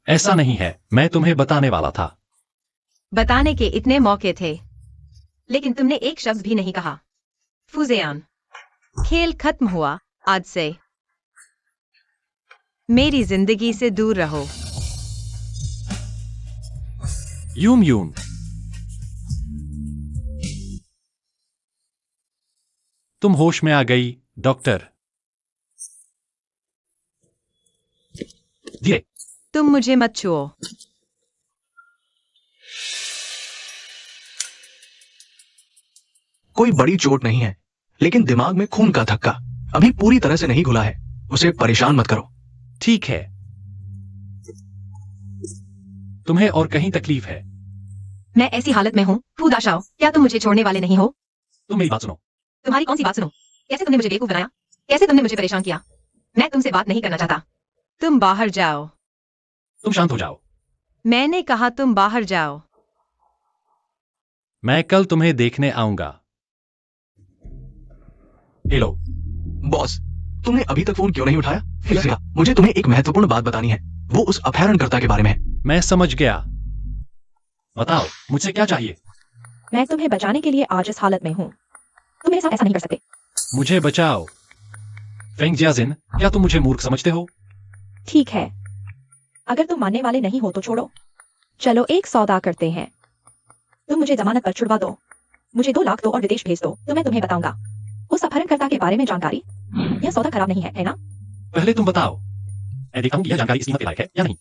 ऐसा नहीं है, मैं तुम्हें बताने वाला था। बताने के इतने मौके थे, लेकिन तुमने एक शब्द भी नहीं कहा। फुजियान, खेल खत्म हुआ। आज से मेरी जिंदगी से दूर रहो। यून यून, तुम होश में आ गई डॉक्टर। धीरे। तुम मुझे मत छुओ। कोई बड़ी चोट नहीं है, लेकिन दिमाग में खून का धक्का अभी पूरी तरह से नहीं घुला है। उसे परेशान मत करो। ठीक है। तुम्हें और कहीं तकलीफ है? मैं ऐसी हालत में हूँ। फूदाशाओ, क्या तुम मुझे छोड़ने वाले नहीं हो? तुम मेरी बात सुनो। तुम्हारी कौन सी बात सुनो? कैसे तुमने मुझे बेवकूफ बनाया? कैसे तुमने मुझे परेशान किया? मैं तुमसे बात नहीं करना चाहता। तुम बाहर जाओ। तुम शांत हो जाओ। मैंने कहा तुम बाहर जाओ। मैं कल तुम्हें देखने आऊंगा। हेलो बॉस, तुमने अभी तक फोन क्यों नहीं उठाया? फिलहाल मुझे तुम्हें एक महत्वपूर्ण बात बतानी है। वो उस अपहरणकर्ता के बारे में है। मैं समझ गया। बताओ, मुझसे क्या चाहिए? मैं तुम्हें बचाने के लिए आज इस हालत में हूँ। तुम मेरे साथ ऐसा नहीं कर सकते। मुझे बचाओ। फेंगजियाजिन, क्या तुम मुझे मूर्ख समझते हो? ठीक है, अगर तुम मानने वाले नहीं हो तो छोड़ो। चलो एक सौदा करते हैं। तुम मुझे जमानत पर छुड़वा दो। मुझे 2 लाख दो और विदेश भेज दो, तो मैं तुम्हें बताऊंगा उस अपहरणकर्ता के बारे में जानकारी। यह सौदा खराब नहीं है ना? पहले तुम बताओ, मैं देखता हूं कि यह जानकारी इस कीमत के लायक है या नहीं।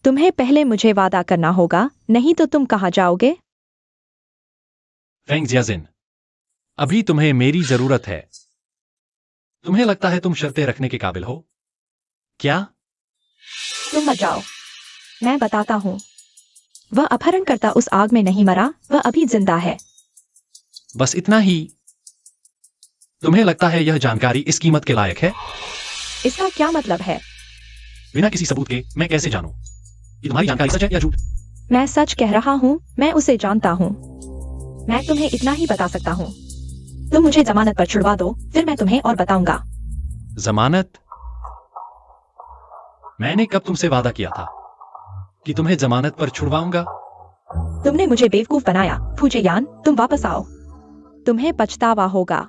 तुम्हें पहले मुझे वादा करना होगा, नहीं तो तुम कहाँ जाओगे? फेंगजियाजिन, अभी तुम्हें मेरी जरूरत है। तुम्हें लगता है तुम शर्तें रखने के काबिल हो क्या? तुम मत जाओ, मैं बताता हूँ। वह अपहरणकर्ता उस आग में नहीं मरा, वह अभी जिंदा है। बस इतना ही? तुम्हें लगता है यह जानकारी इस कीमत के लायक है? इसका क्या मतलब है? बिना किसी सबूत के मैं कैसे जानूं कि तुम्हारी जानकारी सच है या झूठ? मैं सच कह रहा हूँ, मैं उसे जानता हूँ। मैं तुम्हें इतना ही बता सकता हूँ। तुम मुझे जमानत पर छुड़वा दो, फिर मैं तुम्हें और बताऊंगा। जमानत? मैंने कब तुमसे वादा किया था कि तुम्हें जमानत पर छुड़वाऊंगा? तुमने मुझे बेवकूफ बनाया। फुजियान, तुम वापस आओ। तुम्हें पछतावा होगा।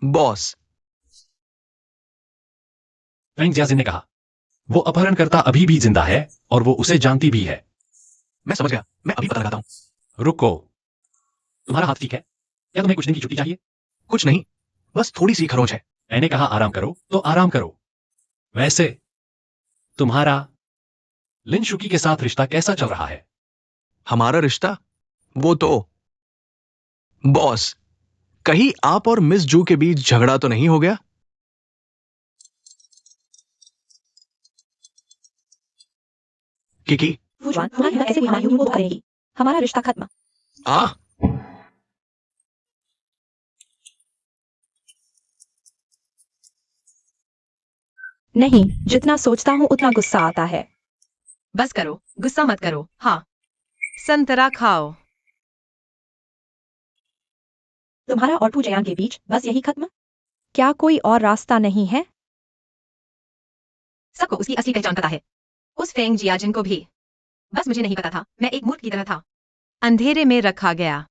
बॉस, फेंगजियाजिन ने कहा, वो अपहरणकर्ता अभी भी जिंदा है और वो उसे जानती भी है। मैं समझ गया, मैं अभी पता लगाता हूं। रुको, तुम्हारा हाथ ठीक है? क्या तुम्हें कुछ दिन की छुट्टी चाहिए? कुछ नहीं, बस थोड़ी सी खरोंच है। मैंने कहा आराम करो तो आराम करो। वैसे तुम्हारा लिन शुकी के साथ रिश्ता कैसा चल रहा है? हमारा रिश्ता? वो तो बॉस, कहीं आप और मिस जू के बीच झगड़ा तो नहीं हो गया? किकी, फूजवान, तुम्हारी हिम्मत कैसे हुई हमारी यूनियन को धोखा देने की? हमारा रिश्ता खत्म। आ नहीं, जितना सोचता हूँ उतना गुस्सा आता है। बस करो, गुस्सा मत करो। हाँ, संतरा खाओ। तुम्हारा और फूजयान के बीच बस यही खत्म? क्या कोई और रास्ता नहीं है? सबको उसकी असली पहचान पता है, उस फेंग जियाजिन को भी। बस मुझे नहीं पता था, मैं एक मूर्ख की तरह था, अंधेरे में रखा गया।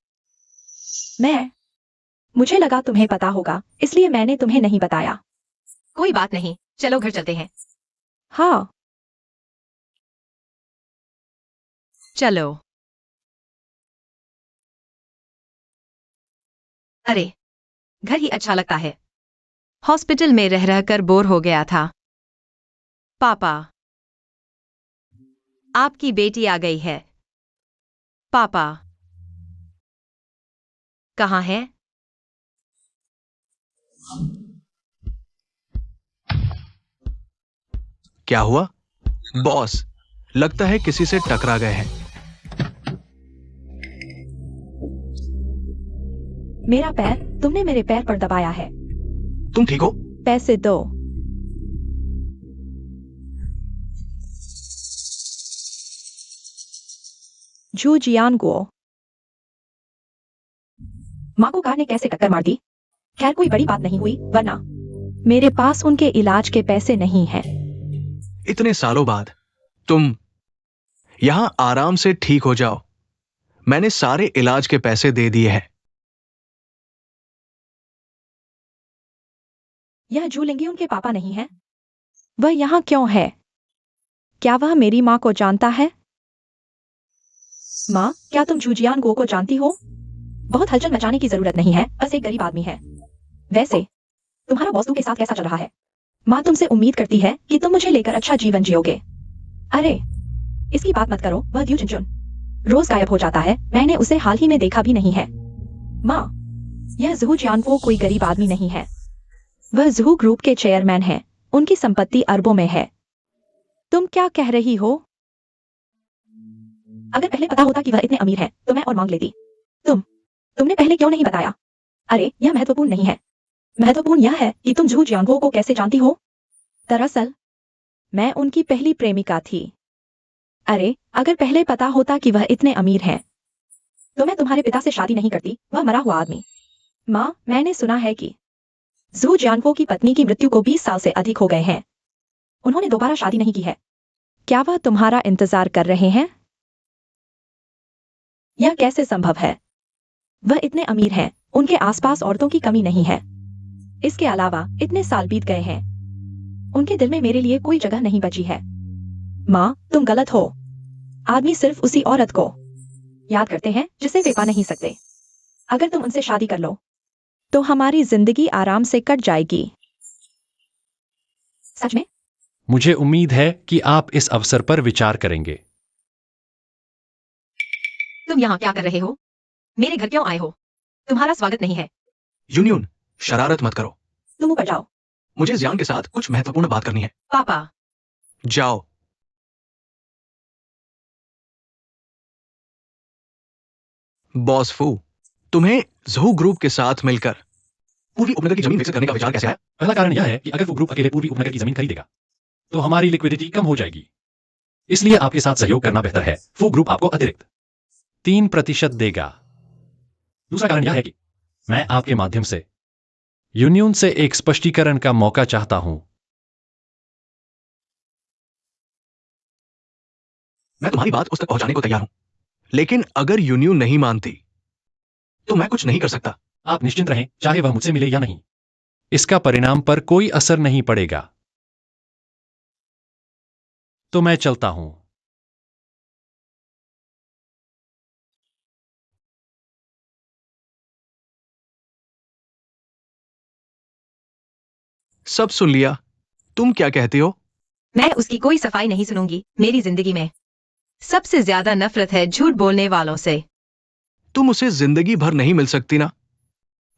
मुझे लगा तुम्हें पता होगा, इसलिए मैंने तुम्हें नहीं बताया। कोई बात नहीं, चलो घर चलते हैं। हाँ, चलो। अरे, घर ही अच्छा लगता है। हॉस्पिटल में रह रहकर बोर हो गया था। पापा, आपकी बेटी आ गई है। पापा कहाँ है? क्या हुआ? बॉस, लगता है किसी से टकरा गए हैं। मेरा पैर, तुमने मेरे पैर पर दबाया है। तुम ठीक हो? पैसे दो। जू जियानगुओ। माँ को कार ने कैसे टक्कर मार दी? खैर कोई बड़ी बात नहीं हुई, वरना मेरे पास उनके इलाज के पैसे नहीं हैं। इतने सालों बाद तुम यहां आराम से ठीक हो जाओ। मैंने सारे इलाज के पैसे दे दिए हैं। यह जू लिंगी उनके पापा नहीं है? वह यहाँ क्यों है? क्या वह मेरी माँ को जानता है? माँ, क्या तुम जू जियानगुओ को जानती हो? बहुत हलचल मचाने की जरूरत नहीं है, बस एक गरीब आदमी है। वैसे तुम्हारा बॉस के साथ कैसा चल रहा है? माँ तुमसे उम्मीद करती है कि तुम मुझे लेकर अच्छा जीवन जियोगे। अरे, इसकी बात मत करो, वह द्यू चिंचुन रोज गायब हो जाता है, मैंने उसे हाल ही में देखा भी नहीं है। माँ, यह जुहू जियानगुओ कोई गरीब आदमी नहीं है। वह जुहू ग्रुप के चेयरमैन हैं, उनकी संपत्ति अरबों में है। तुम क्या कह रही हो? अगर पहले पता होता कि वह इतने अमीर हैं, तो मैं और मांग लेती। तुमने पहले क्यों नहीं बताया? अरे, यह महत्वपूर्ण नहीं है। महत्वपूर्ण यह है कि तुम जू जियांगो को कैसे जानती हो? दरअसल मैं उनकी पहली प्रेमिका थी। अरे, अगर पहले पता होता कि वह इतने अमीर हैं, तो मैं तुम्हारे पिता से शादी नहीं करती, वह मरा हुआ आदमी। माँ, मैंने सुना है कि जू जियांगो की पत्नी की मृत्यु को 20 साल से अधिक हो गए हैं। उन्होंने दोबारा शादी नहीं की है। क्या वह तुम्हारा इंतजार कर रहे हैं? यह कैसे संभव है? वह इतने अमीर हैं, उनके आसपास औरतों की कमी नहीं है। इसके अलावा इतने साल बीत गए हैं, उनके दिल में मेरे लिए कोई जगह नहीं बची है। माँ, तुम गलत हो। आदमी सिर्फ उसी औरत को याद करते हैं जिसे वे पा नहीं सकते। अगर तुम उनसे शादी कर लो, तो हमारी जिंदगी आराम से कट जाएगी। सच में? मुझे उम्मीद है कि आप इस अवसर पर विचार करेंगे। तुम यहाँ क्या कर रहे हो? मेरे घर क्यों आए हो? तुम्हारा स्वागत नहीं है। यूनियन, शरारत मत करो। तुम ऊपर जाओ। मुझे जियान के साथ कुछ महत्वपूर्ण बात करनी है। पापा, जाओ। बॉस फू, तुम्हें जहू ग्रुप के साथ मिलकर पूर्वी उपनगर की जमीन विकसित करने का विचार कैसे आया? पहला कारण यह है कि अगर वो ग्रुप अकेले पूर्वी उपनगर की जमीन खरीदेगा तो हमारी लिक्विडिटी कम हो जाएगी, इसलिए आपके साथ सहयोग करना बेहतर है। वो ग्रुप आपको अतिरिक्त 3% देगा। दूसरा कारण यह है कि मैं आपके माध्यम से यूनियन से एक स्पष्टीकरण का मौका चाहता हूं। मैं तुम्हारी बात उस तक पहुंचाने को तैयार हूं, लेकिन अगर यूनियन नहीं मानती तो मैं कुछ नहीं कर सकता। आप निश्चिंत रहें, चाहे वह मुझसे मिले या नहीं, इसका परिणाम पर कोई असर नहीं पड़ेगा। तो मैं चलता हूं। सब सुन लिया। तुम क्या कहती हो? मैं उसकी कोई सफाई नहीं सुनूंगी। मेरी जिंदगी में सबसे ज्यादा नफरत है झूठ बोलने वालों से। तुम उसे जिंदगी भर नहीं मिल सकती ना।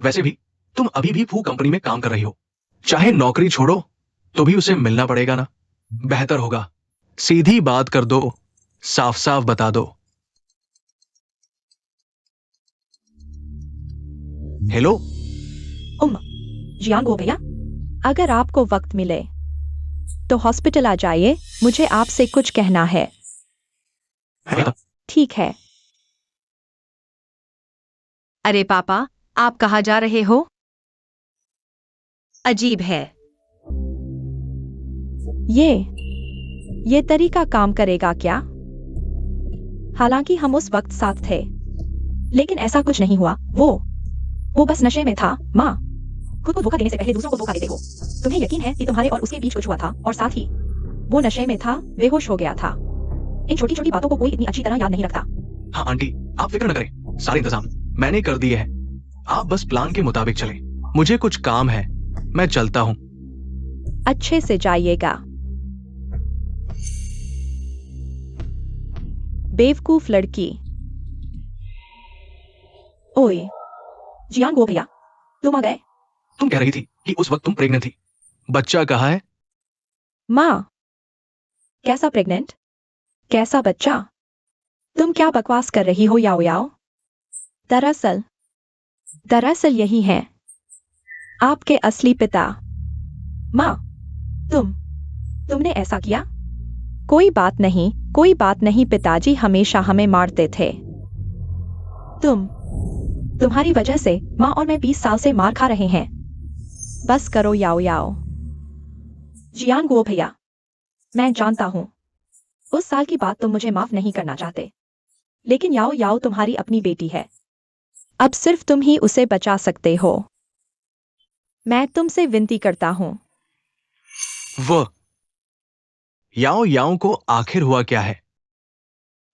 वैसे भी तुम अभी भी फू कंपनी में काम कर रही हो, चाहे नौकरी छोड़ो तो भी उसे मिलना पड़ेगा ना। बेहतर होगा सीधी बात कर दो, साफ साफ बता दो। हेलो। जियान गो भैया, अगर आपको वक्त मिले तो हॉस्पिटल आ जाइए, मुझे आपसे कुछ कहना है। ठीक है। अरे पापा, आप कहाँ जा रहे हो? अजीब है। ये तरीका काम करेगा क्या? हालांकि हम उस वक्त साथ थे, लेकिन ऐसा कुछ नहीं हुआ। वो बस नशे में था। माँ, खुद को धोखा देने से पहले दूसरों को धोखा देते हो। तुम्हें यकीन है कि तुम्हारे और उसके बीच कुछ हुआ था, और साथ ही वो नशे में था, बेहोश हो गया था। इन छोटी छोटी बातों को कोई इतनी अच्छी तरह याद नहीं रखता। हाँ आंटी, आप फिक्र न करें, सारे इंतजाम मैंने कर दिए हैं। आप बस प्लान के मुताबिक चलें। मुझे कुछ काम है, मैं चलता हूँ। अच्छे से जाइएगा। बेवकूफ लड़की। ओए जियान गो भैया, तुम आ गए। तुम कह रही थी कि उस वक्त तुम प्रेग्नेंट थी। बच्चा कहाँ है? माँ, कैसा प्रेग्नेंट? कैसा बच्चा? तुम क्या बकवास कर रही हो याओ याओ? दरअसल यही है आपके असली पिता। माँ, तुमने ऐसा किया? कोई बात नहीं, पिताजी हमेशा हमें मारते थे। तुम्हारी वजह से माँ और मैं 20 साल से मार खा रहे हैं। बस करो याओ याओ। जियान गो भैया, मैं जानता हूं उस साल की बात तुम मुझे माफ नहीं करना चाहते, लेकिन याओ याओ तुम्हारी अपनी बेटी है। अब सिर्फ तुम ही उसे बचा सकते हो। मैं तुमसे विनती करता हूं। वो याओ याओ को आखिर हुआ क्या है?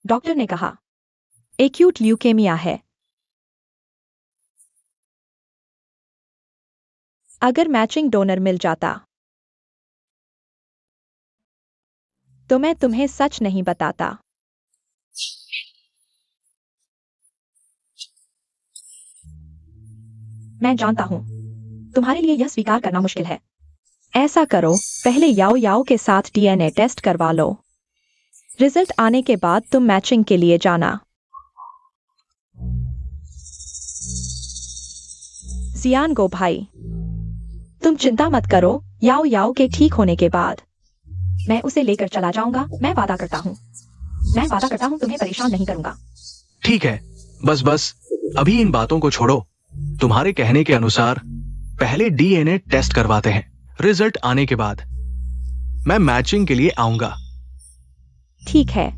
डॉक्टर ने कहा एक्यूट ल्यूकेमिया है। अगर मैचिंग डोनर मिल जाता तो मैं तुम्हें सच नहीं बताता। मैं जानता हूं तुम्हारे लिए यह स्वीकार करना मुश्किल है। ऐसा करो, पहले याओ याओ के साथ डीएनए टेस्ट करवा लो। रिजल्ट आने के बाद तुम मैचिंग के लिए जाना। जियान गो भाई, तुम चिंता मत करो। याओ याओ के ठीक होने के बाद मैं उसे लेकर चला जाऊंगा। मैं वादा करता हूं तुम्हें परेशान नहीं करूंगा। ठीक है, बस अभी इन बातों को छोड़ो। तुम्हारे कहने के अनुसार पहले डीएनए टेस्ट करवाते हैं, रिजल्ट आने के बाद मैं मैचिंग के लिए आऊंगा। ठीक है।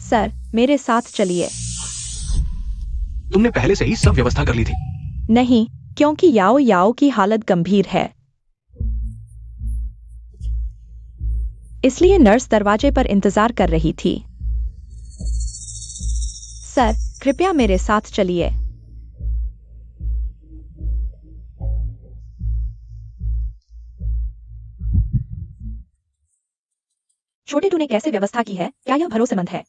सर, मेरे साथ चलिए। तुमने पहले से ही सब व्यवस्था कर ली थी। नहीं, क्योंकि याओ याओ की हालत गंभीर है, इसलिए नर्स दरवाजे पर इंतजार कर रही थी। सर, कृपया मेरे साथ चलिए। छोटे टू ने कैसे व्यवस्था की है? क्या यह भरोसेमंद है?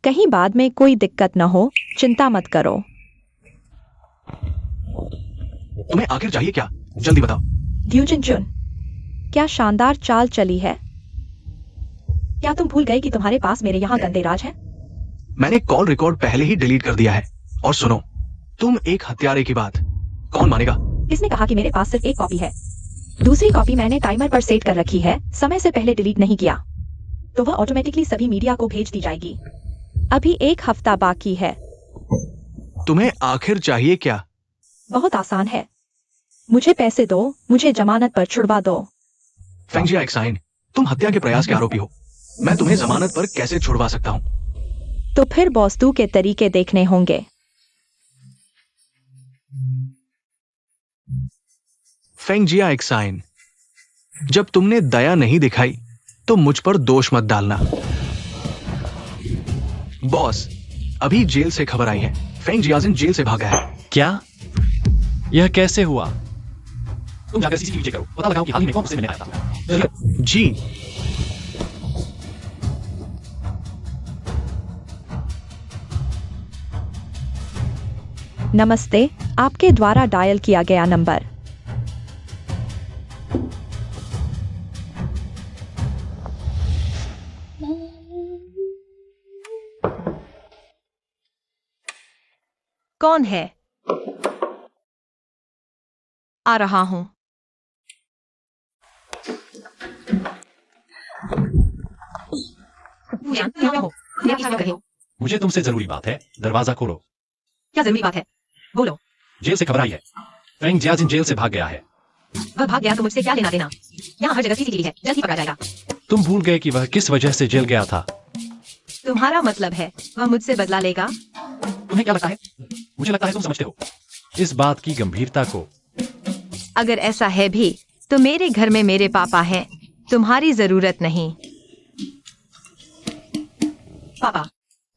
कहीं बाद में कोई दिक्कत न हो, चिंता मत करो। तुम्हें आखिर चाहिए क्या? जल्दी बताओ। ड्यूजिन चुन, क्या शानदार चाल चली है। क्या तुम भूल गए कि तुम्हारे पास मेरे यहाँ गंदे राज है? मैंने कॉल रिकॉर्ड पहले ही डिलीट कर दिया है। और सुनो, तुम एक हत्यारे की बात कौन मानेगा? किसने कहा कि मेरे पास सिर्फ एक कॉपी है? दूसरी कॉपी मैंने टाइमर पर सेट कर रखी है, समय से पहले डिलीट नहीं किया, तो वह ऑटोमेटिकली सभी मीडिया को भेज दी जाएगी। अभी एक हफ्ता बाकी है। तुम्हें आखिर चाहिए क्या? बहुत आसान है, मुझे पैसे दो, मुझे जमानत पर छुड़वा दो। फेंगजिया एक्साइन, तुम हत्या के प्रयास के आरोपी हो। मैं तुम्हें जमानत पर कैसे छुड़वा सकता हूँ? तो फिर बॉस्तू के तरीके देखने होंगे। फेंगजिया एक्साइन, जब तुमने दया नहीं दिखाई तो मुझ पर दोष मत डालना। बॉस, अभी जेल से खबर आई है, फेंग जियाजिन जेल से भागा है। क्या? यह कैसे हुआ? तुम जाकर सीसीटीवी चेक करो, पता लगाओ कि हाल ही में कौन मुझसे मिलने आया था। जी। नमस्ते, आपके द्वारा डायल किया गया नंबर। कौन है? आ रहा हूं। मुझे तुमसे जरूरी बात है, दरवाजा खोलो। क्या जरूरी बात है? बोलो। जेल से खबर आई है, फेंग जियाजिन जेल से भाग गया है। वह भाग गया तो मुझसे क्या लेना देना? यहाँ हर जगह सीसीटीवी है, जल्द ही पकड़ा जाएगा। तुम भूल गए कि वह किस वजह से जेल गया था। तुम्हारा मतलब है वह मुझसे बदला लेगा? तुम्हें क्या लगता है? मुझे लगता है तुम समझते हो इस बात की गंभीरता को। अगर ऐसा है भी तो मेरे घर में मेरे पापा हैं, तुम्हारी जरूरत नहीं। पापा।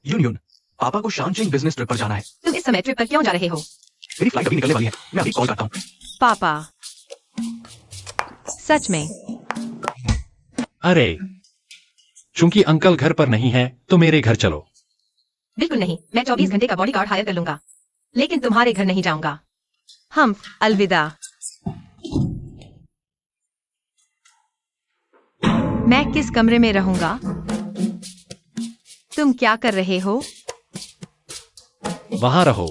यून, पापा को शानचिंग बिजनेस ट्रिप पर जाना है। तुम इस समय ट्रिप पर क्यों जा रहे हो? मेरी फ्लाइट अभी निकलने वाली है, मैं अभी कॉल करता हूँ। पापा, सच में? अरे, चूंकि अंकल घर पर नहीं है तो मेरे घर चलो। बिल्कुल नहीं, मैं 24 घंटे का बॉडीगार्ड हायर कर लूंगा, लेकिन तुम्हारे घर नहीं जाऊंगा। हम अलविदा। मैं किस कमरे में रहूंगा? तुम क्या कर रहे हो? वहां रहो।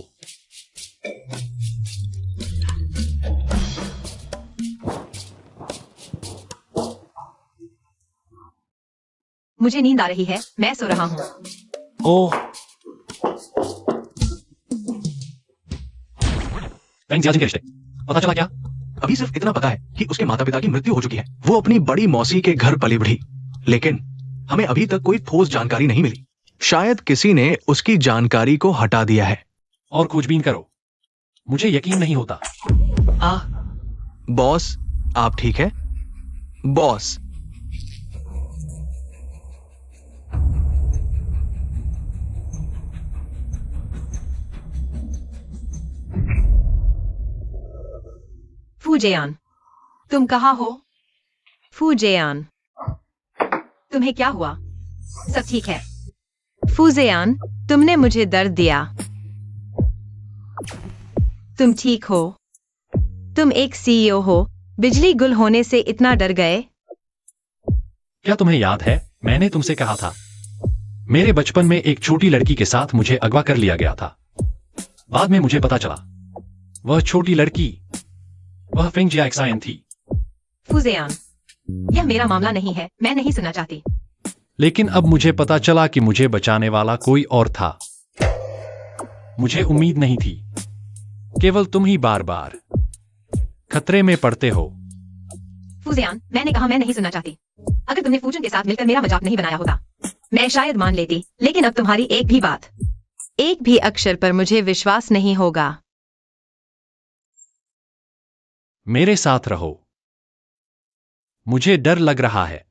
मुझे नींद आ रही है, मैं सो रहा हूँ। ओह, फेंग जियाजिन के रिश्ते पता चला क्या? अभी सिर्फ इतना पता है कि उसके माता पिता की मृत्यु हो चुकी है। वो अपनी बड़ी मौसी के घर पली बढ़ी, लेकिन हमें अभी तक कोई ठोस जानकारी नहीं मिली। शायद किसी ने उसकी जानकारी को हटा दिया है। और खोजबीन करो, मुझे यकीन नहीं होता। बॉस, आप ठीक है? बॉस, फूजेयान, तुम कहाँ हो? फूजेयान, तुम्हें क्या हुआ? सब ठीक है? फूजेयान, तुमने मुझे दर्द दिया। तुम ठीक हो? तुम एक सीईओ हो, बिजली गुल होने से इतना डर गए? क्या तुम्हें याद है, मैंने तुमसे कहा था मेरे बचपन में एक छोटी लड़की के साथ मुझे अगवा कर लिया गया था। बाद में मुझे पता चला वह छोटी लड़की वह फेंग जियाक्सायन थी। फूजेयान, यह मेरा मामला नहीं है, मैं नहीं सुनना चाहती। लेकिन अब मुझे पता चला कि मुझे बचाने वाला कोई और था। मुझे उम्मीद नहीं थी, केवल तुम ही बार बार खतरे में पड़ते हो। फूजेयान, मैंने कहा मैं नहीं सुनना चाहती। अगर तुमने फूजन के साथ मिलकर मेरा मजाक नहीं बनाया होता, मैं शायद मान लेती, लेकिन अब तुम्हारी एक भी बात, एक भी अक्षर पर मुझे विश्वास नहीं होगा। मेरे साथ रहो, मुझे डर लग रहा है।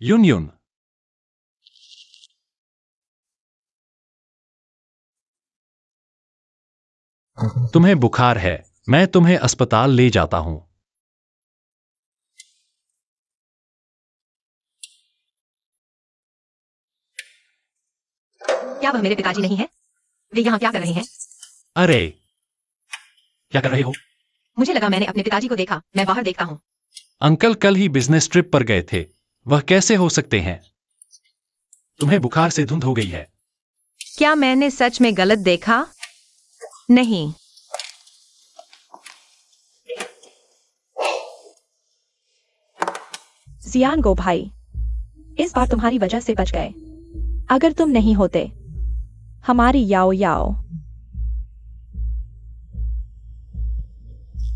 युन युन, तुम्हें बुखार है, मैं तुम्हें अस्पताल ले जाता हूं। क्या वह मेरे पिताजी नहीं है? वे यहाँ क्या कर रहे हैं? अरे, क्या कर रहे हो? मुझे लगा मैंने अपने पिताजी को देखा, मैं बाहर देखता हूँ। अंकल कल ही बिजनेस ट्रिप पर गए थे, वह कैसे हो सकते हैं? तुम्हें बुखार से धुंध हो गई है। क्या मैंने सच में गलत देखा? नहीं। जियान गो भाई, इस बार तुम्हारी वजह से बच गए। अगर तुम नहीं होते, हमारी याओ याओ।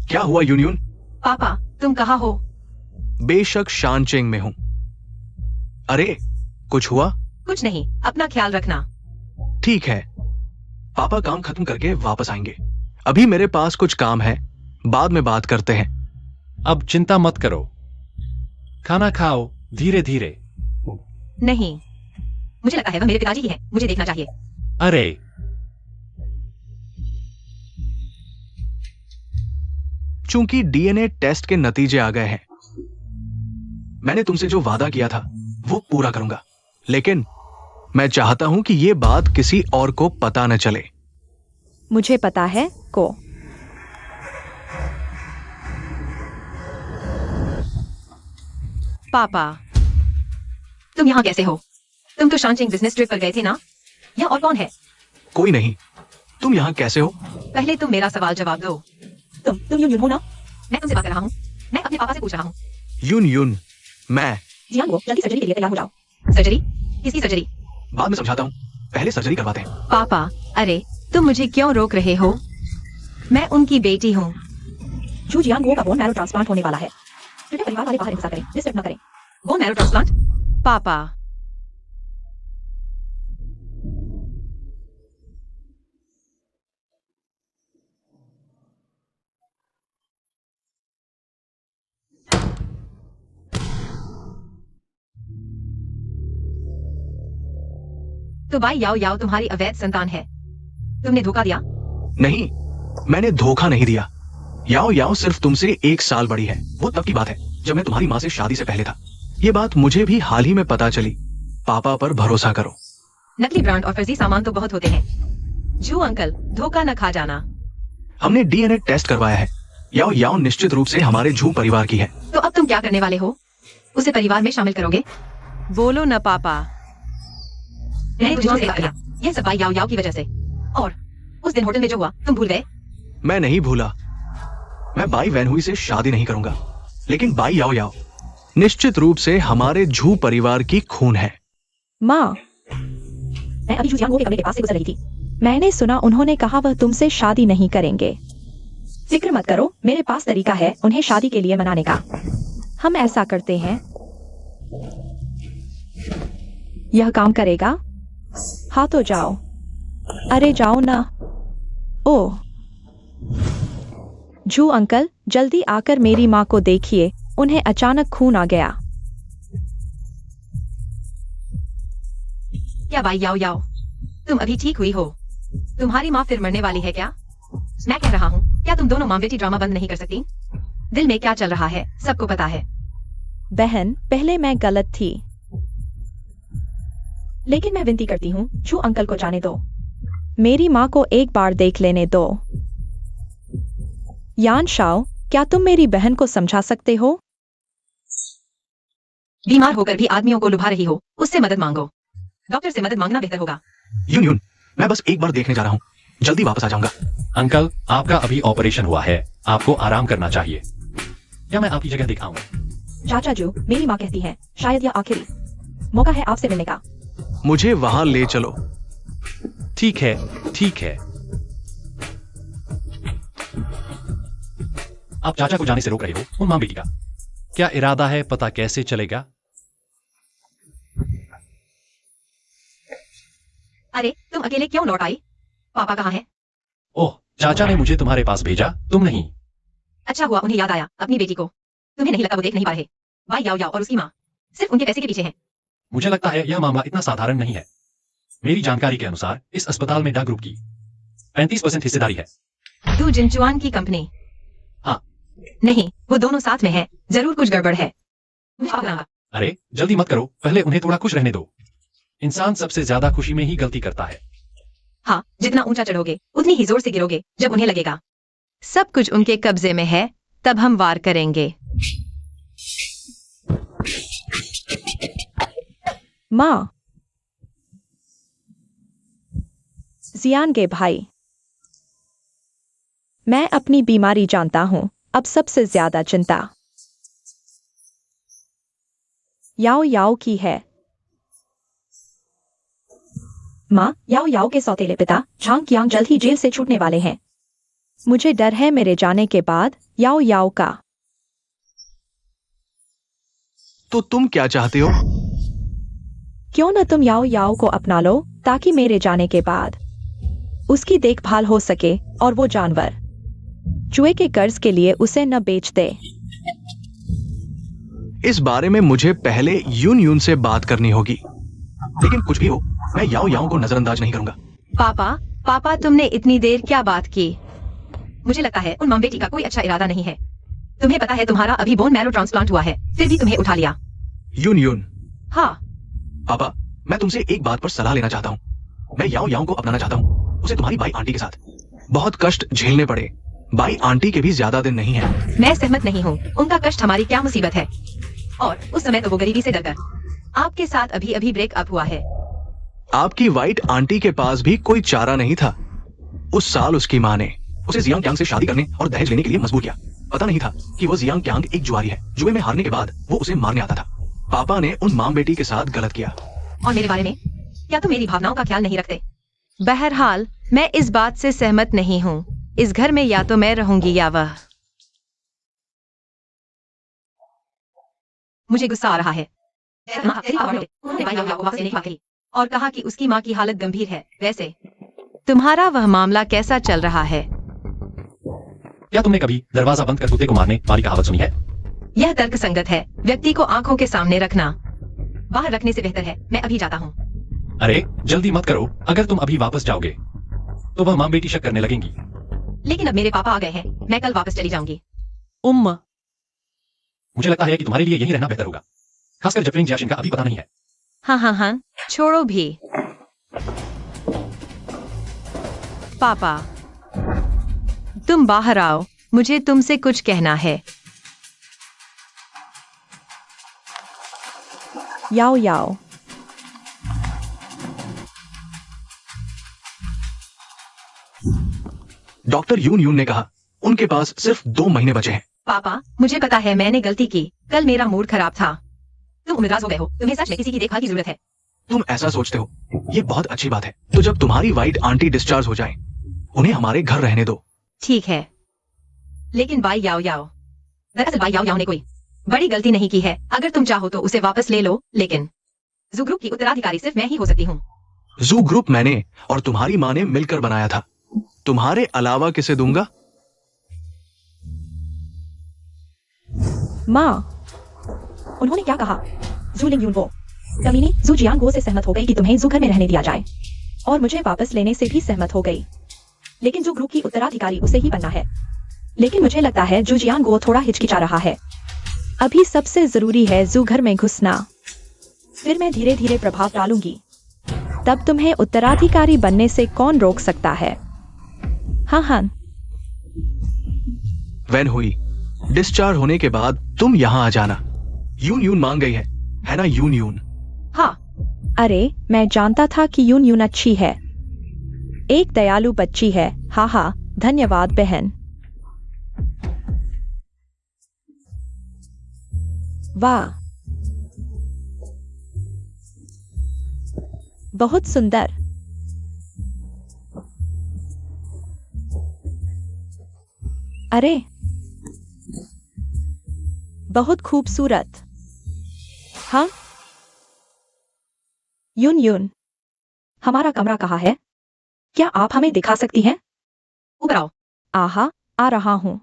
क्या हुआ यूनियन? पापा, तुम कहाँ हो? बेशक शानचेंग में हूं। अरे, कुछ हुआ? कुछ नहीं, अपना ख्याल रखना। ठीक है, पापा काम खत्म करके वापस आएंगे। अभी मेरे पास कुछ काम है, बाद में बात करते हैं। अब चिंता मत करो, खाना खाओ धीरे धीरे। नहीं, मुझे लगता है वह मेरे पिताजी ही है, मुझे देखना चाहिए। अरे, चूंकि डीएनए टेस्ट के नतीजे आ गए हैं, मैंने तुमसे जो वादा किया था वो पूरा करूंगा, लेकिन मैं चाहता हूं कि ये बात किसी और को पता न चले। मुझे पता है को। पापा, तुम यहाँ कैसे हो? तुम तो शानचेंग बिजनेस ट्रिप पर गए थे ना? यहाँ और कौन है? कोई नहीं, तुम यहाँ कैसे हो? पहले तुम मेरा सवाल जवाब दो। तुम यून हो ना? मैं तुमसे बात कर रहा हूँ। मैं अपने पापा से पूछ रहा हूँ। यून, मैं। जियान वो, जल्दी सर्जरी के लिए तैयार हो जाओ। सर्जरी? किसकी सर्जरी? बाद में समझाता हूँ, पहले सर्जरी करवाते हैं। पापा, अरे तुम मुझे क्यों रोक रहे हो? मैं उनकी बेटी हूँ। जू जियान वो का बोन मैरो ट्रांसप्लांट होने वाला है। कृपया परिवार वाले बाहर इंतजार करें, डिस्टर्ब न करें। Bone marrow transplant? पापा, तो भाई याओ याओ तुम्हारी अवैध संतान है। तुमने धोखा दिया? नहीं, मैंने धोखा नहीं दिया। याओ याओ सिर्फ तुमसे 1 साल बड़ी है। वो तब की बात है जब मैं तुम्हारी माँ से शादी से पहले था। ये बात मुझे भी हाल ही में पता चली। पापा पर भरोसा करो। नकली ब्रांड और फर्जी सामान तो बहुत होते हैं। जू अंकल, धोखा न खा जाना। हमने डीएनए टेस्ट करवाया है। याओ याओ निश्चित रूप से हमारे झू परिवार की है। तो अब तुम क्या करने वाले हो? उसे परिवार में शामिल करोगे? बोलो न पापा। मैंने तुझे से बात किया, यह सब भाई याओ याओ की वजह से। और उस दिन होटल में जो हुआ, तुम भूल गए? मैं नहीं भूला। मैं बाई वैनहुई से शादी नहीं करूंगा, लेकिन बाई याओ याओ निश्चित रूप से हमारे झू परिवार की खून है। माँ, मैं अभी जू जियान वो के कमरे के पास से गुजर रही थी। मैंने सुना उन्होंने कहा वह तुमसे शादी नहीं करेंगे। फिक्र मत करो, मेरे पास तरीका है उन्हें शादी के लिए मनाने का। हम ऐसा करते हैं, यह काम करेगा? हाँ तो जाओ। अरे जाओ ना। ओह, जू अंकल, जल्दी आकर मेरी माँ को देखिए, उन्हें अचानक खून आ गया। क्या भाई याओ याओ, तुम अभी ठीक हुई हो? तुम्हारी माँ फिर मरने वाली है क्या? मैं कह रहा हूँ, क्या तुम दोनों माँ बेटी ड्रामा बंद नहीं कर सकती? दिल में क्या चल रहा है सबको पता है। बहन, पहले मैं गलत थी, लेकिन मैं विनती करती हूँ, जू अंकल को जाने दो। मेरी माँ को एक बार देख लेने दो। यान शाओ, क्या तुम मेरी बहन को समझा सकते हो? बीमार होकर भी आदमियों को लुभा रही हो, उससे मदद मांगो। डॉक्टर से मदद मांगना बेहतर होगा। यून, मैं बस एक बार देखने जा रहा हूँ, जल्दी वापस आ जाऊंगा। अंकल, आपका अभी ऑपरेशन हुआ है, आपको आराम करना चाहिए। या मैं आपकी जगह दिखाऊं? चाचा जू, मेरी माँ कहती है शायद यह आखिरी मौका है आपसे मिलने का। मुझे वहां ले चलो। ठीक है, ठीक है। आप चाचा को जाने से रोक रहे हो, उन मां बेटी का क्या इरादा है पता कैसे चलेगा? अरे तुम अकेले क्यों लौट आई? पापा कहाँ हैं? ओह, चाचा ने मुझे तुम्हारे पास भेजा, तुम नहीं। अच्छा हुआ उन्हें याद आया अपनी बेटी को। तुम्हें नहीं लगता वो देख नहीं पा रहे? भाई याओ याओ और उसकी माँ सिर्फ उनके पैसे के पीछे हैं। मुझे लगता है यह मामला इतना साधारण नहीं है। मेरी जानकारी के अनुसार इस अस्पताल में डा ग्रुप की 35% हिस्सेदारी है। दू जिनचुआन की कंपनी? हाँ। नहीं, वो दोनों साथ में हैं। जरूर कुछ गड़बड़ है। मैं पागल। अरे जल्दी मत करो, पहले उन्हें थोड़ा खुश रहने दो। इंसान सबसे ज्यादा खुशी में ही गलती करता है। हाँ, जितना ऊंचा चढ़ोगे उतनी ही जोर से गिरोगे जब उन्हें लगेगा सब कुछ उनके कब्जे में है, तब हम वार करेंगे। माँ, जियान के भाई, मैं अपनी बीमारी जानता हूं। अब सबसे ज्यादा चिंता याओ याओ की है। माँ, याओ याओ के सौतेले पिता झांग कियांग जल्द ही जेल से छूटने वाले हैं। मुझे डर है मेरे जाने के बाद याओ याओ का तो तुम क्या चाहते हो? क्यों न तुम याओ याओ को अपना लो ताकि मेरे जाने के बाद उसकी देखभाल हो सके और वो जानवर चूहे के कर्ज के लिए उसे न बेच दे। इस बारे में मुझे पहले यून यून से बात करनी होगी, लेकिन कुछ भी हो मैं याओ याओ को नजरअंदाज नहीं करूंगा। पापा तुमने इतनी देर क्या बात की? मुझे लगता है उन मां बेटी का कोई अच्छा इरादा नहीं है। तुम्हें पता है तुम्हारा अभी बोन मैरो ट्रांसप्लांट हुआ है, फिर भी तुम्हें उठा लिया। यून यून, हाँ पापा मैं तुमसे एक बात पर सलाह लेना चाहता हूँ। मैं याओ याओ को अपनाना चाहता हूँ, उसे तुम्हारी बाई आंटी के साथ। बहुत कष्ट झेलने पड़े, बाई आंटी के भी ज्यादा दिन नहीं है। मैं सहमत नहीं हूँ, उनका कष्ट हमारी क्या मुसीबत है। और उस समय तो वो गरीबी से डरकर आपके साथ अभी अभी ब्रेकअप हुआ है। आपकी वाइट आंटी के पास भी कोई चारा नहीं था। उस साल उसकी माँ ने उसे जियांग क्यांग से शादी करने और दहेज लेने के लिए मजबूर किया। पता नहीं था कि वो जियांग क्यांग एक जुआरी है। जुए में हारने के बाद वो उसे मारने आता था। पापा ने उन मां बेटी के साथ गलत किया। और मेरे बारे में क्या तुम मेरी भावनाओं का ख्याल नहीं रखते? बहरहाल मैं इस बात से सहमत नहीं हूँ। इस घर में या तो मैं रहूंगी या वह। मुझे गुस्सा आ रहा है। और कहा कि उसकी माँ की हालत गंभीर है। वैसे तुम्हारा वह मामला कैसा चल रहा है? क्या तुमने कभी दरवाजा बंद कर कुत्ते को मारने वाली कहावत सुनी है? यह तर्क संगत है। व्यक्ति को आंखों के सामने रखना बाहर रखने से बेहतर है। मैं अभी जाता हूँ। अरे जल्दी मत करो, अगर तुम अभी वापस जाओगे तो वह मां बेटी शक करने लगेंगी। लेकिन अब मेरे पापा आ गए हैं, मैं कल वापस चली जाऊंगी। मुझे लगता है कि तुम्हारे लिए यही रहना बेहतर होगा, खासकर जब प्रिंग जियाशिन का अभी पता नहीं है। हाँ छोड़ो भी। पापा तुम बाहर आओ, मुझे तुमसे कुछ कहना है। याओ याओ, डॉक्टर यून यून ने कहा उनके पास सिर्फ 2 महीने बचे हैं। पापा मुझे पता है मैंने गलती की। कल मेरा मूड खराब था। तुम उम्मीदवार हो गए हो। तुम्हें सच में किसी की देखभाल की जरूरत है। तुम ऐसा सोचते हो, ये बहुत अच्छी बात है। तो जब तुम्हारी वाइट आंटी डिस्चार्ज हो जाए, उन्हें हमारे घर रहने दो। ठीक है, लेकिन बाई याओ याओ, दरअसल बाई याओ याओ ने कोई बड़ी गलती नहीं की है। अगर तुम चाहो तो उसे वापस ले लो, लेकिन जू ग्रुप की उत्तराधिकारी सिर्फ मैं ही हो सकती हूँ। जू ग्रुप मैंने और तुम्हारी माँ ने मिलकर बनाया था। तुम्हारे अलावा किसे दूंगा? माँ, उन्होंने क्या कहा? जू लिंग यून वो कमीनी जू जियांग वो से सहमत हो गई कि तुम्हें जू घर में रहने दिया जाए, और मुझे वापस लेने से भी सहमत हो गई। लेकिन जो ग्रुप की उत्तराधिकारी उसे ही बनना है। लेकिन मुझे लगता है जू जियांग वो थोड़ा हिचकिचा रहा है। अभी सबसे जरूरी है जू घर में घुसना, फिर मैं धीरे धीरे प्रभाव डालूंगी। तब तुम्हें उत्तराधिकारी बनने से कौन रोक सकता है? हाँ वैन हुई, डिस्चार्ज होने के बाद तुम यहाँ आ जाना। यून यून मांग गई है ना यून यून? हाँ। अरे मैं जानता था कि यून यून अच्छी है, एक दयालु बच्ची है। हाँ धन्यवाद बहन। वाह, बहुत सुंदर। अरे बहुत खूबसूरत। हाँ यून यून, हमारा कमरा कहाँ है? क्या आप हमें दिखा सकती हैं? ऊपर आओ। आहा, आ रहा हूँ।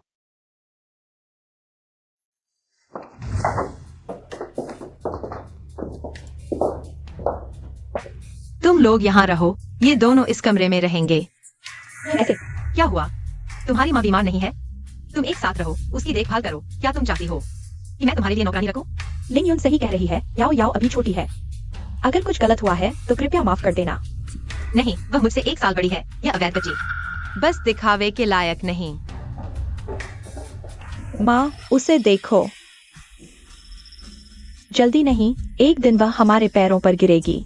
तुम लोग यहाँ रहो, ये दोनों इस कमरे में रहेंगे। ऐसे क्या हुआ? तुम्हारी माँ बीमार नहीं है? तुम एक साथ रहो, उसकी देखभाल करो। क्या तुम चाहती हो कि मैं तुम्हारे लिए नौकरानी रखूं? लिंग यून सही कह रही है। याओ याओ अभी छोटी है। अगर कुछ गलत हुआ है तो कृपया माफ कर देना। नहीं, वह मुझसे 1 साल बड़ी है। यह अवैध बच्ची बस दिखावे के लायक नहीं। माँ, उसे देखो। जल्दी नहीं, एक दिन वह हमारे पैरों पर गिरेगी,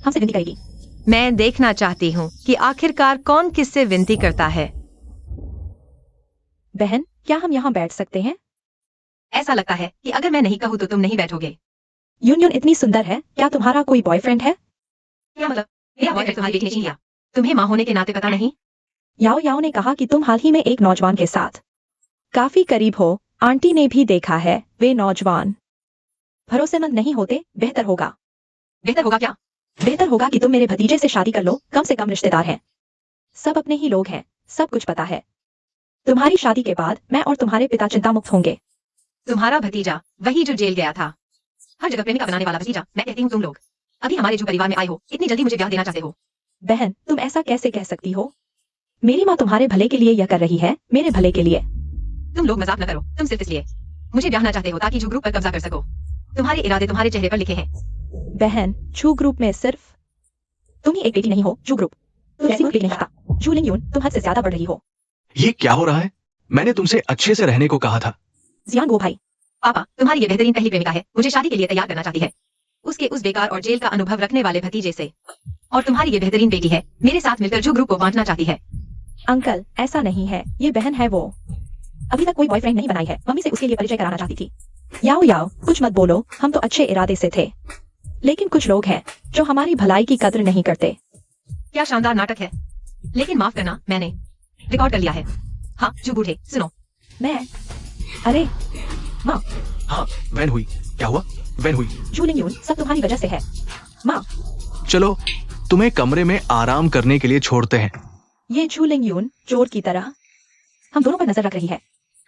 हमसे विनती करेगी। मैं देखना चाहती हूँ कि आखिरकार कौन किससे विनती करता है। बहन, क्या हम यहाँ बैठ सकते हैं? ऐसा लगता है कि अगर मैं नहीं कहूँ तो तुम नहीं बैठोगे। यून यून इतनी सुंदर है, क्या तुम्हारा कोई बॉयफ्रेंड है? क्या मतलब? मेरा बॉयफ्रेंड तुम्हारी बेटी ने छीन लिया? तुम्हें माँ होने के नाते पता नहीं? याओ याओ ने कहा कि तुम हाल ही में एक नौजवान के साथ काफी करीब हो। आंटी ने भी देखा है वे नौजवान। भरोसेमंद नहीं होते बेहतर होगा। बेहतर होगा क्या? बेहतर होगा कि तुम मेरे भतीजे से शादी कर लो, कम से कम रिश्तेदार हैं। सब अपने ही लोग हैं, सब कुछ पता है। तुम्हारी शादी के बाद मैं और तुम्हारे पिता चिंता मुक्त होंगे। तुम्हारा भतीजा वही जो जेल गया था, हर जगह प्रेमिका बनाने वाला भतीजा। मैं कहती हूँ तुम लोग अभी हमारे जो परिवार में आए हो, इतनी जल्दी मुझे ब्याह देना चाहते हो। बहन, तुम ऐसा कैसे कह सकती हो? मेरी माँ तुम्हारे भले के लिए यह कर रही है, मेरे भले के लिए। तुम लोग मजाक न करो। तुम सिर्फ इसलिए मुझे ब्याहना चाहते हो ताकि जो ग्रुप पर कब्जा कर सको। तुम्हारे इरादे तुम्हारे चेहरे पर लिखे हैं। बहन, जू ग्रुप में सिर्फ तुम ही एक बेटी नहीं हो। जू ग्रुप तुम जैसी बेटी नहीं था। जू लिंग यून, तुम हद से ज्यादा बढ़ रही हो। ये क्या हो रहा है? मैंने तुमसे अच्छे से रहने को कहा था। जियान गो भाई, पापा, तुम्हारी ये बेहतरीन पहली प्रेमिका है, मुझे शादी के लिए तैयार करना चाहती है उसके उस बेकार और जेल का अनुभव रखने वाले भतीजे से। और तुम्हारी ये बेहतरीन बेटी है, मेरे साथ मिलकर जो ग्रुप को बांटना चाहती है। अंकल ऐसा नहीं है, ये बहन है वो। अभी तक कोई बॉयफ्रेंड नहीं बनाई है, मम्मी से उसके लिए परिचय कराना चाहती थी। याओ याओ, कुछ मत बोलो, हम तो अच्छे इरादे से थे, लेकिन कुछ लोग हैं जो हमारी भलाई की कद्र नहीं करते। क्या शानदार नाटक है, लेकिन माफ करना, मैंने रिकॉर्ड कर लिया है। हाँ, जो बूढ़े सुनो। मैं अरे माँ, हाँ, वैन हुई। क्या हुआ? वैन हुई। जू लिंग यून, सब तुम्हारी वजह से है। माँ, चलो तुम्हें कमरे में आराम करने के लिए छोड़ते हैं। ये जू लिंग यून चोर की तरह हम दोनों पर नजर रख रही है।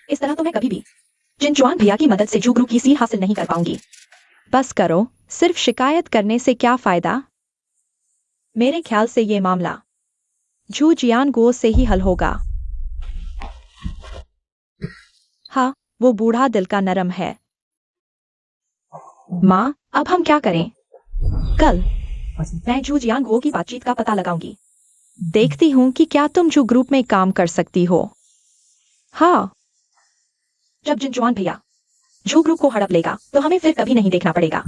इस तरह तो मैं कभी भी जिनचुआन भैया की मदद से जू ग्रुप की सीट हासिल नहीं कर पाऊंगी। बस करो, सिर्फ शिकायत करने से क्या फायदा? मेरे ख्याल से ये मामला जू जियान गो से ही हल होगा। हाँ, वो बूढ़ा दिल का नरम है। माँ, अब हम क्या करें? कल मैं जू जियान गो की बातचीत का पता लगाऊंगी। देखती हूँ कि क्या तुम जू ग्रुप में काम कर सकती हो। हाँ, जब जिनचुआन भैया जू ग्रुप को हड़प लेगा तो हमें फिर कभी नहीं देखना पड़ेगा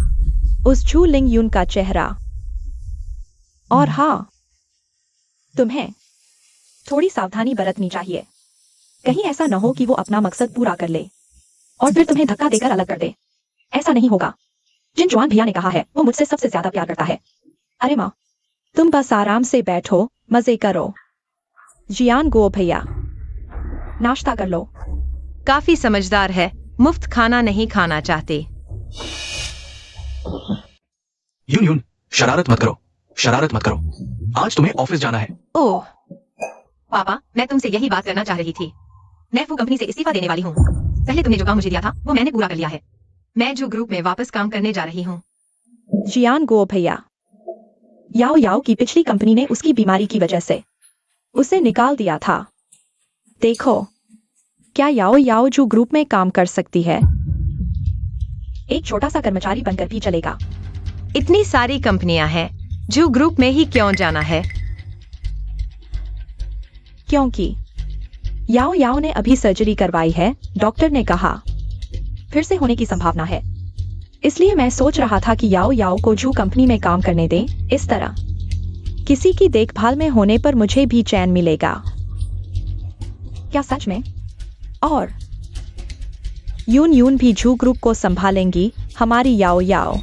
उस जू लिंग यून का चेहरा। और हाँ, तुम्हें थोड़ी सावधानी बरतनी चाहिए। कहीं ऐसा न हो कि वो अपना मकसद पूरा कर ले और फिर तुम्हें धक्का देकर अलग कर दे। ऐसा नहीं होगा। जिनचुआन भैया ने कहा है वो मुझसे सबसे ज्यादा प्यार करता है। अरे माँ, तुम बस आराम से बैठो, मजे करो। जियान गो भैया, नाश्ता कर लो। काफी समझदार है, मुफ्त खाना नहीं खाना चाहते। यून यून, शरारत मत करो, शरारत मत करो। आज तुम्हें ऑफिस जाना है। ओह पापा, मैं तुमसे यही बात करना चाह रही थी। मैं फू कंपनी से इस्तीफा देने वाली हूँ। पहले तुमने जो काम मुझे दिया था वो मैंने पूरा कर लिया है। मैं जो ग्रुप में वापस काम करने जा रही हूँ। जियान गो भैया, याओ याओ की पिछली कंपनी ने उसकी बीमारी की वजह से उसे निकाल दिया था। देखो, क्या याओ याओ जो ग्रुप में काम कर सकती है? एक छोटा सा कर्मचारी बनकर भी चलेगा। इतनी सारी कंपनियां हैं, जो ग्रुप में ही क्यों जाना है? क्योंकि याओ याओ ने अभी सर्जरी करवाई है, डॉक्टर ने कहा फिर से होने की संभावना है। इसलिए मैं सोच रहा था कि याओ याओ को जू कंपनी में काम करने दें। इस तरह किसी की देखभाल में होने पर मुझे भी चैन मिलेगा। क्या सच में? और यून यून भी जू ग्रुप को संभालेंगी, हमारी याओ याओ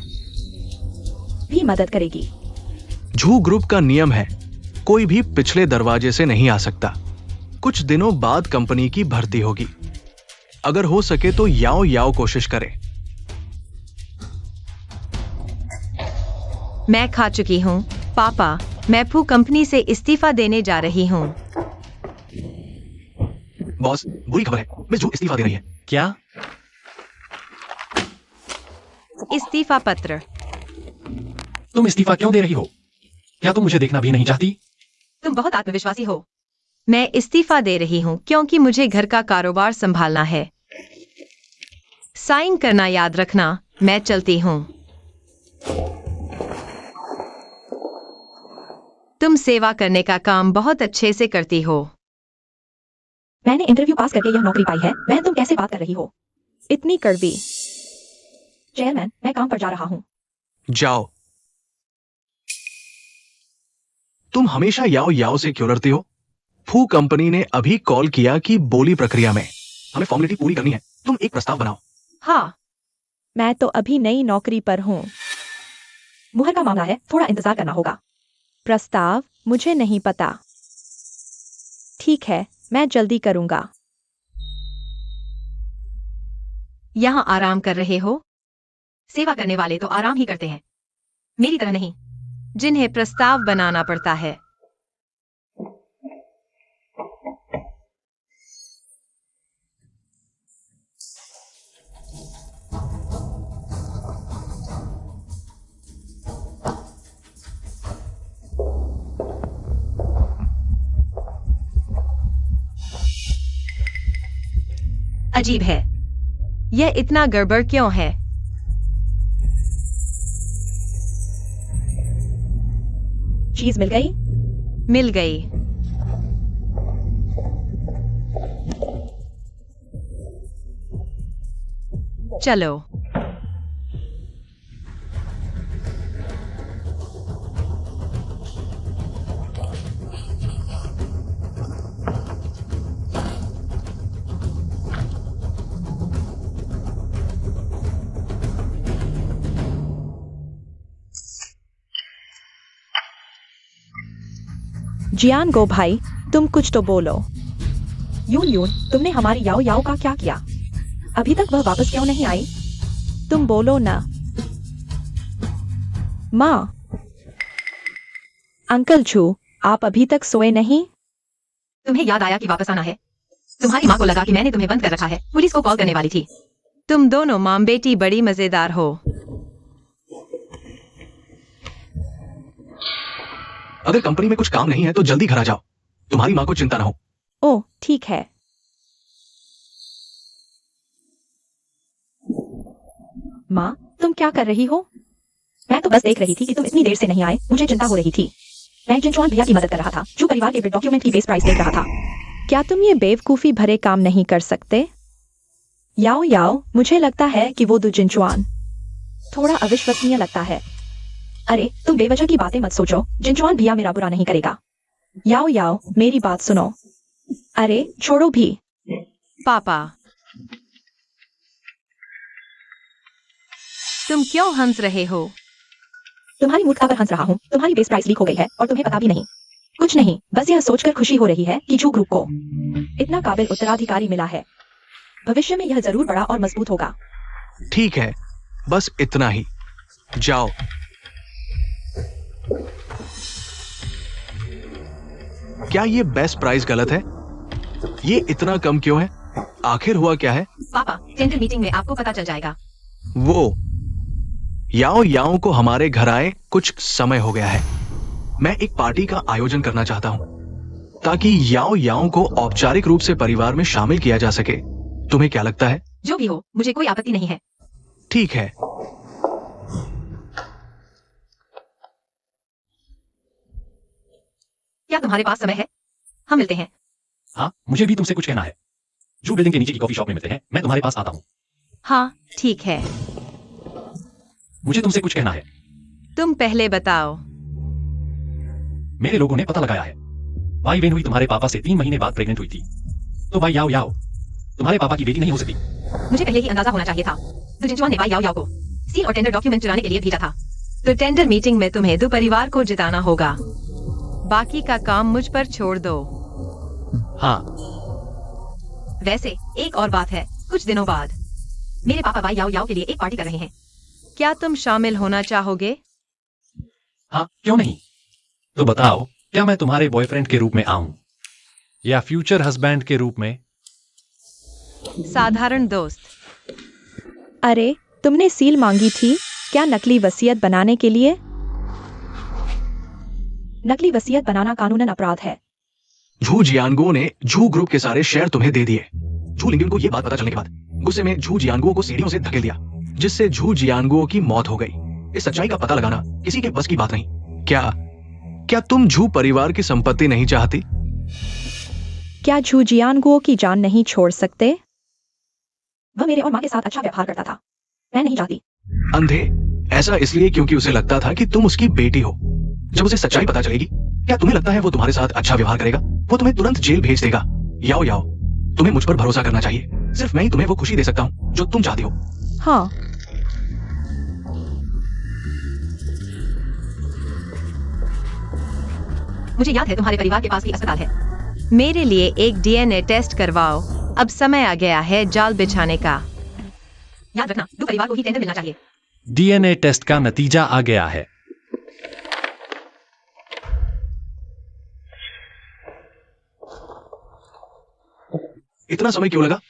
भी मदद करेगी। जू ग्रुप का नियम है, कोई भी पिछले दरवाजे से नहीं आ सकता। कुछ दिनों बाद कंपनी की भर्ती होगी। अगर हो सके तो याओ याओ कोशिश करें। मैं खा चुकी हूँ पापा, मैं फू कंपनी से इस्तीफा देने जा रही हूँ। बॉस, बुरी खबर है, मिस जू इस्तीफा दे रही है। क्या? इस्तीफा पत्र। तुम इस्तीफा क्यों दे रही हो? क्या तुम मुझे देखना भी नहीं चाहती? तुम बहुत आत्मविश्वासी हो। मैं इस्तीफा दे रही हूँ क्योंकि मुझे घर का कारोबार संभालना है। साइन करना याद रखना। मैं चलती हूँ। तुम सेवा करने का काम बहुत अच्छे से करती हो। मैंने इंटरव्यू पास करके यह नौकरी पाई है। बहन, तुम कैसे बात कर रही हो? इतनी कड़वी। चेयरमैन, मैं काम पर जा रहा हूँ। जाओ। तुम हमेशा याओ याओ से क्यों लड़ती हो? फू कंपनी ने अभी कॉल किया कि बोली प्रक्रिया में हमें फॉर्मेलिटी पूरी करनी है। तुम एक प्रस्ताव बनाओ। हाँ, मैं तो अभी नई नौकरी पर हूँ। मुहर का मामला है, थोड़ा इंतजार करना होगा। प्रस्ताव? मुझे नहीं पता। ठीक है, मैं जल्दी करूंगा। यहाँ आराम कर रहे हो? सेवा करने वाले तो आराम ही करते हैं, मेरी तरह नहीं, जिन्हें प्रस्ताव बनाना पड़ता है। अजीब है, यह इतना गड़बड़ क्यों है? चीज मिल गई? मिल गई। चलो। जियान गो भाई, तुम कुछ तो बोलो। यून यून, तुमने हमारी याओ याओ का क्या किया? अभी तक वह वापस क्यों नहीं आई? तुम बोलो ना। माँ। अंकल छू, आप अभी तक सोए नहीं? तुम्हें याद आया कि वापस आना है? तुम्हारी माँ को लगा कि मैंने तुम्हें बंद कर रखा है, पुलिस को कॉल करने वाली थी। तुम दोनों माँ बेटी बड़ी मजेदार हो। अगर कंपनी में कुछ काम नहीं है तो जल्दी घर आ जाओ, तुम्हारी माँ को चिंता ना हो। ओह ठीक है। माँ, तुम क्या कर रही हो? मैं तो बस देख रही थी कि तुम इतनी देर से नहीं आए, मुझे चिंता हो रही थी। मैं जिनचुआन भैया की मदद कर रहा था, जो परिवार के डॉक्यूमेंट की बेस प्राइस देख रहा था। क्या तुम ये बेवकूफी भरे काम नहीं कर सकते? याओ याओ, मुझे लगता है कि वो दो जिनचुआन थोड़ा अविश्वसनीय लगता है। अरे तुम बेवजह की बातें मत सोचो, जिनचुआन भैया मेरा बुरा नहीं करेगा। याओ याओ, मेरी बात सुनो। अरे छोड़ो भी। पापा, तुम क्यों हंस रहे हो? तुम्हारी मूर्खता पर हंस रहा हूँ। तुम्हारी बेस प्राइस लीक हो गई है और तुम्हें पता भी नहीं। कुछ नहीं, बस यह सोचकर खुशी हो रही है कि जू ग्रुप को इतना काबिल उत्तराधिकारी मिला है। भविष्य में यह जरूर बड़ा और मजबूत होगा। ठीक है, बस इतना ही। जाओ। क्या ये बेस्ट प्राइस गलत है? ये इतना कम क्यों है? आखिर हुआ क्या है? पापा, टेंडर मीटिंग में आपको पता चल जाएगा। वो याओ याओ को हमारे घर आए कुछ समय हो गया है। मैं एक पार्टी का आयोजन करना चाहता हूं ताकि याओ याओ को औपचारिक रूप से परिवार में शामिल किया जा सके। तुम्हें क्या लगता है? जो भी हो, मुझे कोई आपत्ति नहीं है। ठीक है। क्या तुम्हारे पास समय है? हम मिलते हैं। हाँ, मुझे भी तुमसे कुछ कहना है। जू बिल्डिंग के नीचे की कॉफी शॉप में मिलते हैं, मैं तुम्हारे पास आता हूँ। हाँ ठीक है। मुझे तुमसे कुछ कहना है। तुम पहले बताओ। मेरे लोगों ने पता लगाया है, वाई वेन हुई तुम्हारे पापा से 3 महीने बाद प्रेग्नेंट हुई थी। तो वाई याओ याओ तुम्हारे पापा की बेटी नहीं हो सकती। मुझे पहले ही अंदाजा होना चाहिए था। तो जिनचुआन ने वाई याओ याओ को सील और टेंडर डॉक्यूमेंट चुराने के लिए भेजा था। तो टेंडर मीटिंग में तुम्हें दो परिवार को जिताना होगा। बाकी का काम मुझ पर छोड़ दो। हाँ। वैसे एक और बात है, कुछ दिनों बाद मेरे पापा वाई याओ याओ के लिए एक पार्टी कर रहे हैं। क्या तुम शामिल होना चाहोगे? हाँ, क्यों नहीं। तो बताओ, क्या मैं तुम्हारे बॉयफ्रेंड के रूप में आऊं या फ्यूचर हस्बैंड के रूप में? साधारण दोस्त। अरे तुमने सील मांगी थी क्या नकली वसीयत बनाने के लिए? नकली वसीयत बनाना कानूनन अपराध है। झू जियानगो ने झू ग्रुप के सारे शेयर तुम्हें दे दिए। झू लिंगन को यह बात पता चलने के बाद गुस्से में झू जियानगो को सीढ़ियों से धकेल दिया, जिससे झू जियानगो की मौत हो गई। इस सच्चाई का पता लगाना किसी के बस की बात नहीं। क्या तुम झू परिवार की संपत्ति नहीं चाहती? क्या झू जियानगुओ की जान नहीं छोड़ सकते? वह मेरे और माँ के साथ अच्छा व्यवहार करता था। मैं नहीं चाहती। अंधे, ऐसा इसलिए क्योंकि उसे लगता था कि तुम उसकी बेटी हो। जब उसे सच्चाई पता चलेगी, क्या तुम्हें लगता है वो तुम्हारे साथ अच्छा व्यवहार करेगा? वो तुम्हें तुरंत जेल भेज देगा। याओ याओ, तुम्हें मुझ पर भरोसा करना चाहिए। सिर्फ मैं ही तुम्हें वो खुशी दे सकता हूँ जो तुम चाहती हो। हाँ। मुझे याद है तुम्हारे परिवार के पास भी अस्पताल है। मेरे लिए एक डीएनए टेस्ट करवाओ। अब समय आ गया है जाल बिछाने का। याद रखना, दो परिवार को ही टेंडर मिलना चाहिए। डीएनए टेस्ट का नतीजा आ गया है। इतना समय क्यों लगा?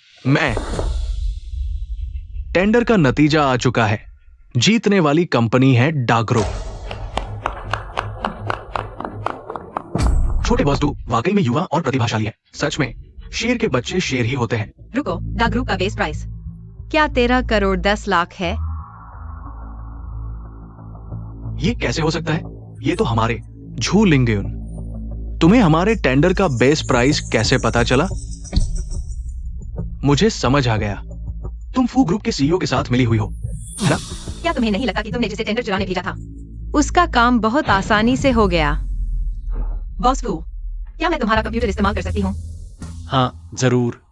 टेंडर का नतीजा आ चुका है। जीतने वाली कंपनी है डाक ग्रुप। छोटे बॉस वाकई में युवा और प्रतिभाशाली है। सच में शेर के बच्चे शेर ही होते हैं। रुको, डाक ग्रुप का बेस प्राइस क्या 13 करोड़ 10 लाख है? ये कैसे हो सकता है? ये तो हमारे झू लिंगयुन। तुम्हें हमारे टेंडर का बेस प्राइस कैसे पता चला? मुझे समझ आ गया। तुम फू ग्रुप के सीईओ के साथ मिली हुई हो, है ना? क्या तुम्हें नहीं लगता कि तुमने जिसे टेंडर चुराने भेजा था उसका काम बहुत आसानी से हो गया? बॉस फू, क्या मैं तुम्हारा कंप्यूटर इस्तेमाल कर सकती हूँ? हाँ, जरूर।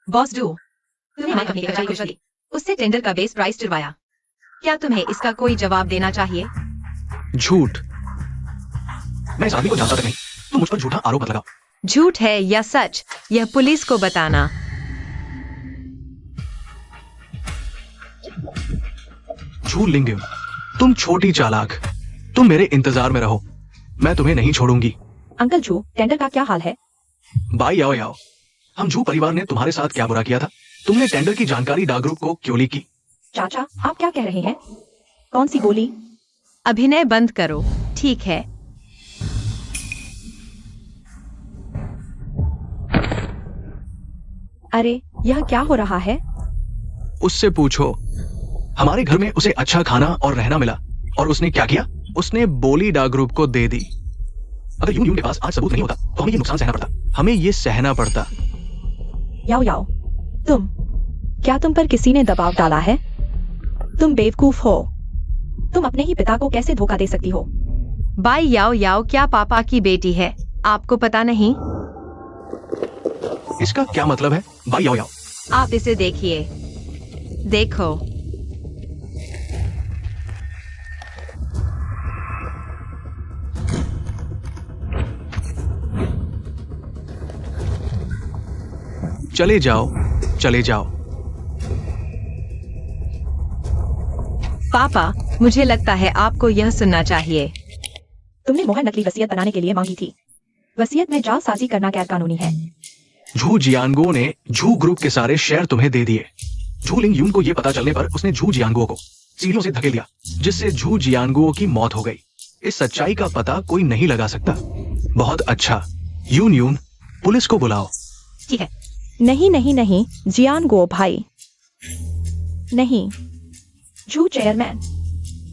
बॉस डू, तुमने हमारी कंपनी के कर्मचारी को रिश्वत दी, उससे टेंडर का बेस प्राइस चुरवाया। क्या तुम्हें इसका कोई जवाब देना चाहिए? झूठ। मैं इस आदमी को जानता तक नहीं। तुम मुझ पर झूठा आरोप मत लगाओ। झूठ है या सच, यह पुलिस को बताना। झू लिंगयुन, तुम छोटी चालाक। तुम मेरे इंतजार में रहो, मैं तुम्हें नहीं छोड़ूंगी। अंकल झू, टेंडर का क्या हाल है? भाई आओ आओ। हम झू परिवार ने तुम्हारे साथ क्या बुरा किया था? तुमने टेंडर की जानकारी डाक ग्रुप को क्यों ली की? चाचा, आप क्या कह रहे हैं? कौन सी बोली? अभिनय बंद करो, ठीक है? अरे, यह क्या हो रहा है? उससे पूछो। हमारे घर में उसे अच्छा खाना और रहना मिला, और उसने क्या किया? उसने बोली डाक ग्रुप को दे दी। अगर यून के पास आज सबूत नहीं होता तो हमें ये नुकसान सहना पड़ता। हमें ये सहना पड़ता। याओ याओ, क्या तुम पर किसी ने दबाव डाला है? तुम बेवकूफ हो। तुम अपने ही पिता को कैसे धोखा दे सकती हो? बाई याओ याओ क्या पापा की बेटी है, आपको पता नहीं? इसका क्या मतलब है? भाई आओ आओ। आप इसे देखिए, देखो। चले जाओ, चले जाओ। पापा, मुझे लगता है आपको यह सुनना चाहिए। तुमने मोहर नकली वसीयत बनाने के लिए मांगी थी। वसीयत में जालसाजी करना गैर कानूनी है। झू जियांगो ने झू ग्रुप के सारे शेयर तुम्हें दे दिए। झू लिंगयुन को यह पता चलने पर उसने झू जियांगो को सीढ़ियों से धकेल दिया, जिससे झू जियांगो की मौत हो गई। इस सच्चाई का पता कोई नहीं लगा सकता। बहुत अच्छा। यून यून, पुलिस को बुलाओ। ठीक है। नहीं नहीं नहीं, जियान गो भाई, नहीं। झू चेयरमैन,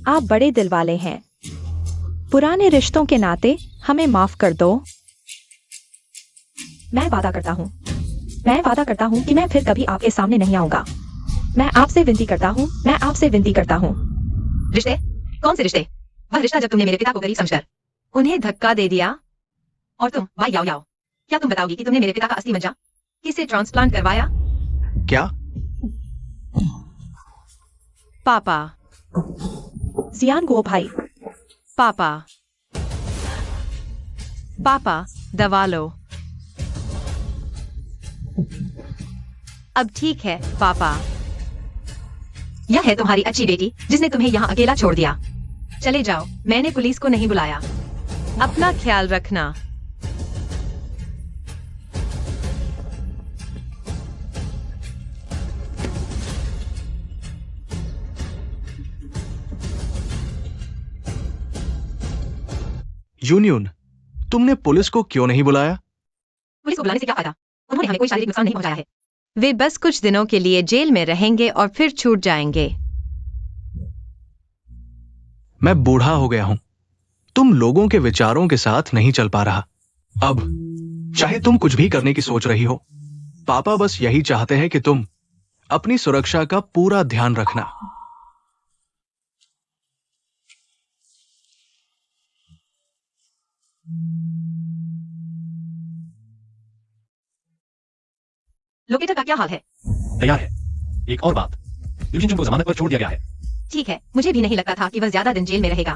आप बड़े दिल वाले हैं। पुराने रिश्तों के नाते हमें माफ कर दो। मैं वादा करता हूँ कि मैं फिर कभी आपके सामने नहीं आऊंगा। मैं आपसे विनती करता हूँ। रिश्ते? कौन से रिश्ते? वह रिश्ता जब तुमने मेरे पिता को गरीब समझकर उन्हें धक्का दे दिया। और तुम भाई याओ याओ, क्या तुम बताओगी कि तुमने मेरे पिता का असली मज्जा किसे ट्रांसप्लांट करवाया? क्या? पापा। जियान गो भाई। पापा, पापा, दबा लो। अब ठीक है पापा। यह है तुम्हारी अच्छी बेटी जिसने तुम्हें यहाँ अकेला छोड़ दिया। चले जाओ, मैंने पुलिस को नहीं बुलाया। अपना ख्याल रखना। यूनियन, तुमने पुलिस को क्यों नहीं बुलाया? पुलिस को बुलाने से क्या फायदा? उन्होंने हमें कोई शारीरिक नुकसान नहीं पहुंचाया है। वे बस कुछ दिनों के लिए जेल में रहेंगे और फिर छूट जाएंगे। मैं बूढ़ा हो गया हूं। तुम लोगों के विचारों के साथ नहीं चल पा रहा। अब चाहे तुम कुछ भी करने की सोच रही हो, पापा बस यही चाहते हैं कि तुम अपनी सुरक्षा का पूरा ध्यान रखना। लोकेटर का क्या हाल है? तैयार है। एक और बात, यूजिन को जमानत पर छोड़ दिया गया है। ठीक है, मुझे भी नहीं लगता था कि वह ज्यादा दिन जेल में रहेगा।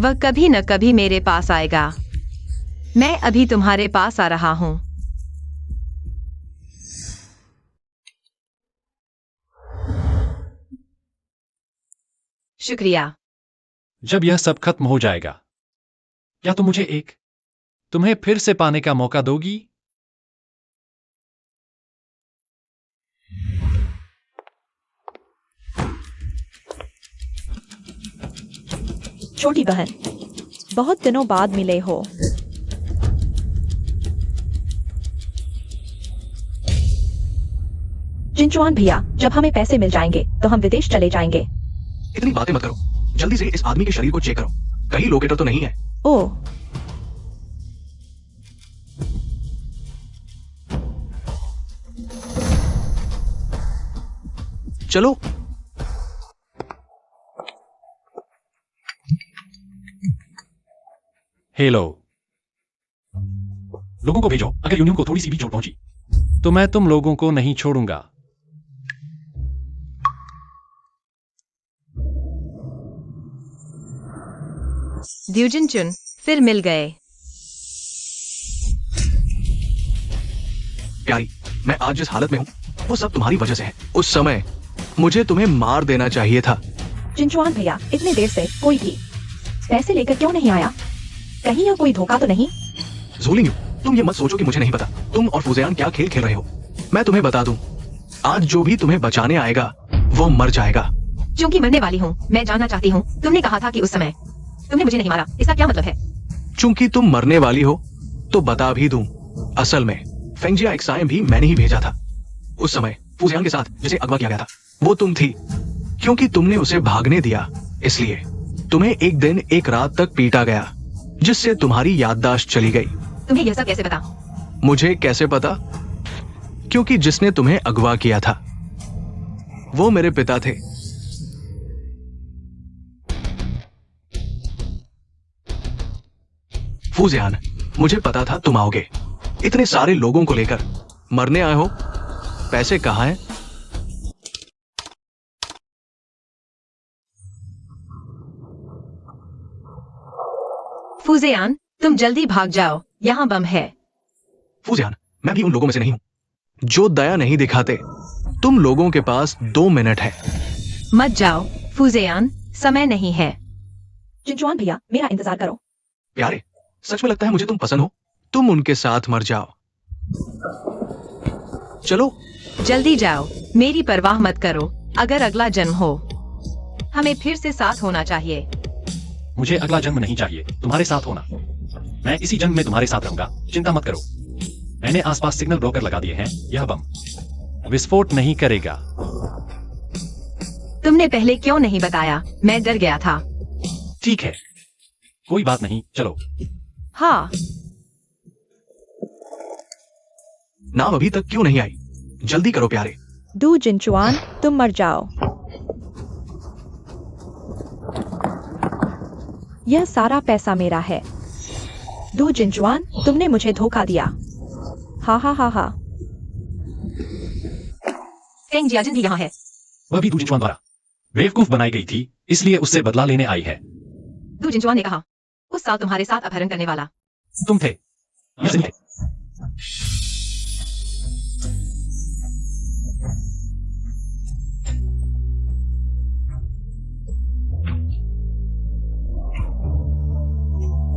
वह कभी न कभी मेरे पास आएगा। मैं अभी तुम्हारे पास आ रहा हूँ। शुक्रिया। जब यह सब खत्म हो जाएगा, क्या तुम मुझे तुम्हें फिर से पाने का मौका दोगी? छोटी बहन, बहुत दिनों बाद मिले हो। जिनचुआन भैया, जब हमें पैसे मिल जाएंगे तो हम विदेश चले जाएंगे। इतनी बातें मत करो, जल्दी से इस आदमी के शरीर को चेक करो, कहीं लोकेटर तो नहीं है। ओह, चलो। हेलो, लोगों को भेजो। अगर यूनियन को थोड़ी सी भी चोट पहुंची तो मैं तुम लोगों को नहीं छोड़ूंगा। द्यूजिनचुन, फिर मिल गए। प्यारी, मैं आज जिस हालत में हूँ वो सब तुम्हारी वजह से है। उस समय मुझे तुम्हें मार देना चाहिए था। जिनचुआन भैया, इतने देर से कोई भी पैसे लेकर क्यों नहीं आया? कहीं यह कोई धोखा तो नहीं? ज़ोलिंग यू, तुम ये मत सोचो कि मुझे नहीं पता तुम और फुजियान क्या खेल खेल रहे हो। मैं तुम्हें बता दूं, आज जो भी तुम्हें बचाने आएगा वो मर जाएगा। क्योंकि मरने वाली हूँ, मैं जानना चाहती हूँ, तुमने कहा था कि उस समय तुमने मुझे नहीं मारा, इसका क्या मतलब है? चूंकि तुम मरने वाली हो तो बता भी दूं, असल में फेंगजिया एक्साइम भी मैंने ही भेजा था। उस समय फुजियान के साथ जिसे अगवा किया गया था वो तुम थी। क्योंकि तुमने उसे भागने दिया, इसलिए तुम्हें एक दिन एक रात तक पीटा गया, जिससे तुम्हारी याददाश्त चली गई। तुम्हें यह सब कैसे पता? मुझे कैसे पता? क्योंकि जिसने तुम्हें अगवा किया था वो मेरे पिता थे। फुजियान, मुझे पता था तुम आओगे। इतने सारे लोगों को लेकर मरने आए हो। पैसे कहाँ हैं? फुजियान, तुम जल्दी भाग जाओ, यहाँ बम है। फुजियान, मैं भी उन लोगों में से नहीं हूं जो दया नहीं दिखाते। तुम लोगों के पास 2 मिनट है। मत जाओ फुजियान, समय नहीं है। जिनचुआन भैया, मेरा इंतजार करो। प्यारे, सच में लगता है मुझे तुम पसंद हो। तुम उनके साथ मर जाओ। चलो। जल्दी जाओ, मेरी परवाह मत करो। अगर अगला जन्म हो, हमें फिर से साथ होना चाहिए। मुझे अगला जन्म नहीं चाहिए, तुम्हारे साथ होना। मैं इसी जन्म में तुम्हारे साथ रहूंगा, चिंता मत करो। मैंने आसपास सिग्नल ब्रोकर लगा दिए हैं। यह बम विस्फोट नहीं करेगा। तुमने पहले क्यों नहीं बताया? मैं डर गया था। ठीक है, कोई बात नहीं, चलो। हाँ, नाम अभी तक क्यों नहीं आई? जल्दी करो प्यारे। दू जिनचुआन, तुम मर जाओ। यह सारा पैसा मेरा है। दू जिनचुआन, तुमने मुझे धोखा दिया। हा हा हा हा। फेंग जियाजिन भी यहाँ है। वह भी दूजिनचुआन द्वारा बेवकूफ बनाई गई थी, इसलिए उससे बदला लेने आई है। दू जिनचुआन ने कहा, उस साल तुम्हारे साथ अपहरण करने वाला तुम थे, यह सही थे।